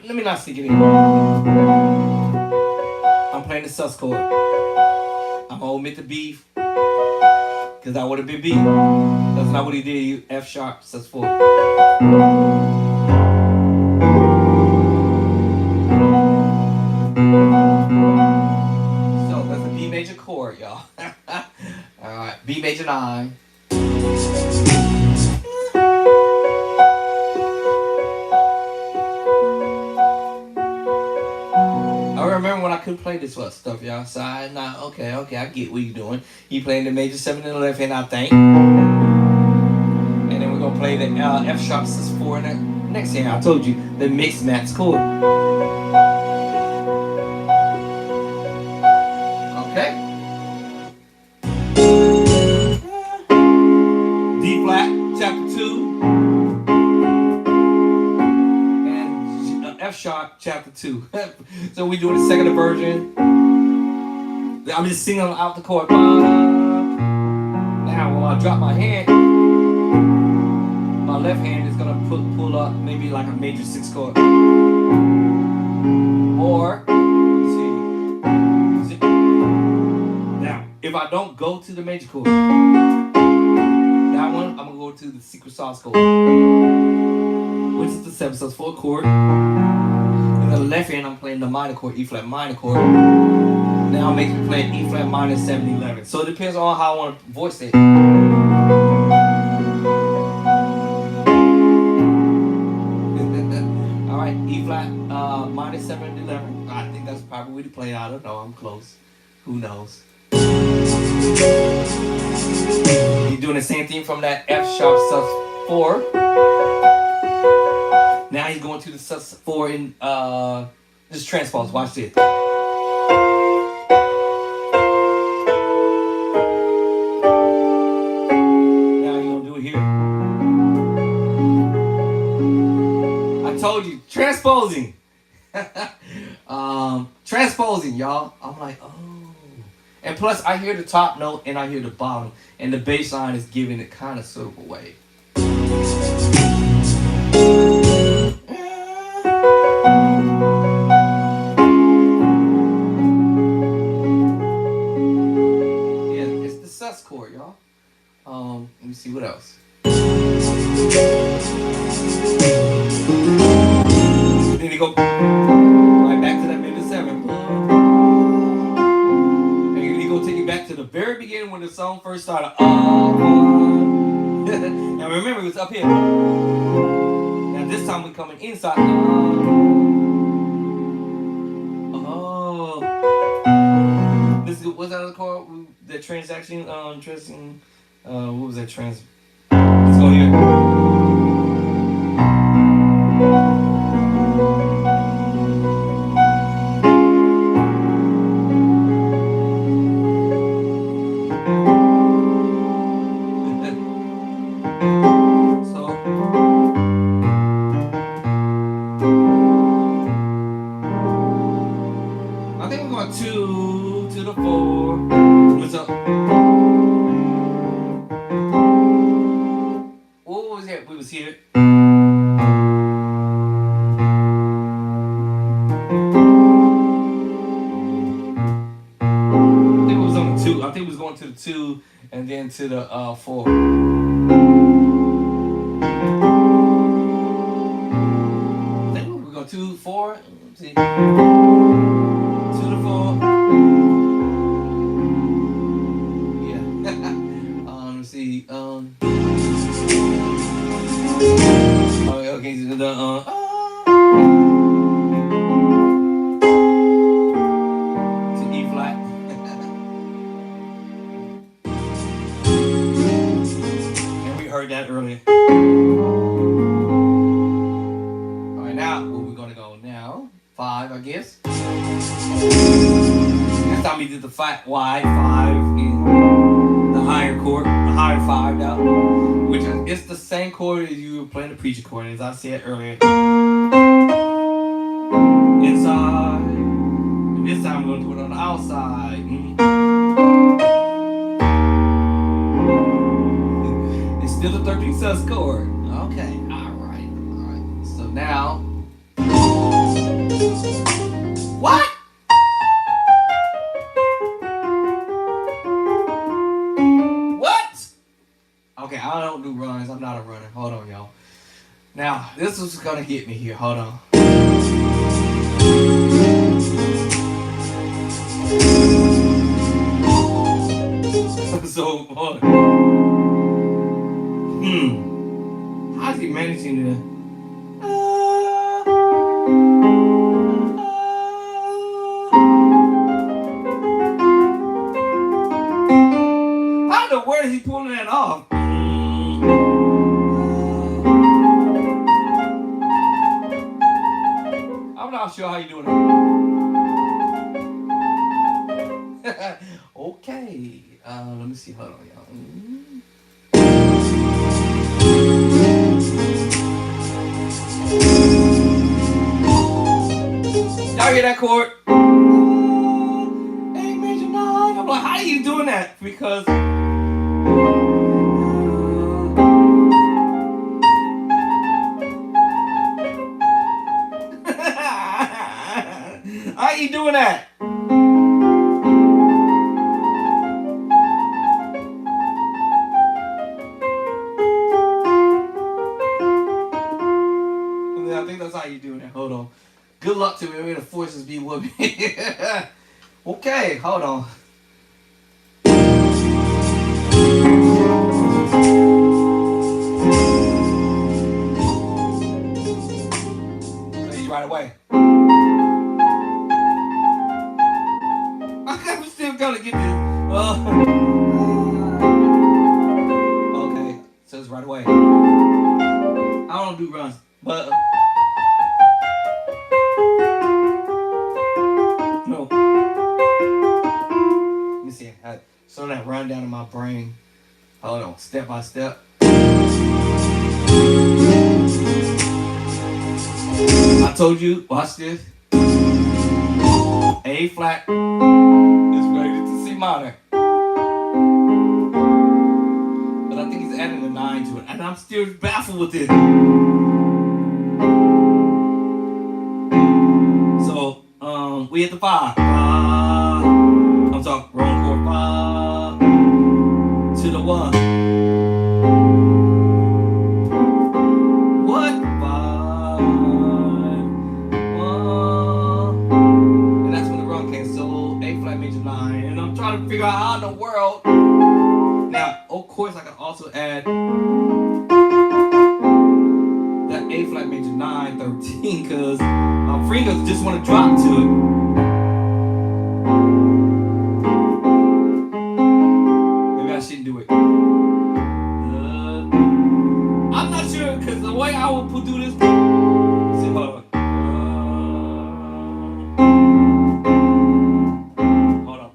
Let me not sneak it in. I'm playing the sus chord. I'm gonna omit the B because that would have been B. That's not what he did. He F sharp sus 4. So that's the B major chord, y'all. Alright, B major 9. I remember when I couldn't play this stuff, y'all. So okay, I get what you're doing. You playing the major 7 in the left hand, I think. And then we're gonna play the F sharp sus 4 in the next hand. I told you, the mixed match chord. sharp chapter 2. So we doing the second version. I'm just singing out the chord. Now when I drop my hand, my left hand is gonna pull up maybe like a major 6 chord. Or see. Now if I don't go to the major chord, that one I'm gonna go to the secret sauce chord, which is the 7/4 chord. And the left hand I'm playing the minor chord, E flat minor chord. Now I'm making play E flat minor 7/11. So it depends on how I want to voice it. All right, E flat minor 7/11. I think that's probably the play. I don't know. I'm close. Who knows? You're doing the same thing from that F sharp sus4. Now he's going to the sus4 in just transpose. Watch this. Told you, transposing. Transposing, y'all. I'm like, oh. And plus, I hear the top note and I hear the bottom, and the bass line is giving it kind of sort of away. Yeah, it's the sus chord, y'all. Let me see what else. Then you go right back to that major 7. And you go take you back to the very beginning when the song first started. Now remember, it was up here. Now this time we're coming inside. This is, what's that called? The transaction, what was that let's go here. I think we're going 2 to the 4. What's up? What was it? We was here. I think it was on the 2. I think we was going to the 2 and then to the 4. I think we're going 2, 4. Let's see. 2 to 4. Yeah. Let's see. Okay, so the to E flat. And we heard that earlier. Alright, now where we're gonna go now? 5, I guess. Last time we did the flat wide 5 in the higher chord, the higher 5 now, which is it's the same chord as you were playing the preacher chord, as I said earlier. Inside, and this time we're gonna do it on the outside. It's still the 13th sus chord. Okay, all right. So now, what? Okay, I don't do runs. I'm not a runner. Hold on, y'all. Now, this is gonna get me here. Hold on. So, hold on. How's he managing to? How the word is he pulling that off? I'm not sure how you're doing it. Okay. Let me see. Hold on, y'all. hear that chord? A major 9. I'm like, how are you doing that? Because how are you doing that? I think that's how you do it. Hold on. Good luck to me. May the forces be with me. Okay, hold on. Please, right away. I'm still gonna get this. Okay, so it's right away. I don't do runs, but no. Let me see. So that run down in my brain. Hold on, step by step. I told you, watch this. A flat is related to C minor. But I think he's adding a 9 to it. And I'm still baffled with it. So, we hit the 5. I'm talking wrong chord. 5 to the 1. What? 5, 1. And that's when the run came. So A flat major 9. And I'm trying to figure out how in the world. Now, of course, I can also add that A flat major 9, 13, because my fingers just want to drop to it. Maybe I shouldn't do it. I'm not sure, because the way I would do this. See, hold on. Hold on.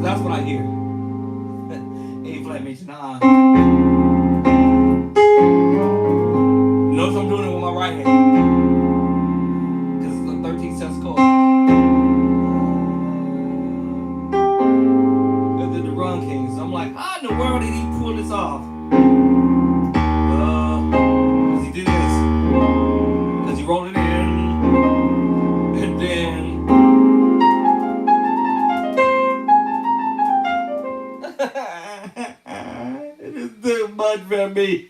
That's what I hear. A flat major 9. Notice I'm doing it with my right hand. Because it's a 13th chord. And then the run king. So I'm like, how in the world did he pull this off? Because he did this. Because he rolled it in. And then. It is too much for me.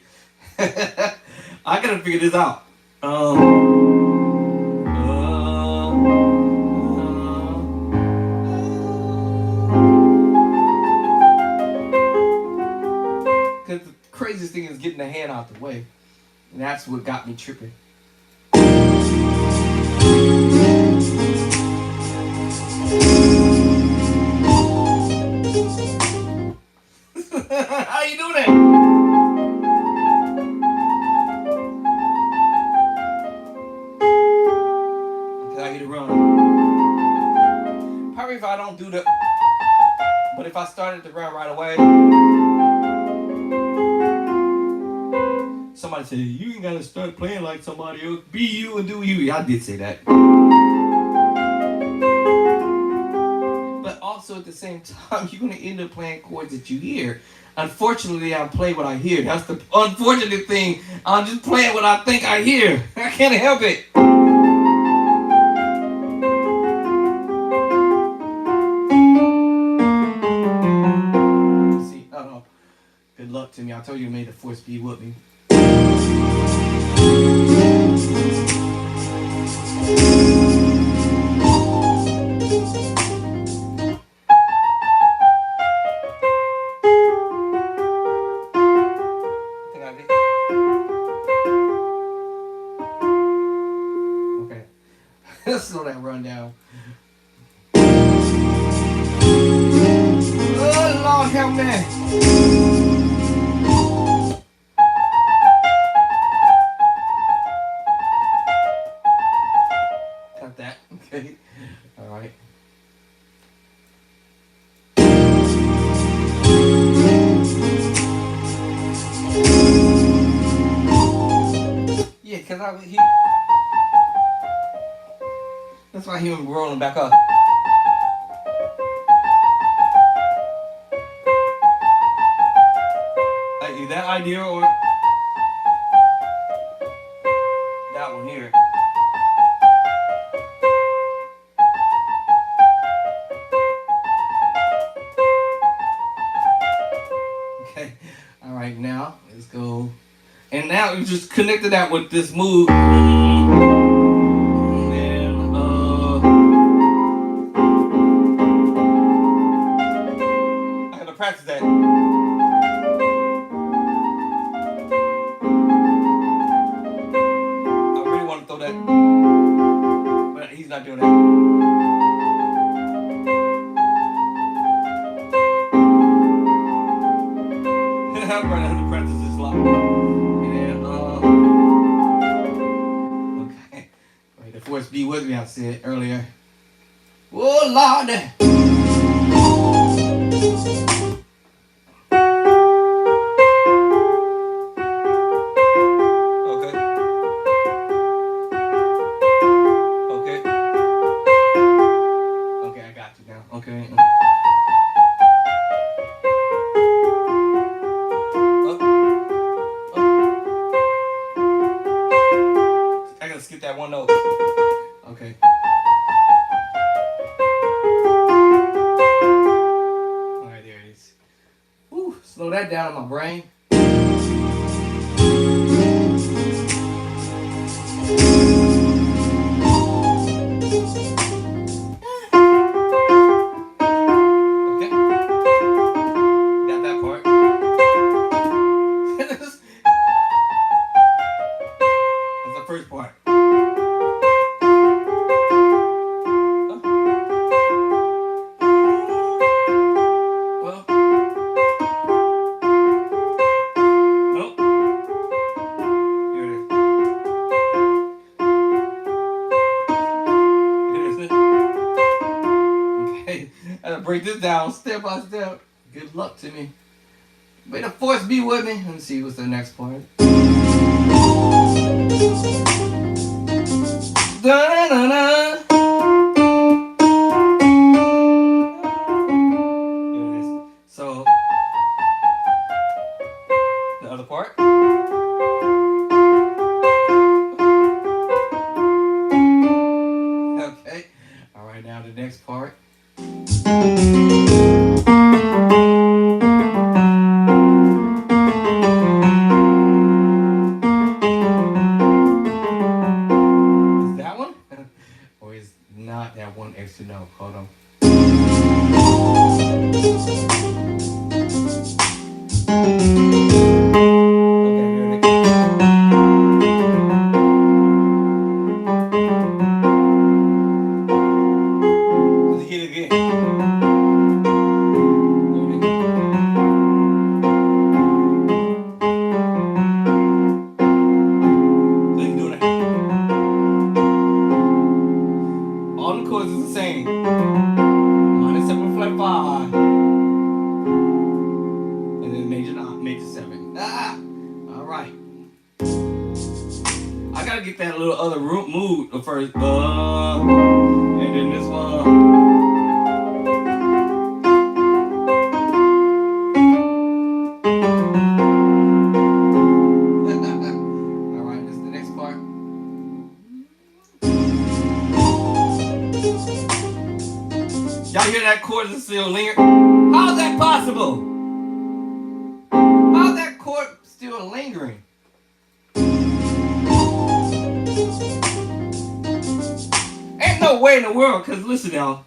I gotta figure this out. Because the craziest thing is getting the hand out the way. And that's what got me tripping. How you doing that? Okay, I get it wrong. Probably if I don't do the. But if I started to run right away, somebody said, you ain't gotta start playing like somebody else. Be you and do you. I did say that. But also at the same time, you're gonna end up playing chords that you hear. Unfortunately, I play what I hear. That's the unfortunate thing. I'm just playing what I think I hear. I can't help it. See, good luck to me. I told you, may the force be with me. Let's slow that run down. Oh, Lord, help me. Got that. Okay. All right. That's why he was rolling back up. Like, is that ideal or that one here? Okay. All right. Now let's go. And now you just connected that with this move. And then I gotta practice that. I really want to throw that, but he's not doing that. I'm gonna have to practice this lot. And then okay. Wait, the force be with me. I said earlier. Oh Lord. Okay. Okay. Okay, I got you now. Okay. I gotta skip that one note. Okay. Alright, there it is. Whew, slow that down in my brain. Okay. Got that part. That's the first part. Well, nope. Here it is. Here it is. Okay. I gotta break this down step by step. Good luck to me. May the force be with me. Let me see what's the next part. Da-da-da-da. Here it is. So the other part. Okay. All right, now the next part. Is that one? Or is not that one extra note? Hold on. Okay, here it is. Let's hit it again. There it is. So you can do that. All the chords is the same. Minor 7 flat 5. And then major 7. Ah! Alright. I gotta get that little other mood first. And then this one. Alright, this is the next part. Y'all hear that chord is still lingering? How's that possible? How's that chord still lingering? Ain't no way in the world, because listen y'all.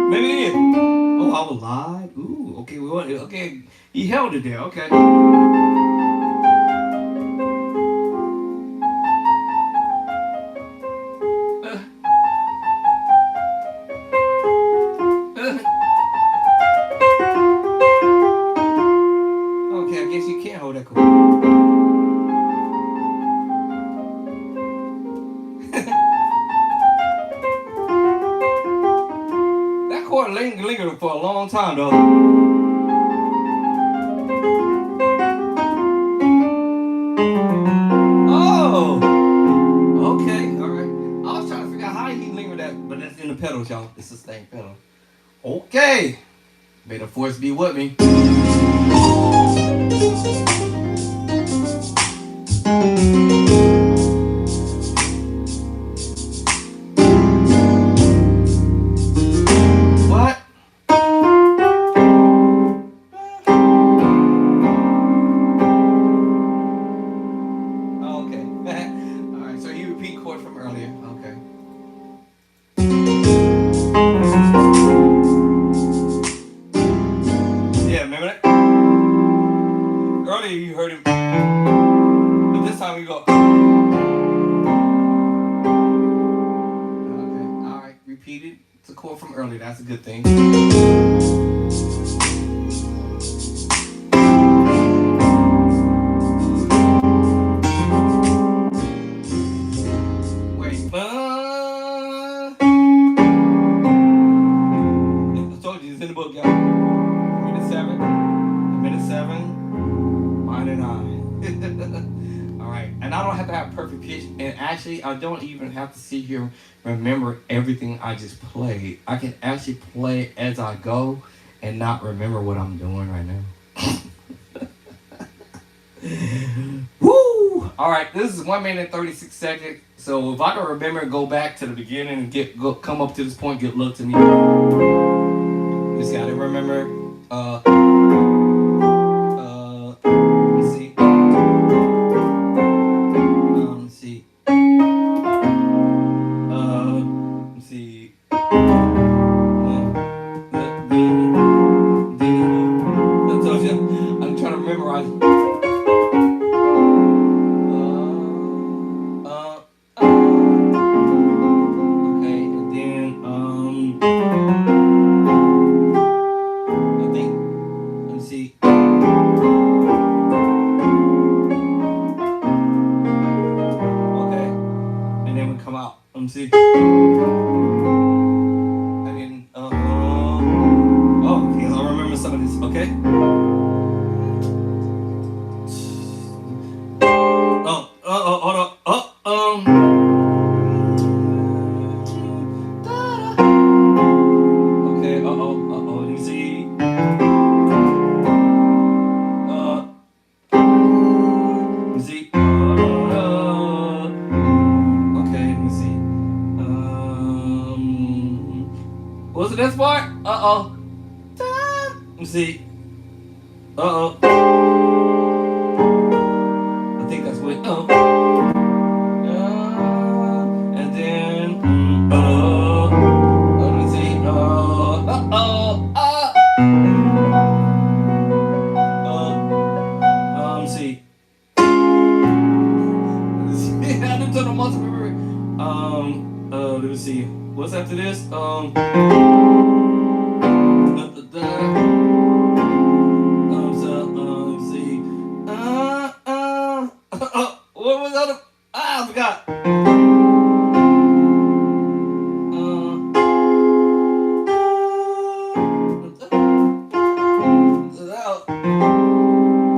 Maybe it is. Oh, I was lied. Ooh, okay, okay. He held it there, okay. Okay, I guess you can't hold that chord. That chord lingered for a long time though. linger that, but that's in the pedals, y'all. It's a sustain pedal. Okay. May the force be with me. What? Oh, okay. Alright, so you repeat chord from earlier. Okay. Yeah, remember that? Earlier you heard him, but this time we go. Okay, alright, repeat it. It's a chord from earlier, that's a good thing. Wait, I told you it's in the book, y'all. Minute 7, minor 9. Alright, and I don't have to have perfect pitch, and actually I don't even have to sit here remember everything I just played. I can actually play as I go and not remember what I'm doing right now. Woo! Alright, this is 1 minute 36 seconds. So if I can remember, go back to the beginning and come up to this point, get look to me. Just gotta remember. Let's see. Let's see. Let's see. I told you, I'm trying to memorize. Okay, and then I think. Let's see. Okay, and then we come out. Let me see. And then oh, because I remember some of this. Okay. Hold on. Okay. Let me see. Let me see. Okay. Let me see. What's the next part? Let me see. I think that's what. And then. Let me see. Let me see. I didn't turn on muscle memory. Let me see. What's after this? What was the other? I forgot.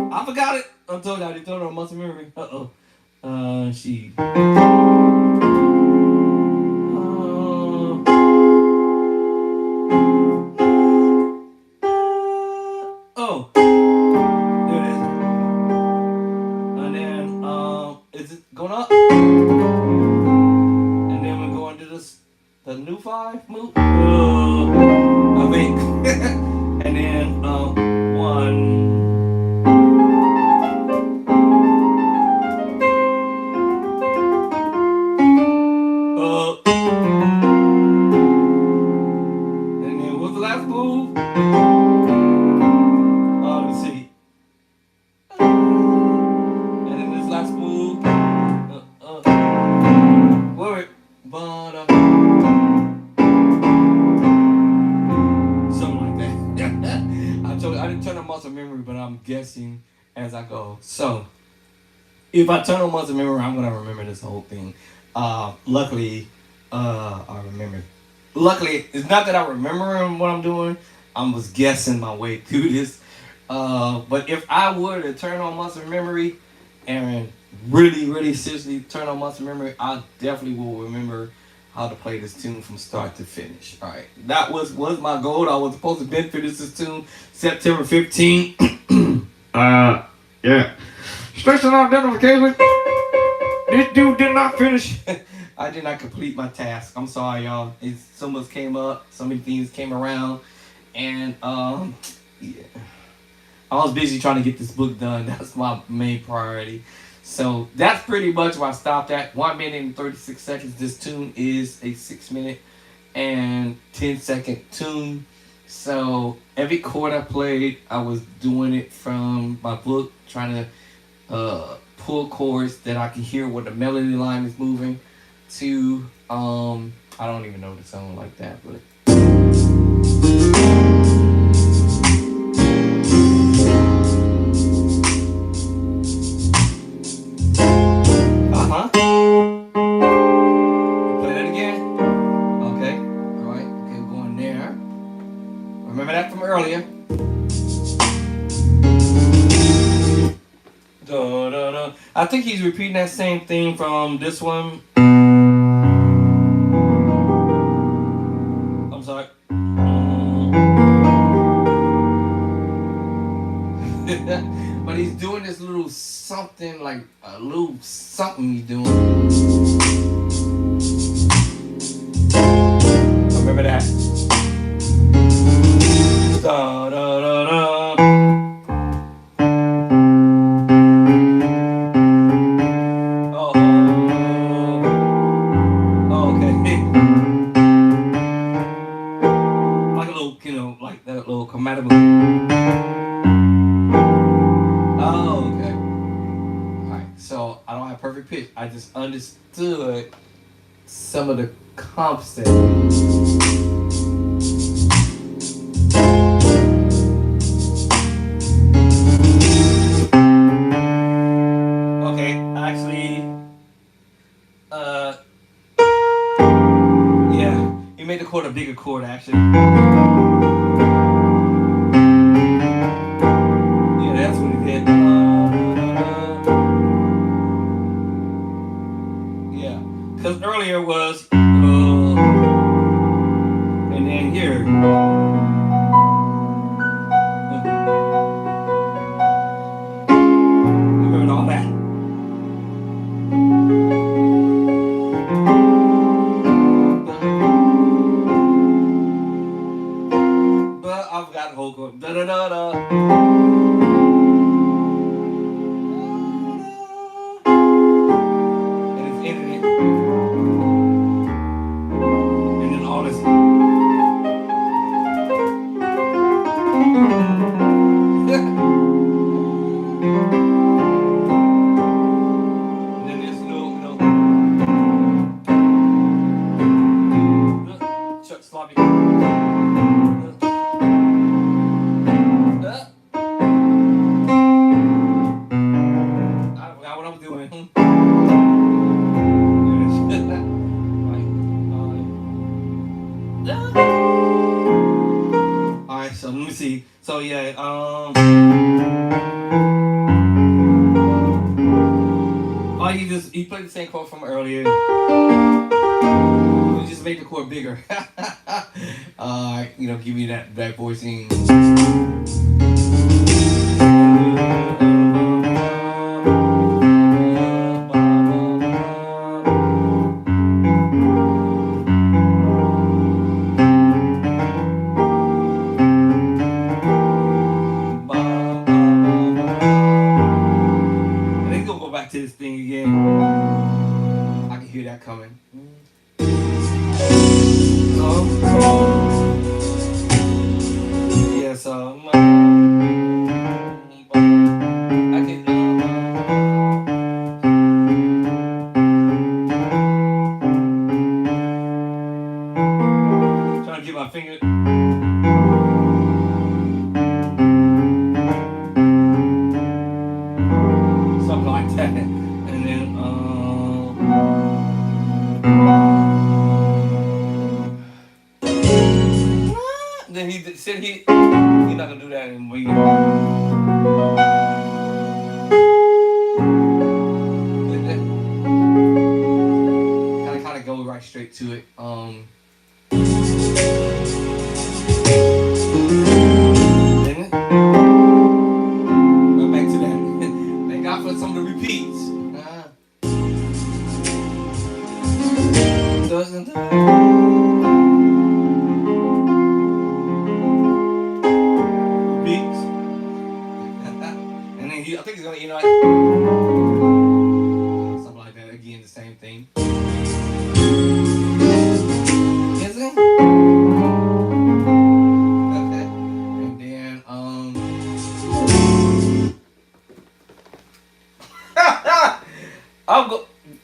I forgot it. I'm told you I didn't turn on muscle memory. She. Oh, there it is. And then, is it going up? And then we're going to the new 5 move. I think. And then, 1. And then what's the last move? Let's see. And then this last move. Wait. Something like that. I told you I didn't turn on muscle memory, but I'm guessing as I go. So if I turn on muscle memory, I'm gonna remember this whole thing. Luckily, I remember. Luckily, it's not that I remember what I'm doing. I was guessing my way through this. But if I were to turn on muscle memory and really, really seriously turn on muscle memory, I definitely will remember how to play this tune from start to finish. All right, that was my goal. I was supposed to be finish this tune September 15th. Yeah. Station identification. This dude did not finish. I did not complete my task. I'm sorry, y'all. So much came up. So many things came around, and yeah. I was busy trying to get this book done. That's my main priority. So that's pretty much where I stopped at. 1 minute and 36 seconds. This tune is a 6 minute and 10-second tune. So every chord I played, I was doing it from my book, trying to pull chords that I can hear where the melody line is moving to. I don't even know the song like that, but. Play that again. Okay. All right. Okay, we're going there. Remember that from earlier. Da, da, da. I think he's repeating that same thing from this one. I'm sorry. But he's doing this little something, like a little something he's doing. Remember that? Da, da, da, da. Oh, okay. Like a little, like that little chromatic. Oh, okay. Alright, so I don't have perfect pitch. I just understood some of the concepts. Okay, actually, yeah, he made the chord a bigger chord, actually. Yeah, that's what he did. Yeah, because earlier was, and then here. Remember all that. But I've got the whole chord. Da da da da. And it's ending it. And then all this. And then this little, sloppy. I forgot what I'm doing. Alright, so let me see. So yeah, oh, he played the same chord from earlier. He just made the chord bigger. Give me that voicing. And then gonna go back to this thing again. I can hear that coming. Yeah, so I can trying to get my finger. Something like that. And then he said he's not gonna do that anymore. Kind of go right straight to it. Didn't it? Right back to that. Thank God for some of the repeats. Doesn't repeats. And then I think he's gonna, like something like that again, the same thing. Is it? Okay. And then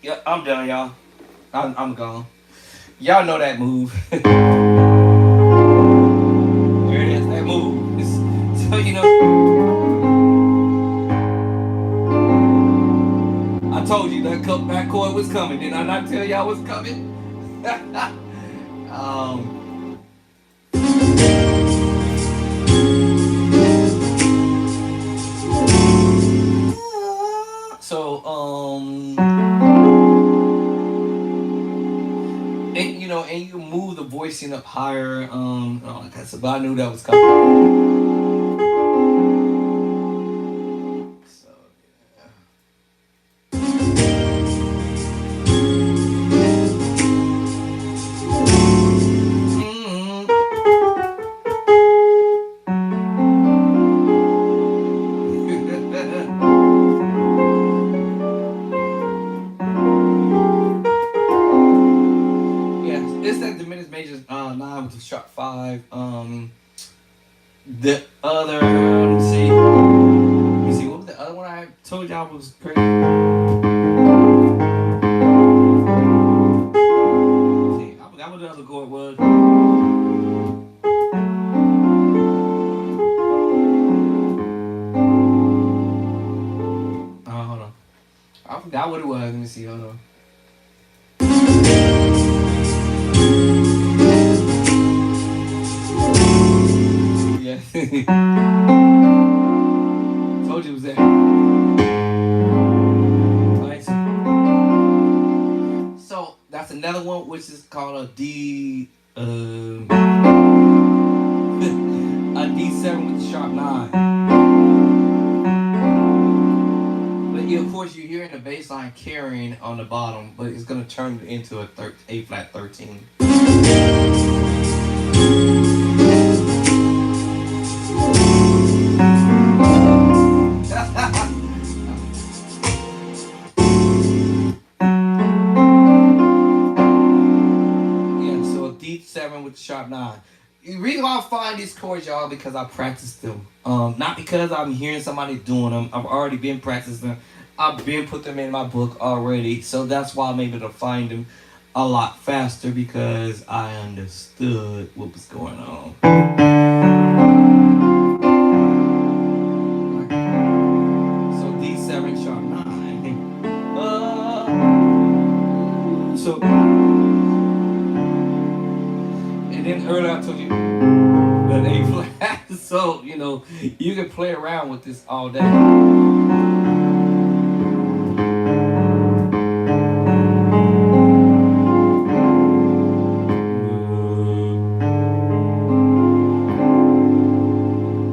yeah, I'm done, y'all. I'm gone. Y'all know that move. There it is, that move. So I told you that chord was coming. Did I not tell y'all was coming? So and you move the voicing up higher. But I knew that was coming. So yeah. It's that diminished major 9 with the sharp 5. The other, let me see, what was the other one I told y'all was great? See, I forgot what the other chord was. Hold on. I forgot what it was. Let me see, hold on. Yeah. Told you it was there. Right. So that's another one which is called a D a D7 with the sharp 9. But of course you're hearing the bass line carrying on the bottom, but it's gonna turn it into a A flat 13. With the sharp 9. The reason why I find these chords, y'all, because I practiced them. Not because I'm hearing somebody doing them. I've already been practicing them. I've been put them in my book already. So that's why I'm able to find them a lot faster, because I understood what was going on. So D7 sharp 9. So and then earlier I told you that A flat. So you can play around with this all day.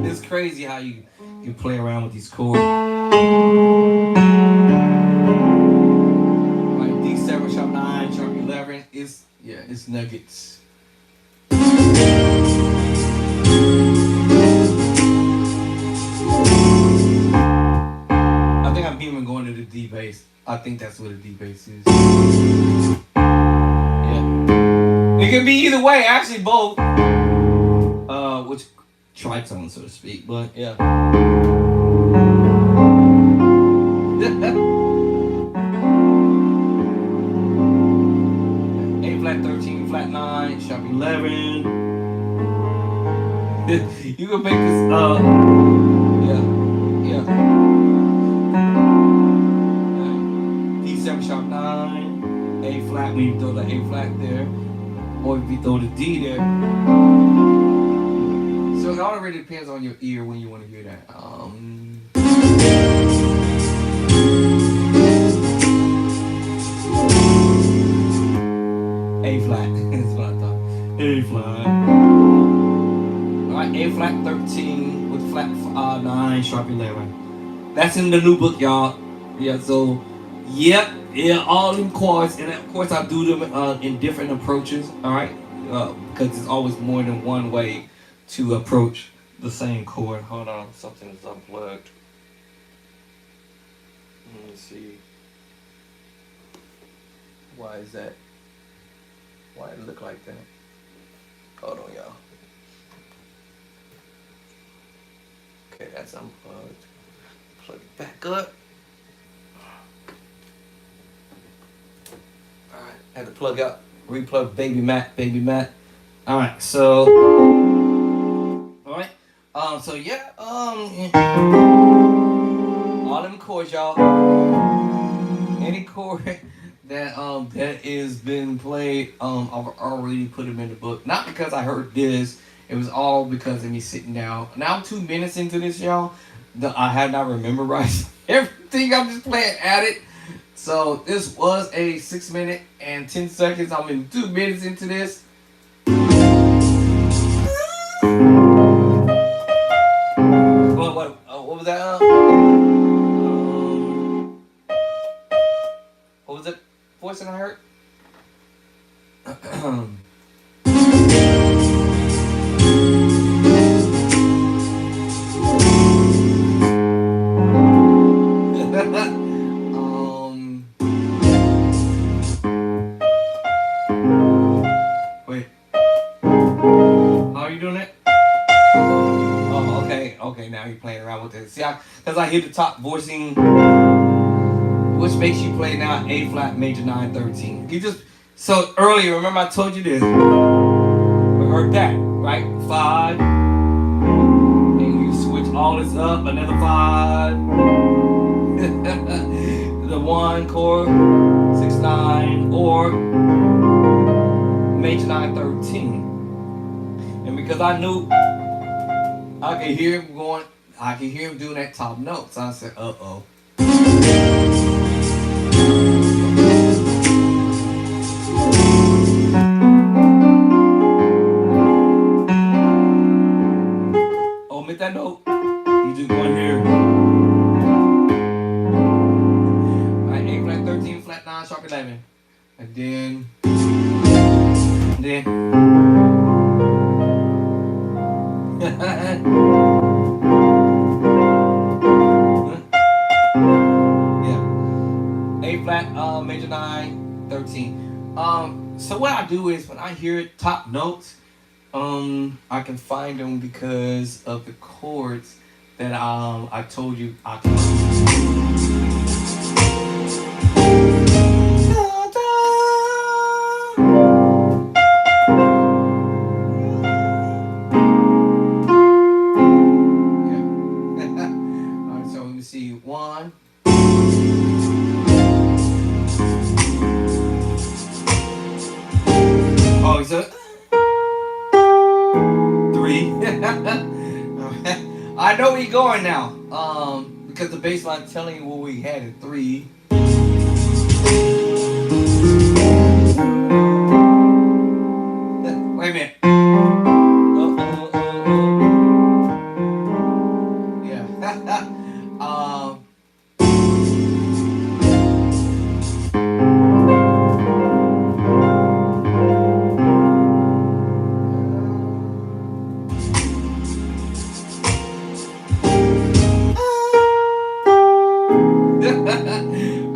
It's crazy how you can play around with these chords. Like D7 sharp 9, sharp 11. It's nuggets. I think I'm even going to the D bass. I think that's what a D bass is. Yeah. It can be either way, actually both. Which tritone, so to speak, but yeah. A flat 13, flat 9, sharp 11. You can make this D7 sharp 9, A flat when you throw the A flat there, or if you throw the D there. So it all really depends on your ear when you want to hear that. A A flat. That's what I thought. A flat. Alright, A flat 13 with flat 9, sharp 11. That's in the new book, y'all. Yeah, so, yeah, all them chords, and of course I do them in different approaches, alright? Because there's always more than one way to approach the same chord. Hold on, something is unplugged. Let me see. Why is that? Why it look like that? Hold on, y'all. Okay, that's unplugged. Plug it back up. Alright, had to plug out, replug baby Matt. Alright, so alright. So yeah, all them chords, y'all. Any chord that is been played, I've already put them in the book. Not because I heard this, it was all because of me sitting down. Now I'm 2 minutes into this, y'all. I have not memorized everything. I'm just playing at it. So this was a 6 minute and 10 seconds. I'm in 2 minutes into this. What was that? What was it? Voice that I heard? Wait. How are you doing it? Oh, okay. Now you're playing around with it. See, because I hear the top voicing, which makes you play now A flat major 9 13. So earlier, remember I told you this. We heard that, right? 5. And you switch all this up, another 5. The 1 chord, 6 9, or major 9 13. And because I knew I could hear him doing that top note. So I said, uh-oh. Omit that note. You just go in here. Alright, A flat 13, flat 9, sharp 11. And then yeah. A flat, major 9, 13. So what I do is when I hear top notes, I can find them because of the chords that I told you I can. See, 1. Oh, he's a 3. I know where you're going now. Because the bass line's telling you where we had it. 3. Wait a minute. Yeah.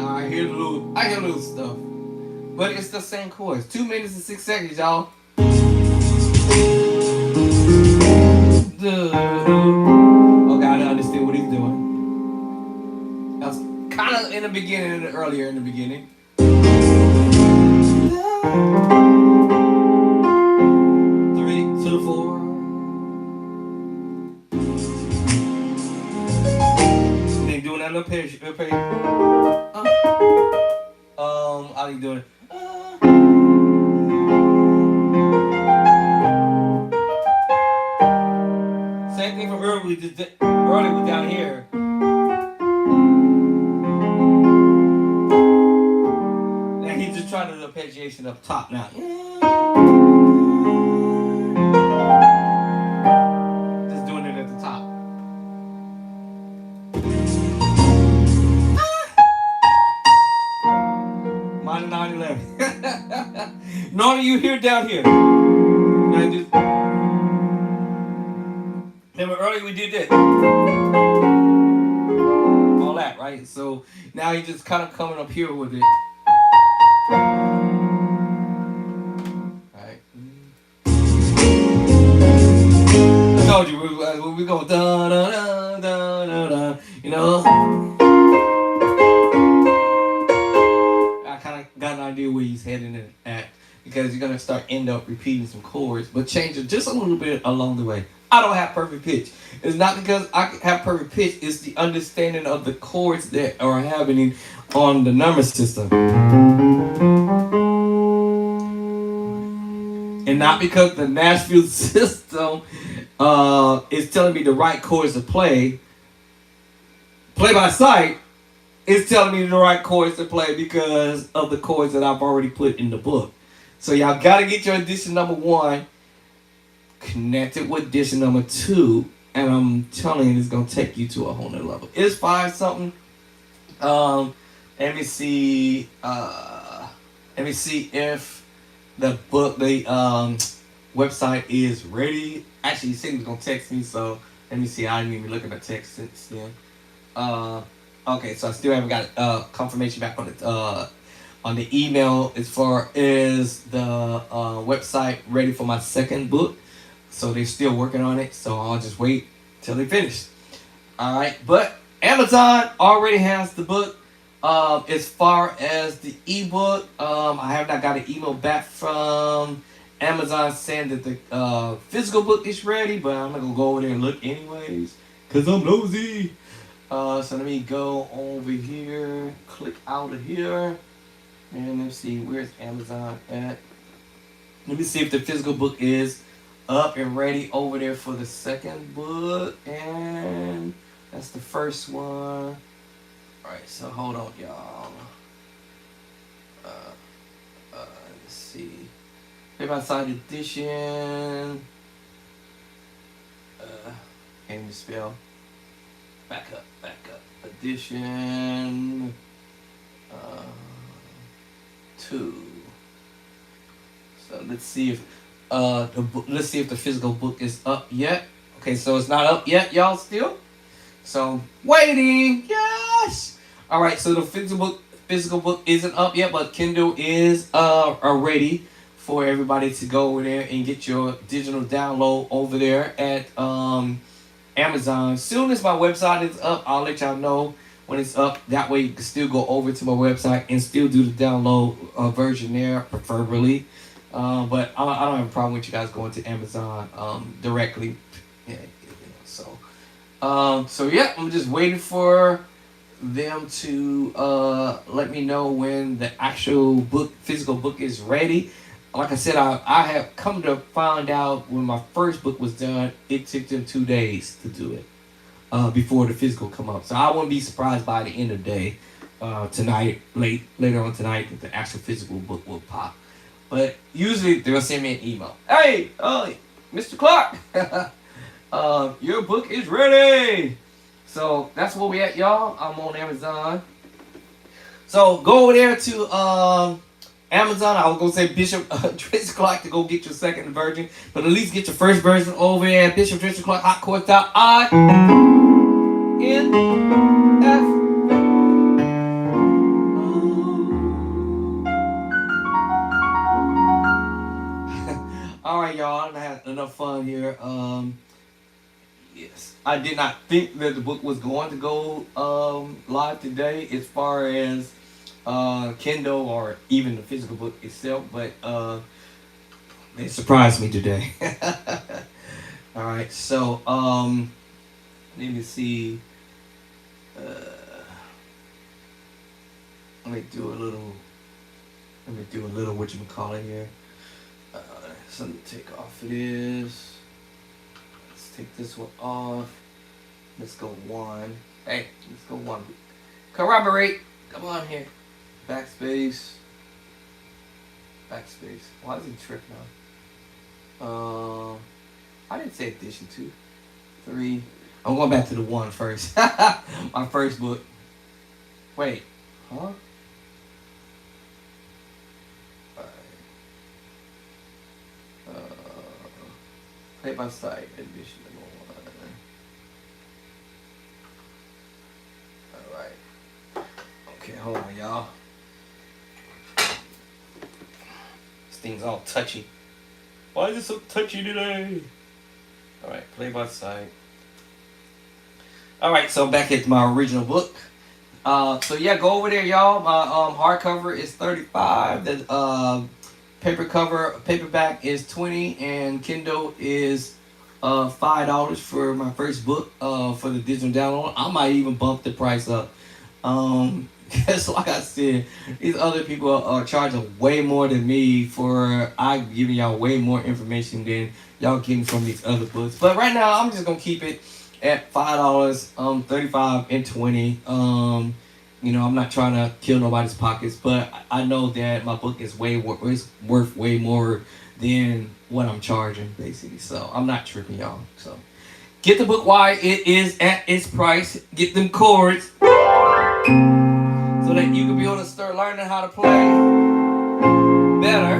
I hear little stuff, but it's the same chords. 2 minutes and 6 seconds, y'all. Okay, I understand what he's doing. That was kind of in the beginning, earlier in the beginning. 3 to the 4. And then doing that little pitch. How you doing it? Same thing from earlier. Earlier was down here. And he's just trying to do the arpeggiation up top now. all you hear down here. Now just, remember earlier we did that. All that, right? So now you're just kind of coming up here with it. Right. I told you we go da da da da da da. You know. I kind of got an idea where he's heading at because you're gonna end up repeating some chords, but change it just a little bit along the way. I don't have perfect pitch. It's not because I have perfect pitch. It's the understanding of the chords that are happening on the number system, and not because the Nashville system is telling me the right chords to play. Play by sight is telling me the right chords to play because of the chords that I've already put in the book. So y'all gotta get your edition number 1 connected with edition number 2, and I'm telling you, it's gonna take you to a whole nother level. It's 5 something. Let me see. Let me see if the book, the website is ready. Actually, he said he was gonna text me, so let me see. I didn't even look at the text since then. Okay, so I still haven't got confirmation back on the email as far as the website ready for my second book. So they're still working on it. So I'll just wait till they finish. All right, but Amazon already has the book. As far as the ebook, I have not got an email back from Amazon saying that the physical book is ready, but I'm not gonna go over there and look anyways, cause I'm nosy. So let me go over here, click out of here, and let's see, where's Amazon at? Let me see if the physical book is up and ready over there for the second book, and that's the first one. Alright, so hold on, y'all. Let's see. Paper Side Edition. Can't even spell. Back up. Edition 2. So let's see if let's see if the physical book is up yet. Okay, so it's not up yet, y'all. Still. So waiting. Yes. All right. So the physical book isn't up yet, but Kindle is ready for everybody to go over there and get your digital download over there at Amazon. As soon as my website is up, I'll let y'all know when it's up. That way you can still go over to my website and still do the download version there, preferably. But I don't have a problem with you guys going to Amazon directly. Yeah, so yeah, I'm just waiting for them to let me know when the actual physical book is ready. Like I said, I have come to find out when my first book was done, it took them 2 days to do it before the physical come up. So I wouldn't be surprised by the end of the day tonight, later on tonight, that the actual physical book will pop. But usually they'll send me an email. Hey, Mr. Clark, your book is ready. So that's where we at, y'all. I'm on Amazon. So go over there to Amazon. I was gonna say Bishop Tracy Clark to go get your second version, but at least get your first version over there at Bishop Tracy Clark Hot Chords INF. All right, y'all. I had enough fun here. Yes, I did not think that the book was going to go live today, as far as Kindle or even the physical book itself, but it surprised me today. All right, so let me see. Let me do a little whatchamacallit here. Something to take off of this. Let's take this one off. Let's go 1. Hey, let's go 1. Corroborate. Come on here. Backspace. Why is he tripping out? I didn't say edition 2. 3. I'm going back to the 1 first. My first book. Wait. Huh? Play by side. Addition number 1. Alright. Okay, hold on, y'all. This thing's all touchy. Why is it so touchy today? Alright, play by side. Alright, so back at my original book. So yeah, go over there, y'all. My hardcover is $35. The paperback is $20, and Kindle is $5 for my first book. For the digital download, I might even bump the price up. Because like I said, these other people are charging way more than me for I'm giving y'all way more information than y'all getting from these other books. But right now, I'm just gonna keep it at $5, $35 and $20. You know, I'm not trying to kill nobody's pockets, but I know that my book is worth way more than what I'm charging, basically. So I'm not tripping, y'all. So get the book while it is at its price. Get them chords so that you can be able to start learning how to play better.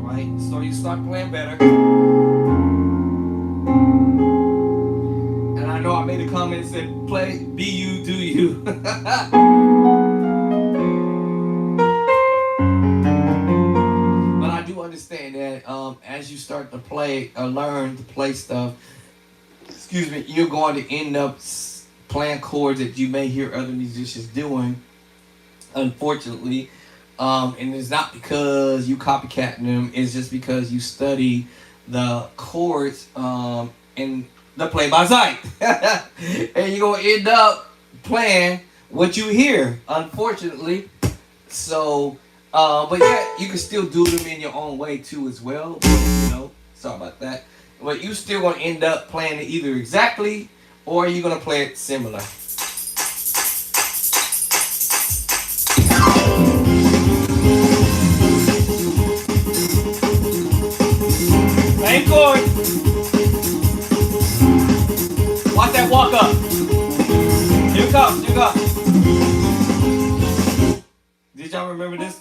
Alright, so you start playing better. And I know I made a comment that said, play, be you, do you. But I do understand that as you start to play or learn to play stuff, excuse me, you're going to end up playing chords that you may hear other musicians doing, unfortunately. And it's not because you copycatting them, it's just because you study the chords and the play by sight. And you're going to end up playing what you hear, unfortunately. So, but yeah, you can still do them in your own way too as well. But, you know, sorry about that. But you still going to end up playing it either exactly or you're going to play it similar. Same chord. Watch that walk up. Here it comes, here it comes. Did y'all remember this?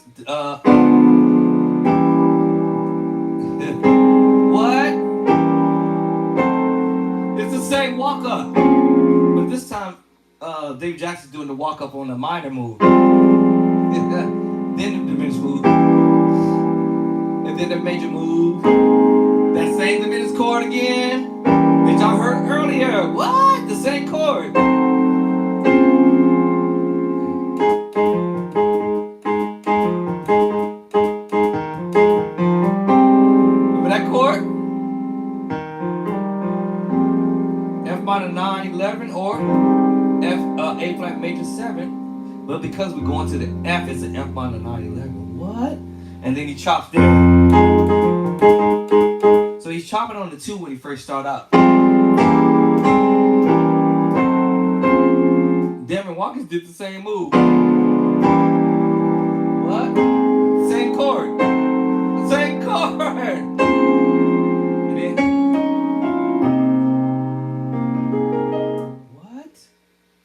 What? It's the same walk up. But this time, Dave Jackson's doing the walk up on the minor move. Then the diminished move. And then the major move. That same diminished chord again. That y'all heard earlier. What? The same chord. Remember that chord? F minor 9, 11, or F, A flat major 7. But because we're going to the F, it's an F minor 9, 11. What? And then he chops there. So he's chopping on the 2 when he first started out. Devin Watkins did the same move. What? Same chord. Same chord. And then, what?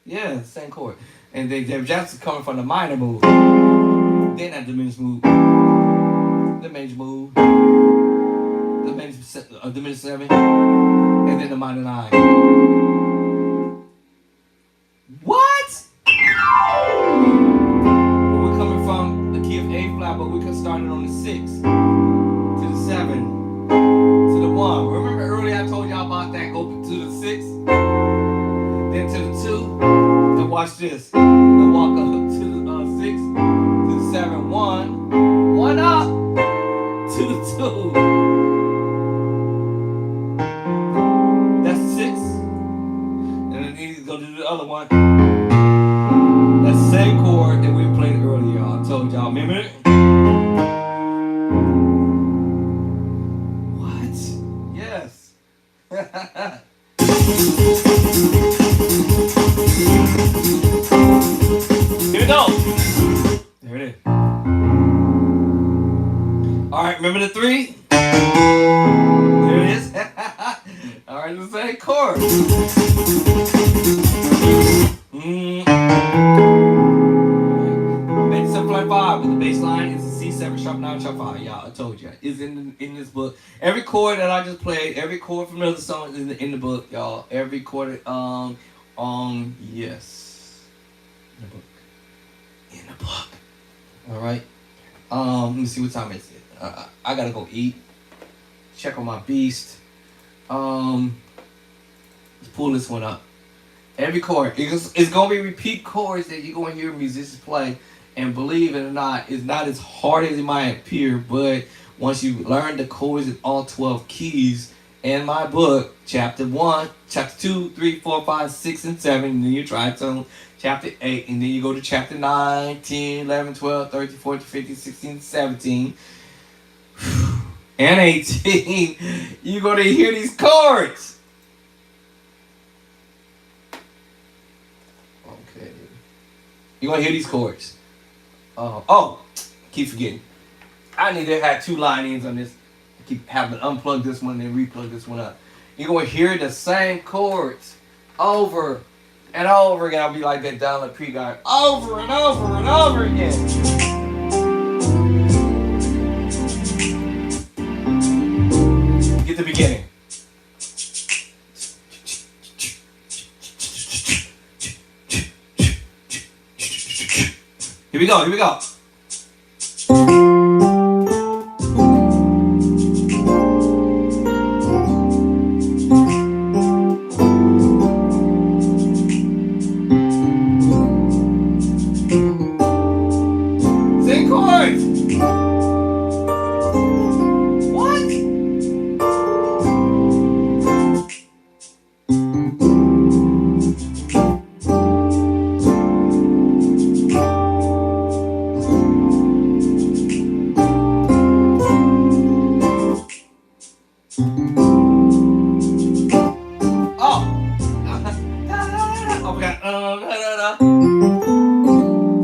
Yeah, same chord. And then Devin Jackson coming from the minor move. Then that diminished move. The major move. The diminished 7. And then the minor 9. What? We're coming from the key of A flat, but we could start it on the 6 to the 7 to the 1. Remember earlier I told y'all about that? Go to the 6, then to the 2. Then watch this. Then walk up to the 6 to the 7. 1 up to the 2. That's 6. And then you go to the other one. That's the same chord that we played earlier. I told y'all, remember it? What? Yes. Here we go. There it is. Alright, remember the 3? There it is. Alright, the same chord. Major 7 flat 5. 5 with the bass line is a C7 sharp 9 sharp 5. Y'all, I told you. It's in this book. Every chord that I just played, every chord from another song is in the book, y'all. Every chord, yes. In the book. In the book. Alright. Let me see what time is it. I gotta go eat. Check on my beast. Let's pull this one up. Every chord. It's gonna be repeat chords that you're gonna hear musicians play. And believe it or not, it's not as hard as it might appear, but once you learn the chords in all 12 keys, in my book, chapter 1, chapter 2, 3, 4, 5, 6, and 7, and then you tritone, chapter 8, and then you go to chapter 9, 10, 11, 12, 13, 14, 15, 16, 17, and 18, you're going to hear these chords. Okay. You're going to hear these chords. Keep forgetting. I need to have 2 line ends on this. I keep having to unplug this one and replug this one up. You're going to hear the same chords over and over again. I'll be like that down the pre-guard. Over and over and over again. Get the beginning. Here we go, here we go. Sing chords. What?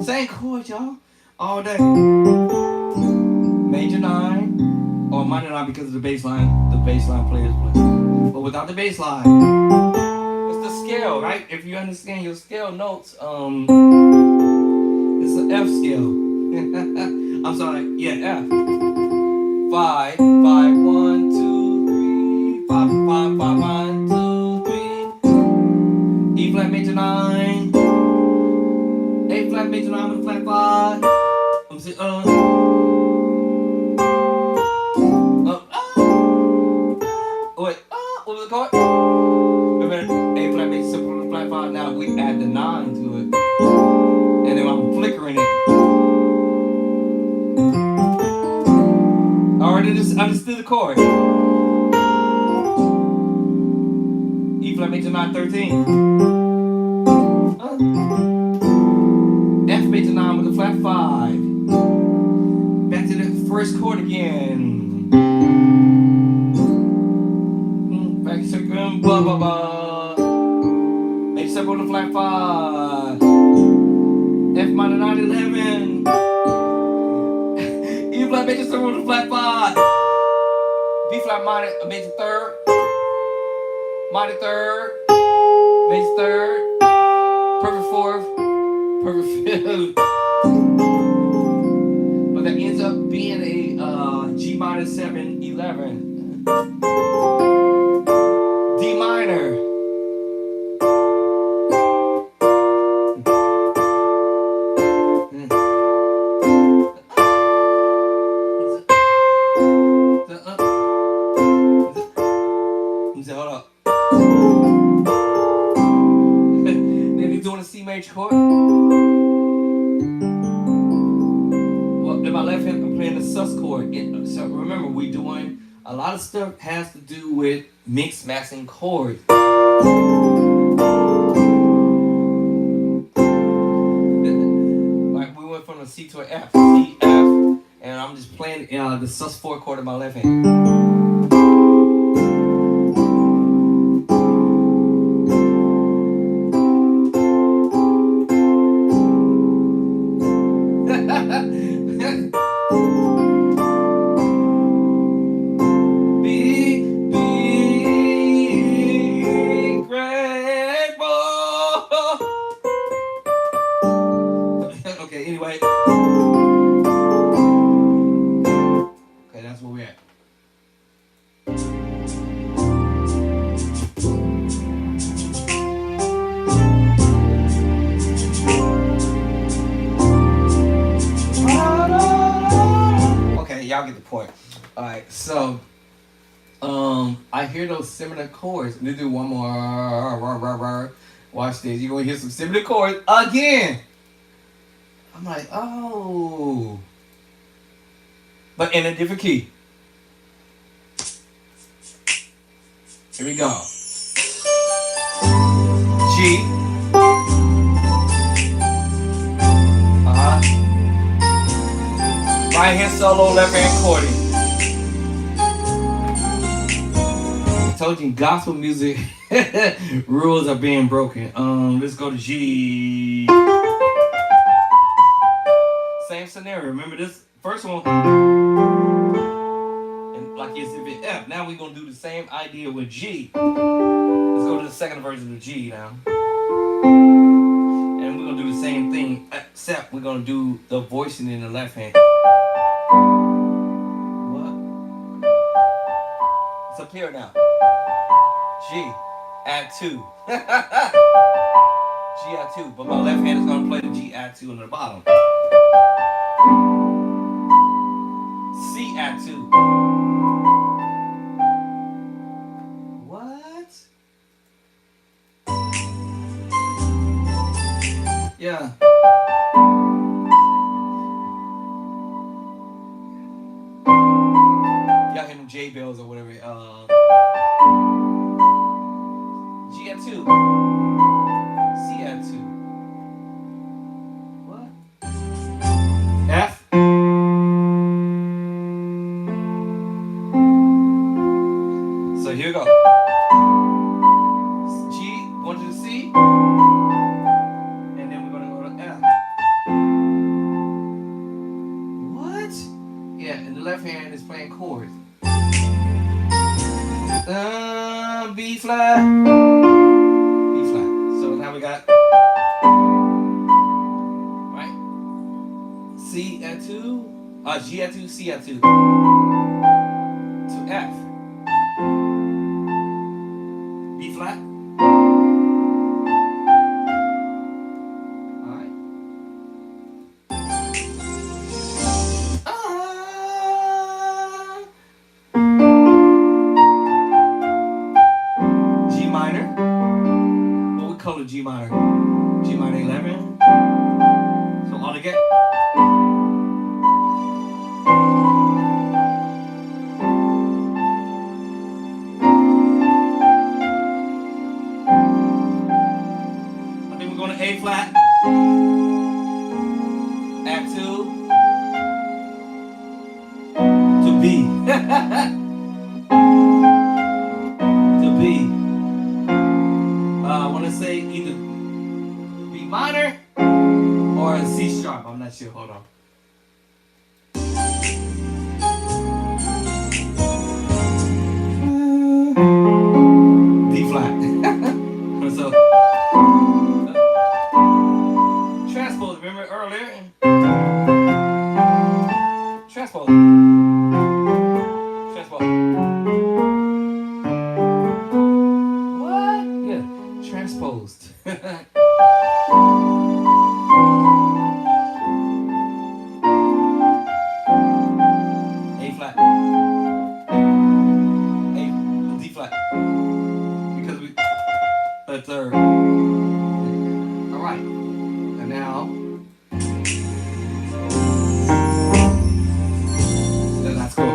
Same chord, y'all. All day. Major 9 or minor 9 because of the bass line. The bass line players play. But without the bass line, it's the scale, right? If you understand your scale notes, it's an F scale. I'm sorry, yeah, F. 5, 5, 1, 2, 3, 5, 5, 5, 1, 2, 3. E flat major 9. A flat major 9 with a flat 5. I'm saying, wait, what was the chord? Wait a minute, A flat major 7 with a flat 5. Now we add the 9 to it. And then I'm flickering it. Already understood the chord. E flat major 9, 13. F major 9 with a flat 5. Back to the first chord again. Back to second, blah blah blah. Major 7 with a flat 5. F minor 9, 11. E flat major 7 with a flat 5. B flat minor major 3rd. Minor 3rd. Major 3rd. Perfect 4th. Perfect 5th. But that ends up being a G minor 7, 11. D minor. Hold up. Then he's doing a C major chord. Well, in my left hand, I'm playing the sus chord. So remember, we're doing a lot of stuff has to do with mix matching chords. Like we went from a C to an F, C, F, and I'm just playing the sus 4 chord in my left hand. Okay, anyway. y'all get the point. All right, so I hear those similar chords. Let's do one more. Watch this. You're gonna hear some similar chords again. I'm like, oh, but in a different key. Here we go. G. Right hand solo, left hand chording. I told you gospel music rules are being broken. Let's go to G. Same scenario. Remember this first one, and like it's if it F. Now we're gonna do the same idea with G. Let's go to the second version of G now. And we're gonna do the same thing, except we're gonna do the voicing in the left hand. What? It's up here now. G, add 2. G add 2, but my left hand is gonna play the G add 2 on the bottom. C add 2. What? Yeah. Y'all hear them J bells or whatever. G add 2. C add 2. What? F. So here we go. G, going to the C. And then we're going to go to F. What? Yeah, and the left hand is playing chords. B flat. B flat. So now we got, right? C at 2. G at 2, C at 2. To F. B flat. Alright. G minor. What we call it G minor? G minor 11. So all together. I think we're going to A flat. Add 2 to B. To B. I want to say either B minor or a C sharp. I'm not sure. Hold on. D flat. So transpose. Remember earlier? Transpose. Transpose. What? Yeah. Transposed. A flat. A D flat. Because we a third. Alright. And now the last chord.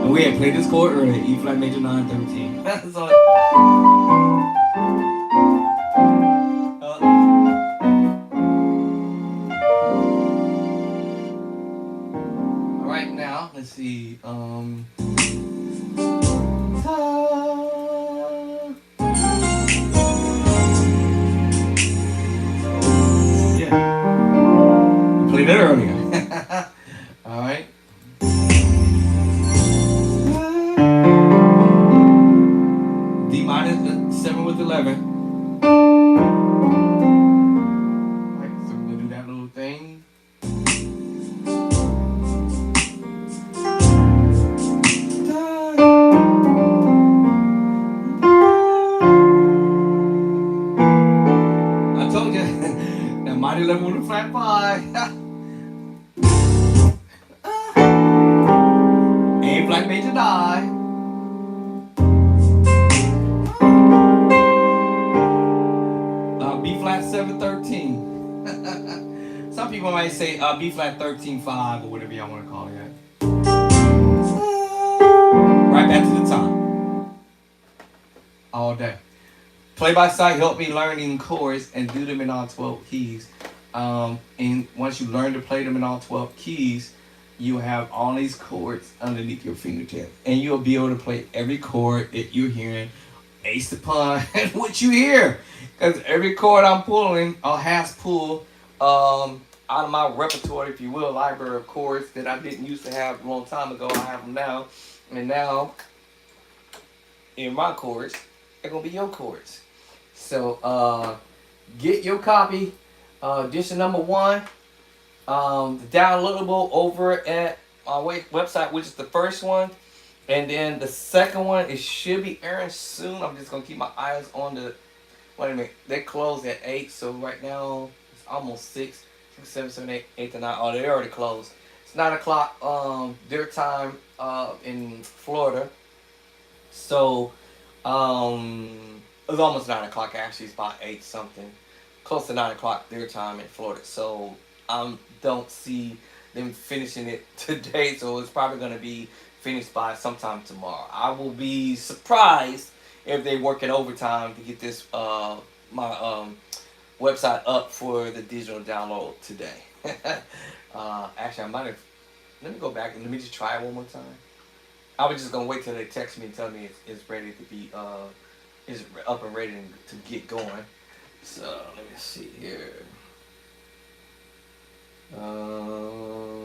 And we had played this chord earlier, E flat major 9 13. So alright, now let's see. Yeah. We played it earlier. Alright. D minor 7 with 11. Alright, so we're gonna do that little thing. I told you that mighty 11 with a flat 5. 9. B flat 7 13. Some people might say B flat 13 5 or whatever y'all want to call it. Right back to the top. All day. Play by sight helped me learning chords and do them in all 12 keys. And once you learn to play them in all 12 keys, you have all these chords underneath your fingertip. And you'll be able to play every chord that you're hearing based upon what you hear. Because every chord I'm pulling, or has pulled out of my repertoire, if you will, library of chords that I didn't used to have a long time ago. I have them now. And now, in my chords, they're going to be your chords. So, get your copy, edition number 1, downloadable over at my website, which is the first one. And then the second one, it should be airing soon. I'm just going to keep my eyes on the... Wait a minute. They close at 8, so right now it's almost 6. 6, 7, 7, 8, 8 to 9. Oh, they already closed. It's 9 o'clock their time in Florida. So, it's almost 9 o'clock actually. It's about 8 something. Close to 9 o'clock their time in Florida. So, I don't see them finishing it today. So, it's probably going to be finished by sometime tomorrow. I will be surprised if they working overtime to get this my website up for the digital download today. Actually, I might have. Let me go back and let me just try it one more time. I was just gonna wait till they text me and tell me it's ready to be is up and ready to get going. So let me see here. How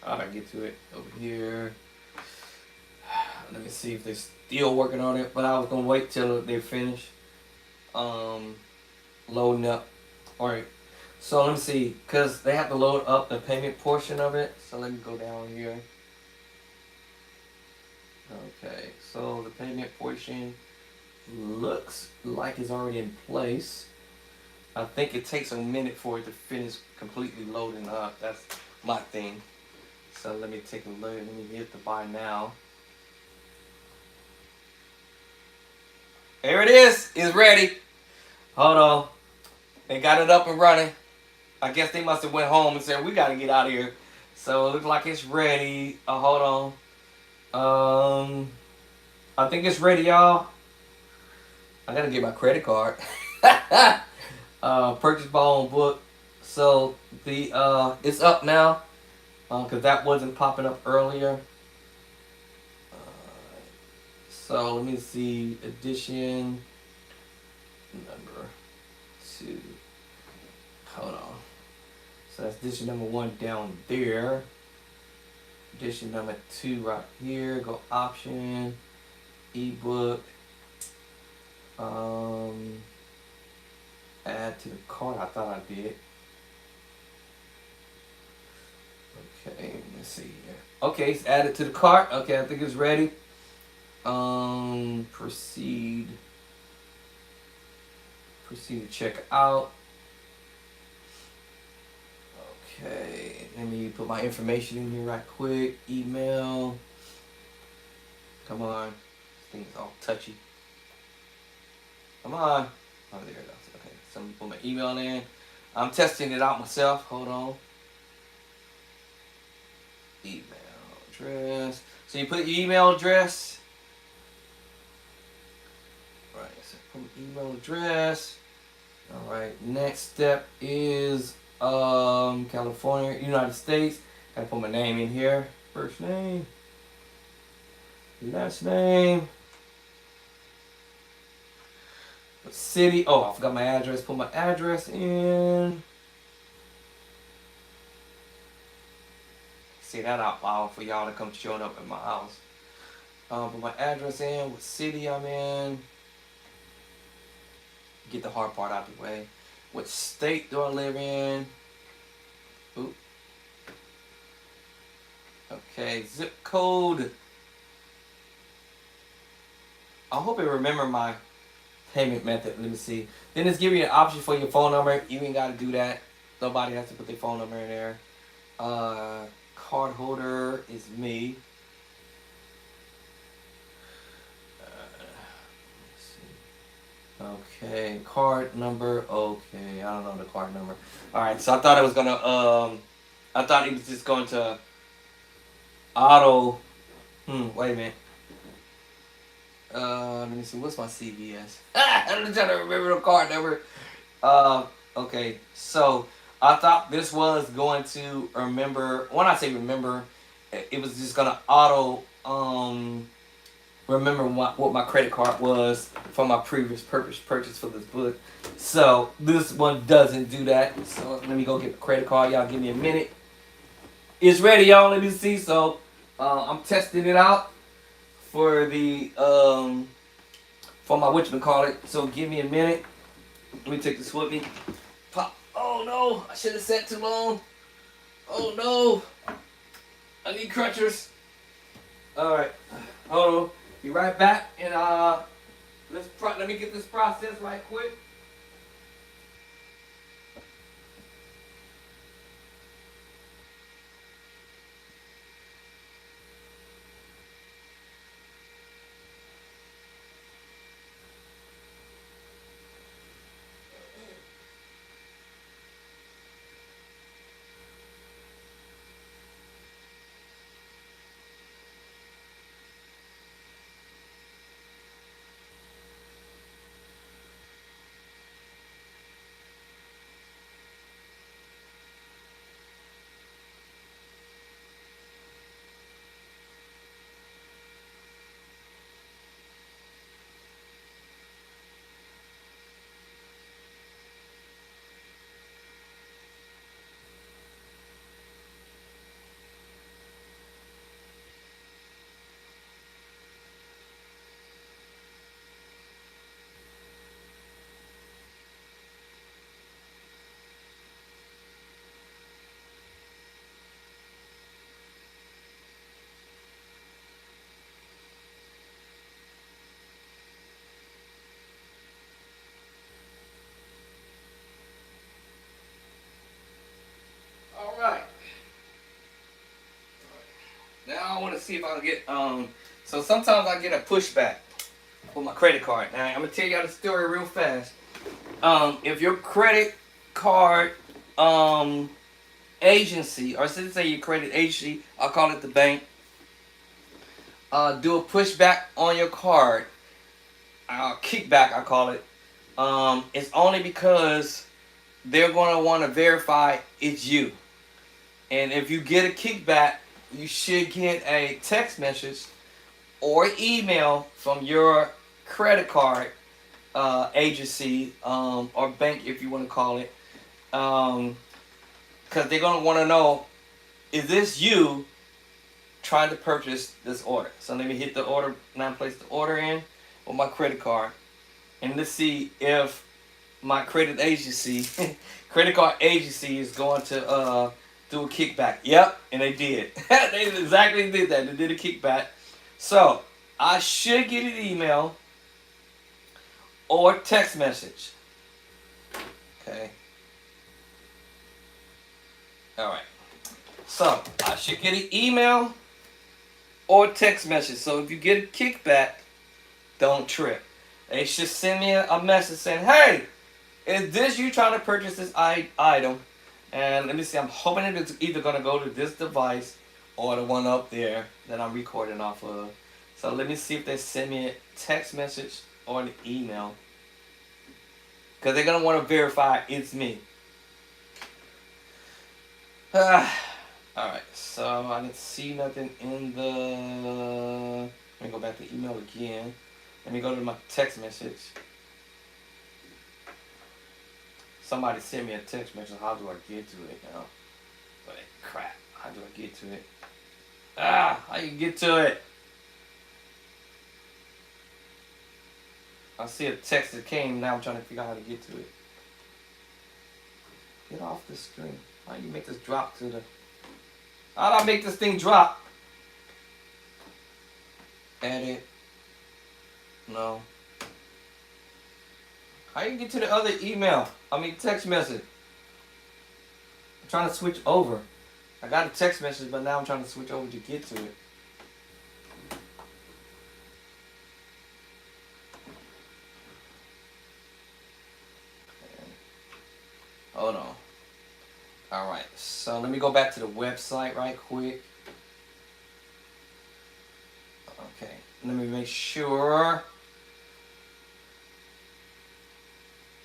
do I get to it over here? Let me see if they're still working on it, but I was gonna wait till they finish loading up. All right, so let me see, cause they have to load up the payment portion of it. So let me go down here. Okay, so the payment portion looks like it's already in place. I think it takes a minute for it to finish completely loading up. That's my thing. So let me take a look. Let me hit the buy now. Here it is. It's ready. Hold on. They got it up and running. I guess they must have went home and said, we got to get out of here. So it looks like it's ready. Hold on. I think it's ready, y'all. I got to get my credit card. Purchase ball and book. So the it's up now. Because that wasn't popping up earlier. So let me see, edition number 2. Hold on. So that's edition number 1 down there. Edition number 2 right here. Go option, ebook. Add to the cart. I thought I did. Okay, let's see here. Okay, it's added to the cart. Okay, I think it's ready. Proceed to check out. Okay, let me put my information in here right quick. Email. Come on. This thing's all touchy. Come on. Oh, there it goes. Okay, so I'm gonna put my email in. I'm testing it out myself. Hold on. Email address. So you put your email address. Right, so put my email address. Alright, next step is California, United States. Gotta put my name in here. First name. Last name. City. Oh, I forgot my address. Put my address in. See that out loud for y'all to come showing up at my house. Put my address in, what city I'm in. Get the hard part out of the way. What state do I live in? Oop. Okay, zip code. I hope it remember my payment method. Let me see. Then it's giving you an option for your phone number. You ain't got to do that. Nobody has to put their phone number in there. Card holder is me. Okay, card number. Okay, I don't know the card number. All right, so I thought it was gonna. I thought it was just going to auto. Wait a minute. Let me see. What's my CVS? I'm trying to remember the card number. Okay. So I thought this was going to remember. When I say remember, it was just gonna auto remember what my credit card was for my previous purchase for this book. So this one doesn't do that. So let me go get the credit card. Y'all give me a minute. It's ready, y'all. Let me see. So I'm testing it out for the for my whatchamacallit. So give me a minute. Let me take this with me. Pop. Oh no, I should have sat too long. Oh no, I need crutchers. Alright. Hold on. Be right back and let me get this process right quick. Alright. Now I want to see if I can get so sometimes I get a pushback with my credit card. Now I'm gonna tell y'all the story real fast. If your credit card agency, or since say your credit agency, I'll call it the bank, do a pushback on your card, kickback I call it. It's only because they're gonna want to verify it's you. And if you get a kickback, you should get a text message or email from your credit card agency or bank, if you want to call it, because they're going to want to know, is this you trying to purchase this order? So let me hit the order, now place the order in with my credit card, and let's see if my credit agency, credit card agency is going to do a kickback. Yep, and they did. They exactly did that. They did a kickback. So I should get an email or text message. Okay. All right. So I should get an email or text message. So if you get a kickback, don't trip. They should send me a message saying, "Hey, is this you trying to purchase this item?" And let me see. I'm hoping it's either gonna go to this device or the one up there that I'm recording off of. So let me see if they send me a text message or an email, because they're gonna want to verify it's me. Alright, so I didn't see nothing in the... Let me go back to email again. Let me go to my text message. Somebody sent me a text message. How do I get to it now? But crap, how do I get to it? How you get to it? I see a text that came. Now I'm trying to figure out how to get to it. Get off the screen. How do you make this drop to the... How do I make this thing drop? Edit. No. How you get to the other email? I mean text message. I'm trying to switch over. I got a text message, but now I'm trying to switch over to get to it. me go back to the website right quick. Okay, let me make sure.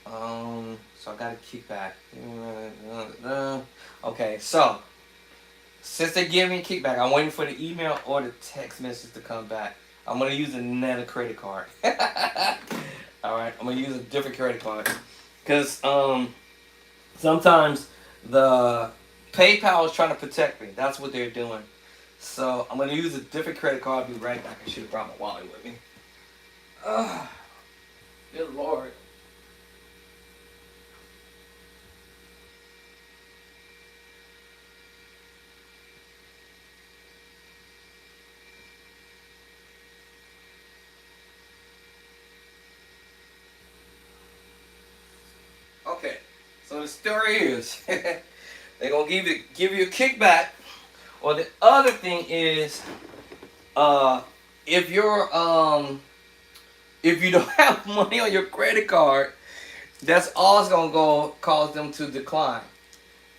So I got a kickback. Okay, so since they give me a kickback, I'm waiting for the email or the text message to come back. I'm gonna use another credit card. All right, I'm gonna use a different credit card because sometimes the PayPal is trying to protect me. That's what they're doing. So I'm gonna use a different credit card. I'll be right back. I should have brought my wallet with me. Good Lord. Okay, so the story is they're gonna give you a kickback, or the other thing is, if if you don't have money on your credit card, that's all it's gonna go cause them to decline.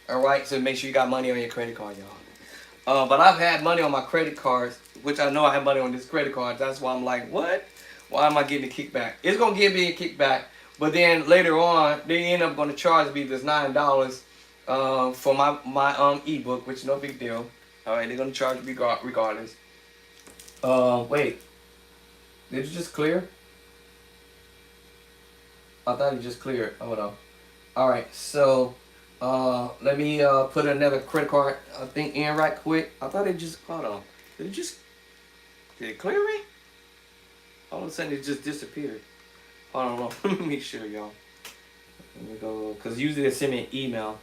All right, so make sure you got money on your credit card, y'all. But I've had money on my credit cards, which I know I have money on this credit card. That's why I'm like, what? Why am I getting a kickback? It's gonna give me a kickback, but then later on, they end up gonna charge me this $9 for my ebook, which is no big deal. All right, they're gonna charge me regardless. Wait, did you just clear? I thought you just cleared. Hold on. All right, so let me put another credit card thing in right quick. I thought it just, hold on. Did it clear me? All of a sudden it just disappeared. Hold on, let me make sure, y'all. Let me go, because usually they send me an email.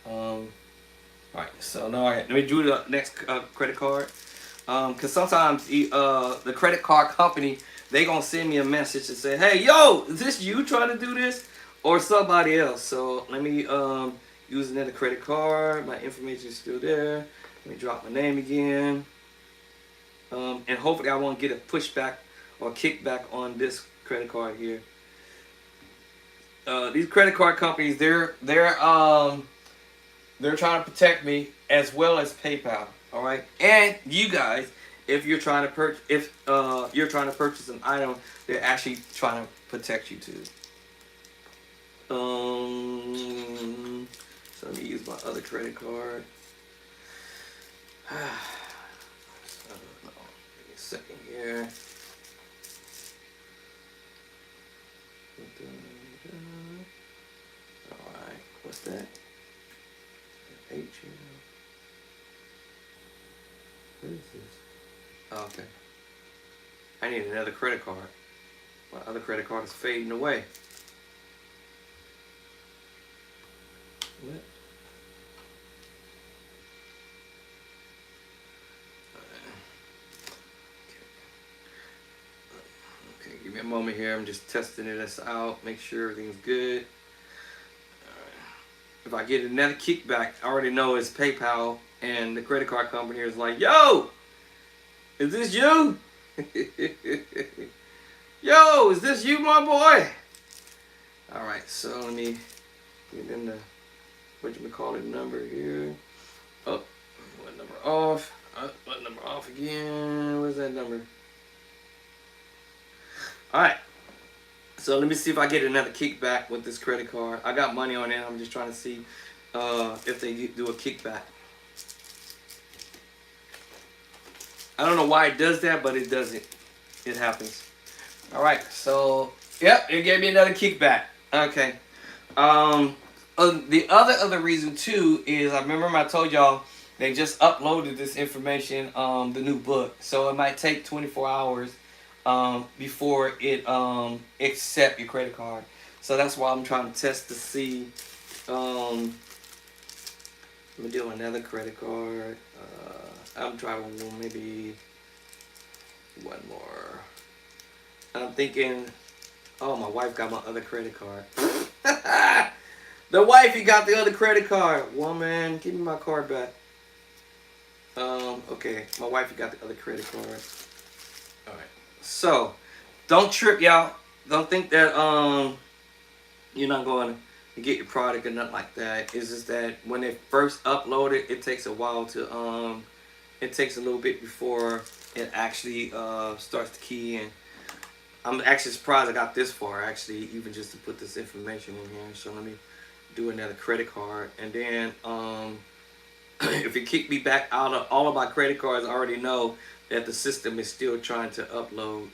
Alright, so now let me do the next credit card. Because sometimes the credit card company, they gonna send me a message and say, hey, yo, is this you trying to do this? Or somebody else. So let me use another credit card. My information is still there. Let me drop my name again. And hopefully I won't get a pushback or kickback on this credit card here. These credit card companies, they're trying to protect me as well as PayPal. All right, and you guys, if you're trying to purchase an item, they're actually trying to protect you too. So let me use my other credit card. Give me a second here. Alright, what's that? H. What is this? Oh, okay. I need another credit card. My other credit card is fading away. What? Okay, give me a moment here. I'm just testing this out. Make sure everything's good. If I get another kickback, I already know it's PayPal, and the credit card company is like, yo, is this you? Yo, is this you, my boy? All right, so let me get in the, whatchamacallit number here. Oh, what number off? What number off again? Where's that number? All right. So let me see if I get another kickback with this credit card. I got money on it. I'm just trying to see if they do a kickback. I don't know why it does that, but it does it. It happens. All right. So, yep, it gave me another kickback. Okay. The other reason too is I remember I told y'all they just uploaded this information, the new book. So it might take 24 hours before it accept your credit card. So that's why I'm trying to test to see. Let me do another credit card. I'm trying maybe one more. I'm thinking, oh, my wife got my other credit card. The wifey got the other credit card. Woman, give me my card back. Okay, my wifey got the other credit card. All right. So, don't trip, y'all. Don't think that you're not going get your product or nothing like that. It's just that when they first upload it, it takes a while to it takes a little bit before it actually starts to key in. I'm actually surprised I got this far, actually, even just to put this information in here. So let me do another credit card, and then if it kicked me back out of all of my credit cards, I already know that the system is still trying to upload.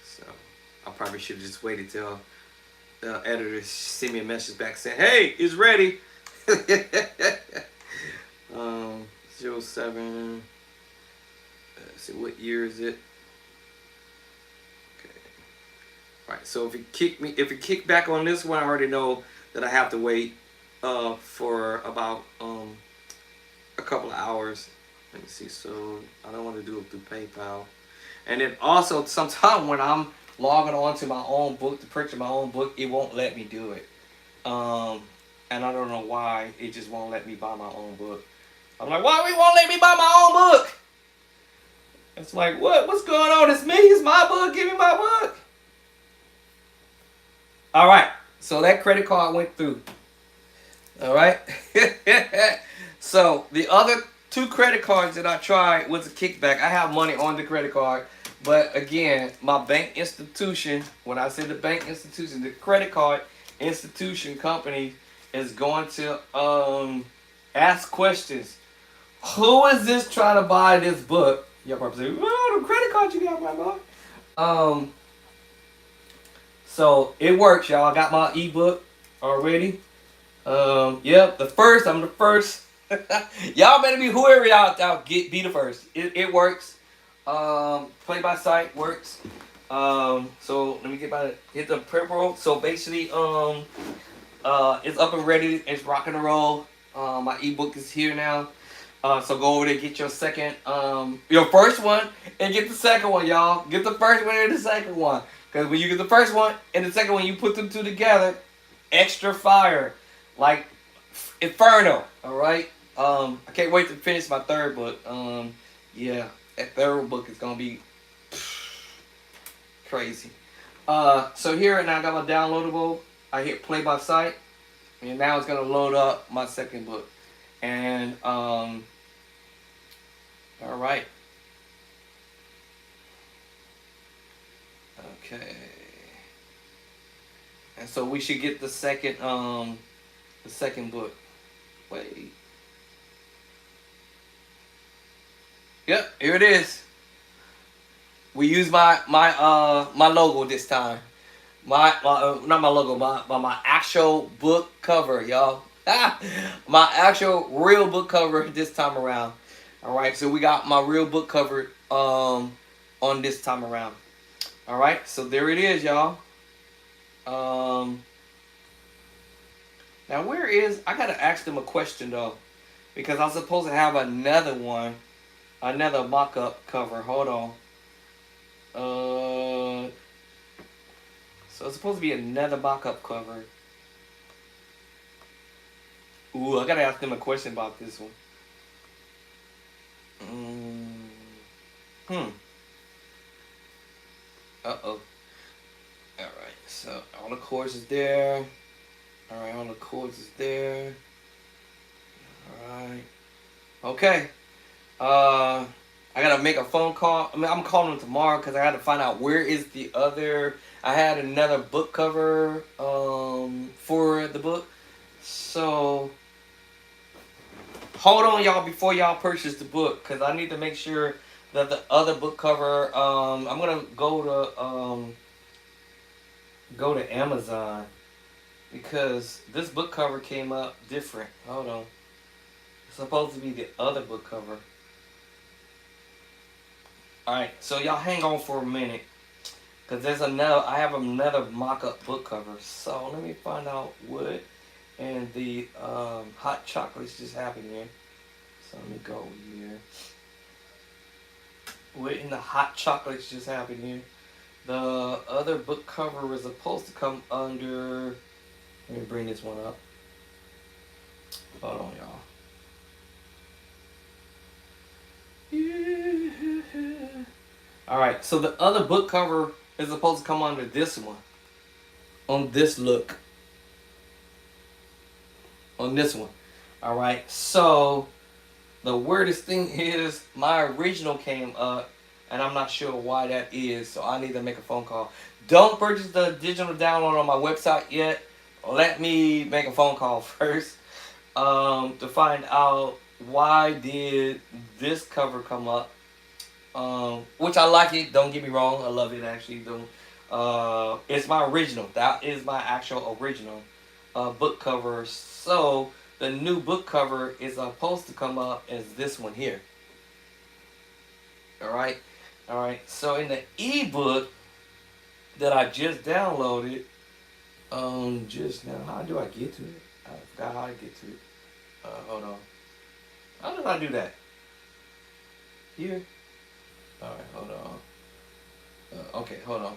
So I probably should have just waited till the editor send me a message back saying, "Hey, it's ready." 07. Let's see, what year is it? Okay. Right. So if it kicked back on this one, I already know that I have to wait for about a couple of hours. Let me see. So I don't want to do it through PayPal. And then also, sometimes when I'm logging on to my own book to purchase my own book, it won't let me do it. And I don't know why it just won't let me buy my own book. I'm like, why we won't let me buy my own book? It's like, what's going on? It's me. It's my book. Give me my book. All right. So that credit card went through. All right. So the other 2 credit cards that I tried was a kickback. I have money on the credit card. But again, my bank institution, when I say the bank institution, the credit card institution company is going to ask questions. Who is this trying to buy this book? Y'all probably say, "Oh, the credit card you got, my boy." So it works, y'all. I got my ebook already. Yep, I'm the first. Y'all better be whoever y'all get, be the first. It works. Play by sight works. So let me hit the prep roll. So basically, it's up and ready. It's rocking and roll. My ebook is here now. So go over there, get your your first one, and get the second one, y'all. Get the first one and the second one. Because when you get the first one and the second one, you put them 2 together, extra fire. Like Inferno, alright? I can't wait to finish my 3rd book. Yeah, that 3rd book is going to be crazy. So here, and I got my downloadable. I hit play by sight, and now it's going to load up my 2nd book. And, alright. Okay. And so we should get the second book. Wait. Yep, here it is. We use my logo this time. Not my logo, my actual book cover, y'all. My actual real book cover this time around. All right, so we got my real book cover on this time around. All right, so there it is, y'all. Now where is, I gotta ask them a question though, because I'm supposed to have another one, another mock-up cover. Hold on. So it's supposed to be another mock-up cover. Ooh, I gotta ask them a question about this one. Uh-oh. Alright, so all the chords is there. Alright, all the chords is there. Alright. Okay. I gotta make a phone call. I mean, I'm calling them tomorrow because I gotta find out where is the other. I had another book cover for the book. So hold on, y'all, before y'all purchase the book, because I need to make sure that the other book cover. I'm gonna go to Amazon because this book cover came up different. Hold on. It's supposed to be the other book cover. Alright, so y'all hang on for a minute, because I have another mock-up book cover. So let me find out what and the hot chocolates just happened here. So let me go here. What in the hot chocolates just happened here? The other book cover was supposed to come under. Let me bring this one up. Hold on, y'all. Alright, so the other book cover is supposed to come under this one. on this look, on this one. All right, so the weirdest thing is my original came up, and I'm not sure why that is, so I need to make a phone call. Don't purchase the digital download on my website yet. Let me make a phone call first to find out why did this cover come up. Which I like it. Don't get me wrong. I love it actually. Don't. It's my original. That is my actual original book cover. So the new book cover is supposed to come up as this one here. All right, all right. So in the ebook that I just downloaded, just now, how do I get to it? I forgot how to get to it. Hold on. How did I do that? Here. All right, hold on. Okay, hold on.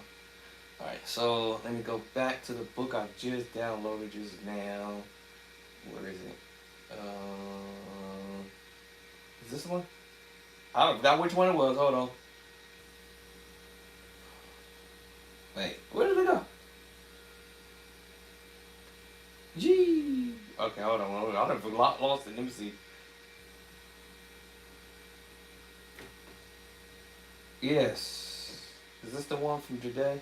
Alright, so let me go back to the book I just downloaded just now. Where is it? Is this one? I forgot which one it was. Hold on. Wait, where did it go? Gee. Okay, hold on. I done lost it. Let me see. Yes. Is this the one from today?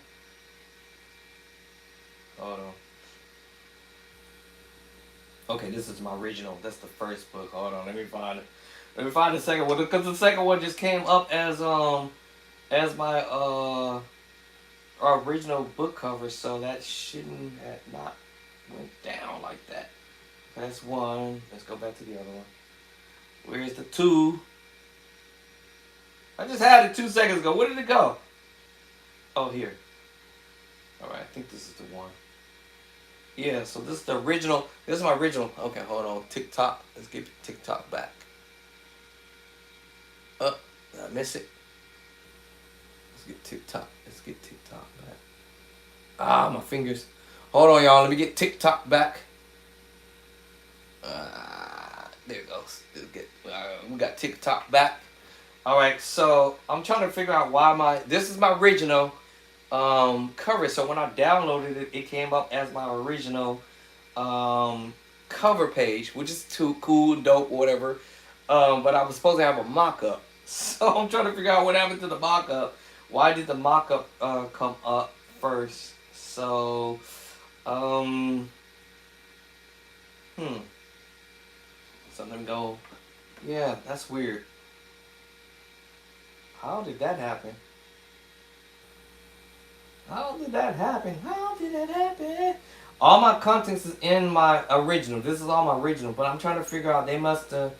Hold on. Okay, this is my original. That's the first book. Hold on, let me find it. Let me find the second one because the second one just came up as my original book cover, so that shouldn't have not went down like that. That's one. Let's go back to the other one. Where's the two? I just had it 2 seconds ago. Where did it go? Oh, here. All right, I think this is the one. Yeah, so this is the original. This is my original. Okay, hold on. TikTok. Let's get TikTok back. Did I miss it? Let's get TikTok. Let's get TikTok back. Ah, my fingers. Hold on, y'all. Let me get TikTok back. There it goes. We got TikTok back. All right, so I'm trying to figure out why this is my original cover. So when I downloaded it, it came up as my original cover page, which is too cool, dope, whatever. But I was supposed to have a mock-up. So I'm trying to figure out what happened to the mock-up. Why did the mock-up come up first? So, so let me go. Yeah, that's weird. How did that happen? How did that happen? How did that happen? All my contents is in my original. This is all my original, but I'm trying to figure out. They must have.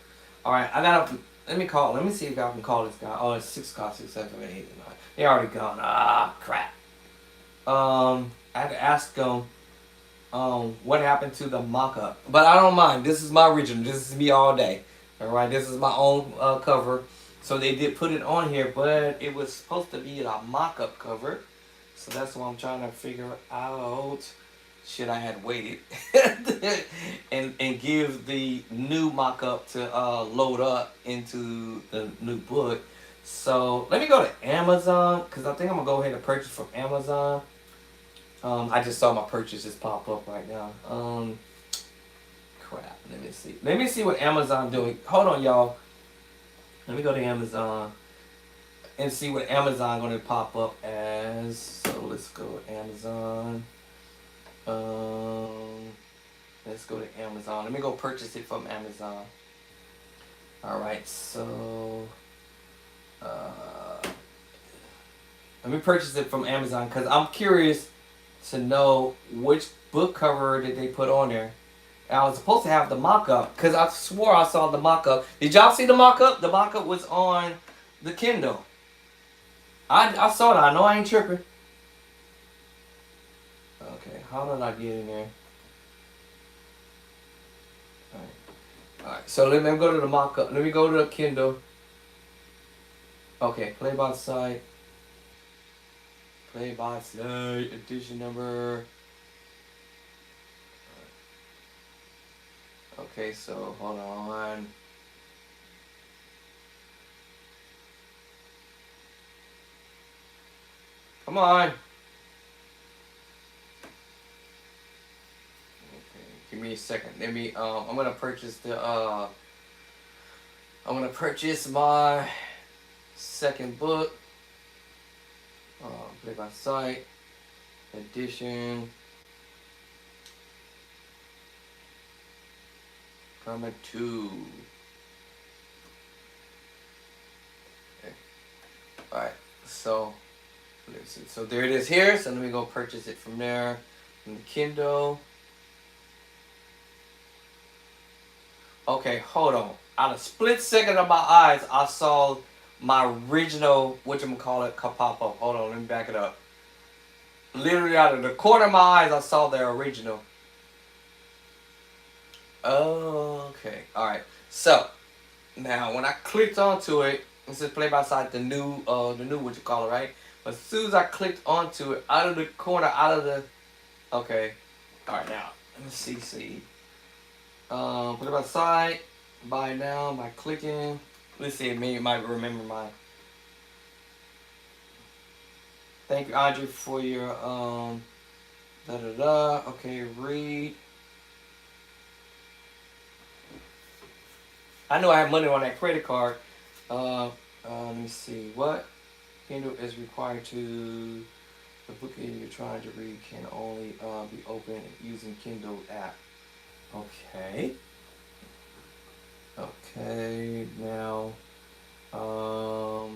All right, I gotta. Let me call. Let me see if I can call this guy. Oh, it's 6 o'clock, 6, 7, 8, 9. They already gone. Ah, crap. I had to ask them. What happened to the mock-up? But I don't mind. This is my original. This is me all day. All right, this is my own cover. So they did put it on here, but it was supposed to be a mock-up cover. So that's what I'm trying to figure out. Should I had waited and give the new mock-up to load up into the new book. So let me go to Amazon because I think I'm gonna go ahead and purchase from Amazon. I just saw my purchases pop up right now. Crap. Let me see. Let me see what Amazon doing. Hold on, y'all. Let me go to Amazon and see what Amazon gonna pop up as. So let's go to Amazon. Let's go to Amazon. Let me go purchase it from Amazon. All right. So let me purchase it from Amazon because I'm curious to know which book cover did they put on there. And I was supposed to have the mock-up because I swore I saw the mock-up. Did y'all see the mock-up? The mock-up was on the Kindle. I saw it. I know I ain't tripping. Okay, how did I get in there? Alright, so let me go to the mock-up. Let me go to the Kindle. Okay, play by site. Play by site, edition number. Okay, so hold on. Come on. Give me a second. Let me. I'm gonna purchase the. I'm gonna purchase my second book. Play by sight edition. Coming to. Okay. All right. So. Let's see. So there it is here. So let me go purchase it from there. From the Kindle. Okay, hold on. Out of split second of my eyes, I saw my original, whatchamacallit, pop up. Hold on, let me back it up. Literally out of the corner of my eyes, I saw their original. Okay, alright. So, now when I clicked onto it, this is play by side the new right? But as soon as I clicked onto it, out of the corner, out of the, okay. Alright, now, let me see. Put it by side, buy now, by clicking. Let's see, maybe it might remember my. Thank you, Audrey, for your Okay, read. I know I have money on that credit card. Let me see. What Kindle is required to the book you're trying to read can only be opened using Kindle app. Okay. Okay. Now, how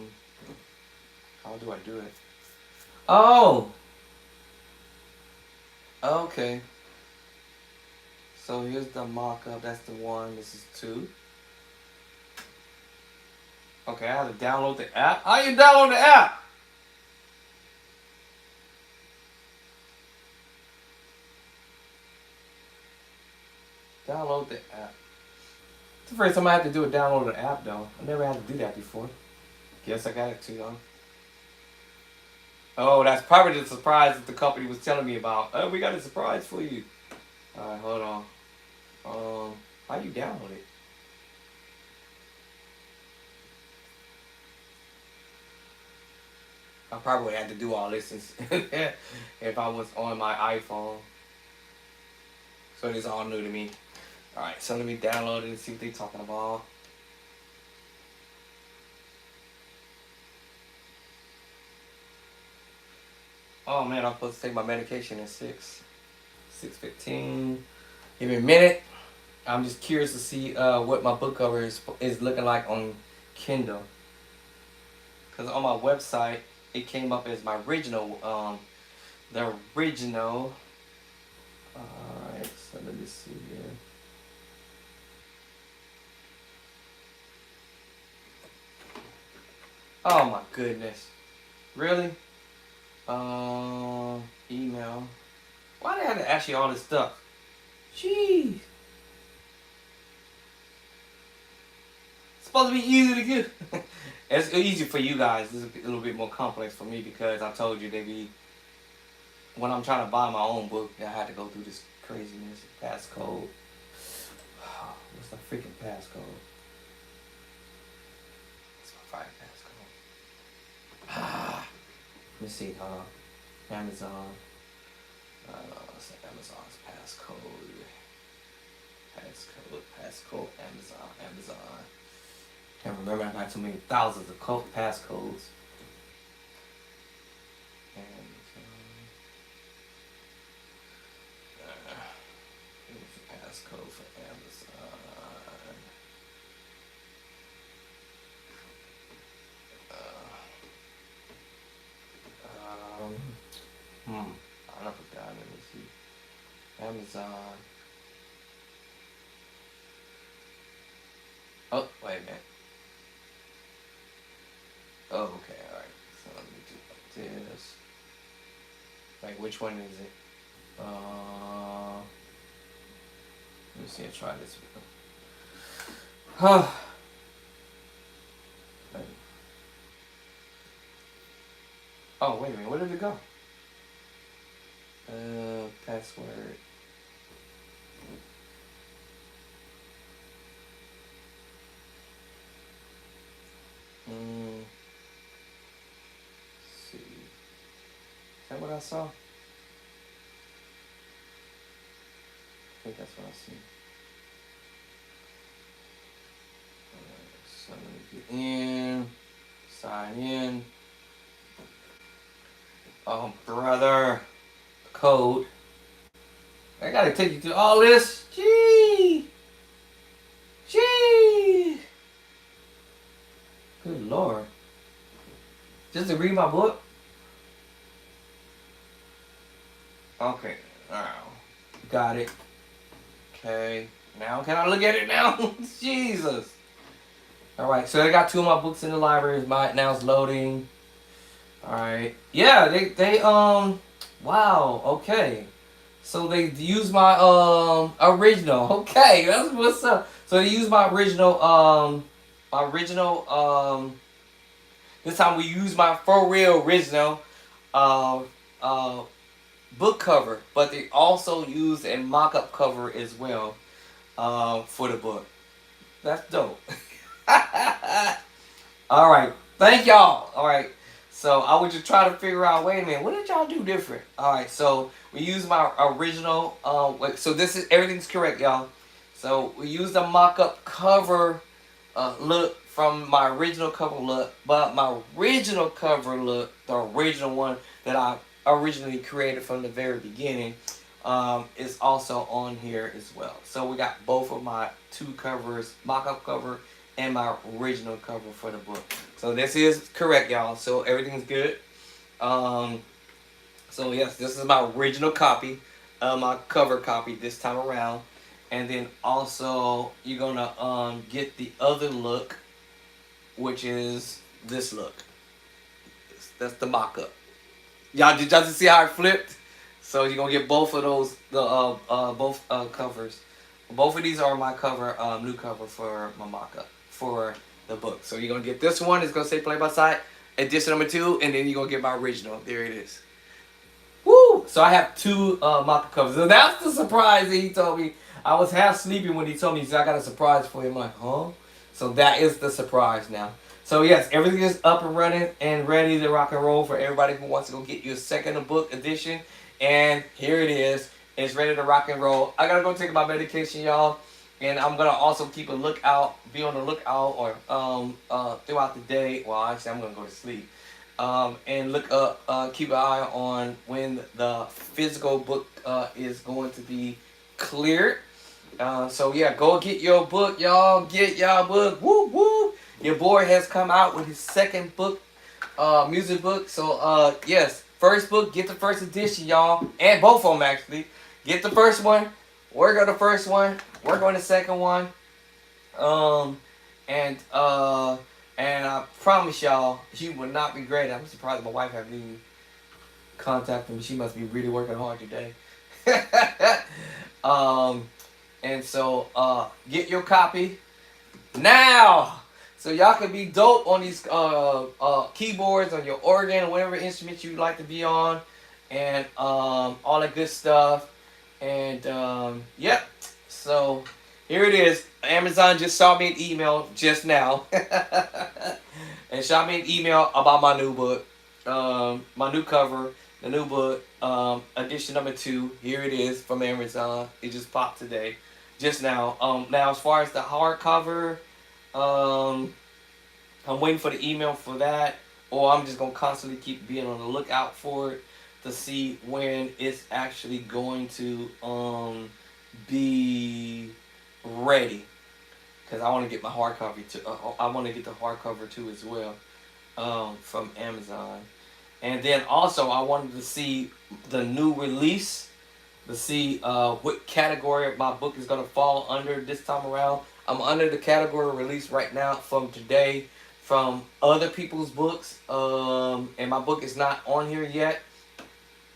do I do it? Oh. Okay. So here's the mock-up. That's the one. This is 2. Okay, I have to download the app. How you download the app? Download the app. It's the first time I had to do a download the app though. I never had to do that before. Guess I got it too, huh? Oh, that's probably the surprise that the company was telling me about. Oh, we got a surprise for you. Alright, hold on. How you download it? I probably had to do all this if I was on my iPhone. So it's all new to me. Alright, so let me download it and see what they're talking about. Oh man, I'm supposed to take my medication at 6:15. Give me a minute. I'm just curious to see what my book cover is looking like on Kindle. Because on my website, it came up as my original, the original. Alright, so let me see here. Oh my goodness. Really? Email. Why do I have to ask you all this stuff? Jeez. It's supposed to be easy to get. It's easy for you guys. It's a little bit more complex for me because I told you when I'm trying to buy my own book, I had to go through this craziness. Passcode. What's the freaking passcode? What's my fire passcode? Let me see. Amazon. Let's say Amazon's passcode. Passcode. Amazon. Can't remember. I got too many thousands of passcodes. Here's the passcode for Amazon. I forgot. Let me see. Amazon. Oh, wait a minute. Oh, okay, alright. So let me do like this. Like, which one is it? Let me see, I'll try this one. Oh, wait a minute, where did it go? Password. See. Is that what I saw? think that's what I see. So let me get in, sign in. Oh, brother, code. I gotta take you through all this. Gee, gee. Good Lord. Just to read my book? Okay. Alright. Got it. Okay. Now can I look at it now? Jesus. Alright, so I got two of my books in the library. Now it's loading. Alright. Yeah, they wow, okay. So they use my original. Okay, that's what's up. So they use my original this time we use my for real original uh uh book cover, but they also use a mock-up cover as well for the book. That's dope. All right, thank y'all. All right, so I was just trying to figure out. Wait a minute, what did y'all do different? All right, so we use my original. So this is everything's correct, y'all. So we used a mock-up cover look from my original cover look, but my original cover look, the original one that I originally created from the very beginning, is also on here as well. So we got both of my two covers, mock-up cover and my original cover for the book. So this is correct, y'all. So everything's good. So yes, this is my original copy, my cover copy this time around. And then also you're gonna get the other look, which is this look. That's the mock-up. Did y'all just see how it flipped? So you're gonna get both of those, the both covers. Both of these are my cover, new cover for my mock-up for the book. So you're gonna get this one. It's gonna say play by side, edition number 2, and then you're gonna get my original. There it is. Woo! So I have two mock-up covers. So that's the surprise that he told me. I was half sleeping when he told me, he said, I got a surprise for you. I'm like, huh? So that is the surprise now. So yes, everything is up and running and ready to rock and roll for everybody who wants to go get your second book edition. And here it is. It's ready to rock and roll. I gotta go take my medication, y'all. And I'm gonna also keep a lookout, be on the lookout, or throughout the day. Well, actually, I'm gonna go to sleep. And look up, keep an eye on when the physical book is going to be cleared. So yeah, go get your book, y'all. Get y'all book. Woo woo. Your boy has come out with his second book, music book. So yes, first book, get the first edition, y'all, and both of them actually. Get the first one. Work on the first one. Work on the second one. And I promise y'all, you will not regret it. I'm surprised my wife haven't even contacted me. She must be really working hard today. And so get your copy now, so y'all can be dope on these keyboards, on your organ, or whatever instrument you like to be on, and all that good stuff. And yep. So here it is. Amazon just shot me an email just now, and shot me an email about my new book, my new cover, the new book, edition number 2. Here it is from Amazon. It just popped today, just now. Now as far as the hardcover, I'm waiting for the email for that, or I'm just gonna constantly keep being on the lookout for it to see when it's actually going to be ready. Because I want to get my hardcover too. I want to get the hardcover too as well, from Amazon. And then also I wanted to see the new release, to see what category my book is going to fall under this time around. I'm under the category release right now from today from other people's books, and my book is not on here yet.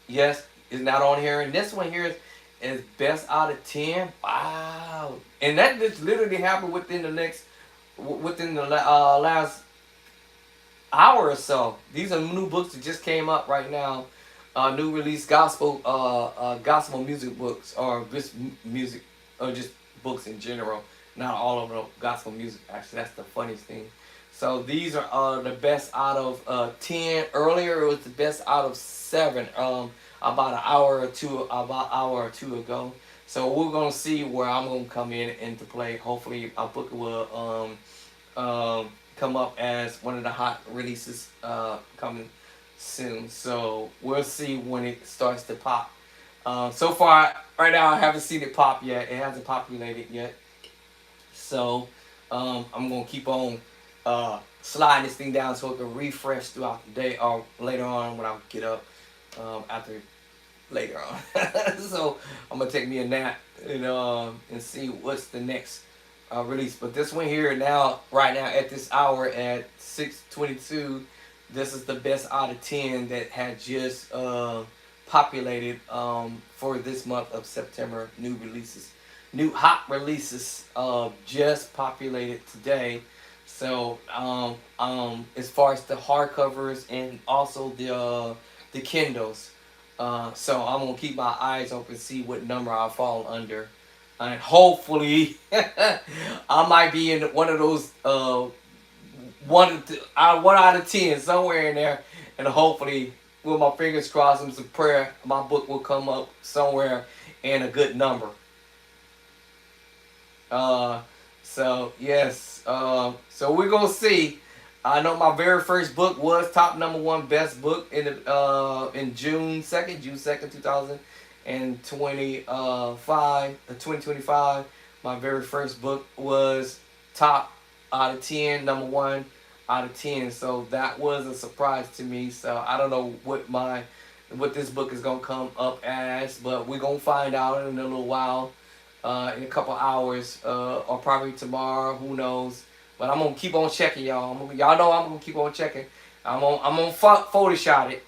Yes, it's not on here, and this one here is best out of 10. Wow. And that just literally happened within the last hour or so. These are new books that just came up right now. New release gospel music books, or just music, or just books in general. Not all of them gospel music. Actually, that's the funniest thing. So these are the best out of 10. Earlier it was the best out of 7. About an hour or two ago. So we're gonna see where I'm gonna come in into play. Hopefully, our book will come up as one of the hot releases coming soon. So we'll see when it starts to pop. So far, right now, I haven't seen it pop yet. It hasn't populated yet. So I'm gonna keep on sliding this thing down so it can refresh throughout the day or later on when I get up after later on. So I'm gonna take me a nap and see what's the next release. But this one here now, right now at this hour at 6:22, this is the best out of 10 that had just populated for this month of September. New releases, new hot releases just populated today. So as far as the hardcovers and also the Kindles. So I'm gonna keep my eyes open, see what number I fall under, and hopefully I might be in one of those one out of 10 somewhere in there, and hopefully with my fingers crossed and some prayer, my book will come up somewhere in a good number. So yes, so we're gonna see. I know my very first book was top #1 best book in June 2nd, 2025. My very first book was top out of 10, #1 out of 10. So that was a surprise to me. So I don't know what this book is gonna come up as, but we're gonna find out in a little while, in a couple hours, or probably tomorrow. Who knows? But I'm gonna keep on checking, y'all. Y'all know I'm gonna keep on checking. I'm gonna Photoshop it.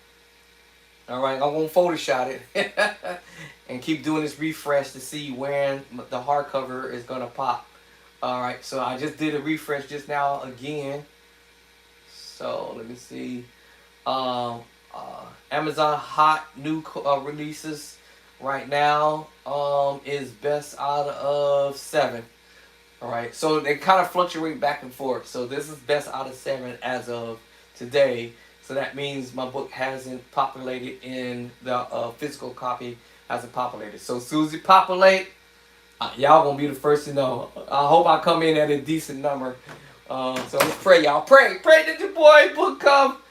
All right, I'm gonna Photoshop it and keep doing this refresh to see when the hardcover is gonna pop. All right, so I just did a refresh just now again. So let me see. Amazon hot new releases right now is best out of 7. All right, so they kind of fluctuate back and forth. So this is best out of 7 as of today. So that means my book hasn't populated in the physical copy, hasn't populated. So as soon as it populate, y'all gonna be the first to know. I hope I come in at a decent number. So let's pray, y'all. Pray that your boy book come.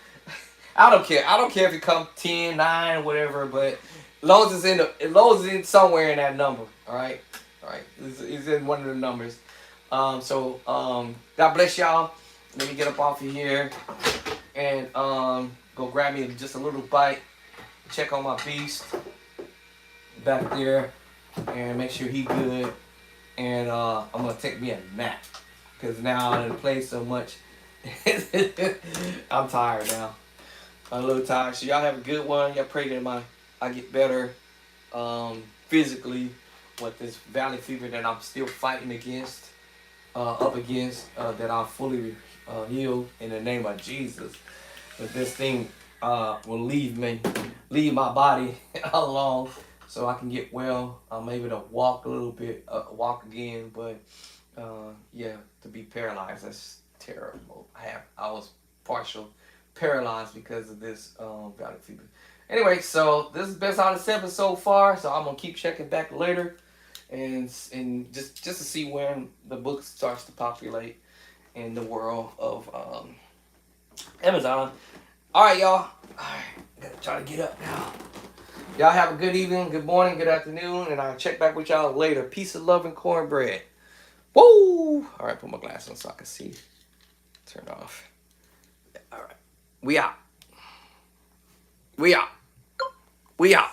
I don't care. I don't care if it come 10, 9, whatever. But as long as it's in somewhere in that number. All right. It's in one of the numbers. God bless y'all. Let me get up off of here and go grab me just a little bite. Check on my beast back there and make sure he good. And I'm gonna take me a nap because now I done played so much. I'm tired now. I'm a little tired. So y'all have a good one. Y'all pray that I get better physically with this valley fever that I'm still fighting against. Up against, that I'm fully healed in the name of Jesus. But this thing will leave my body alone so I can get well. I'm able to walk a little bit, walk again. But yeah, to be paralyzed, that's terrible. I was partial paralyzed because of this valley fever. Anyway, so this is best out of 7 so far. So I'm gonna keep checking back later. And just to see when the book starts to populate in the world of Amazon. All right, y'all. All right, gotta try to get up now. Y'all have a good evening, good morning, good afternoon, and I'll check back with y'all later. Peace of love and cornbread. Woo! All right, put my glass on so I can see. Turn off. All right, we out. We out. We out.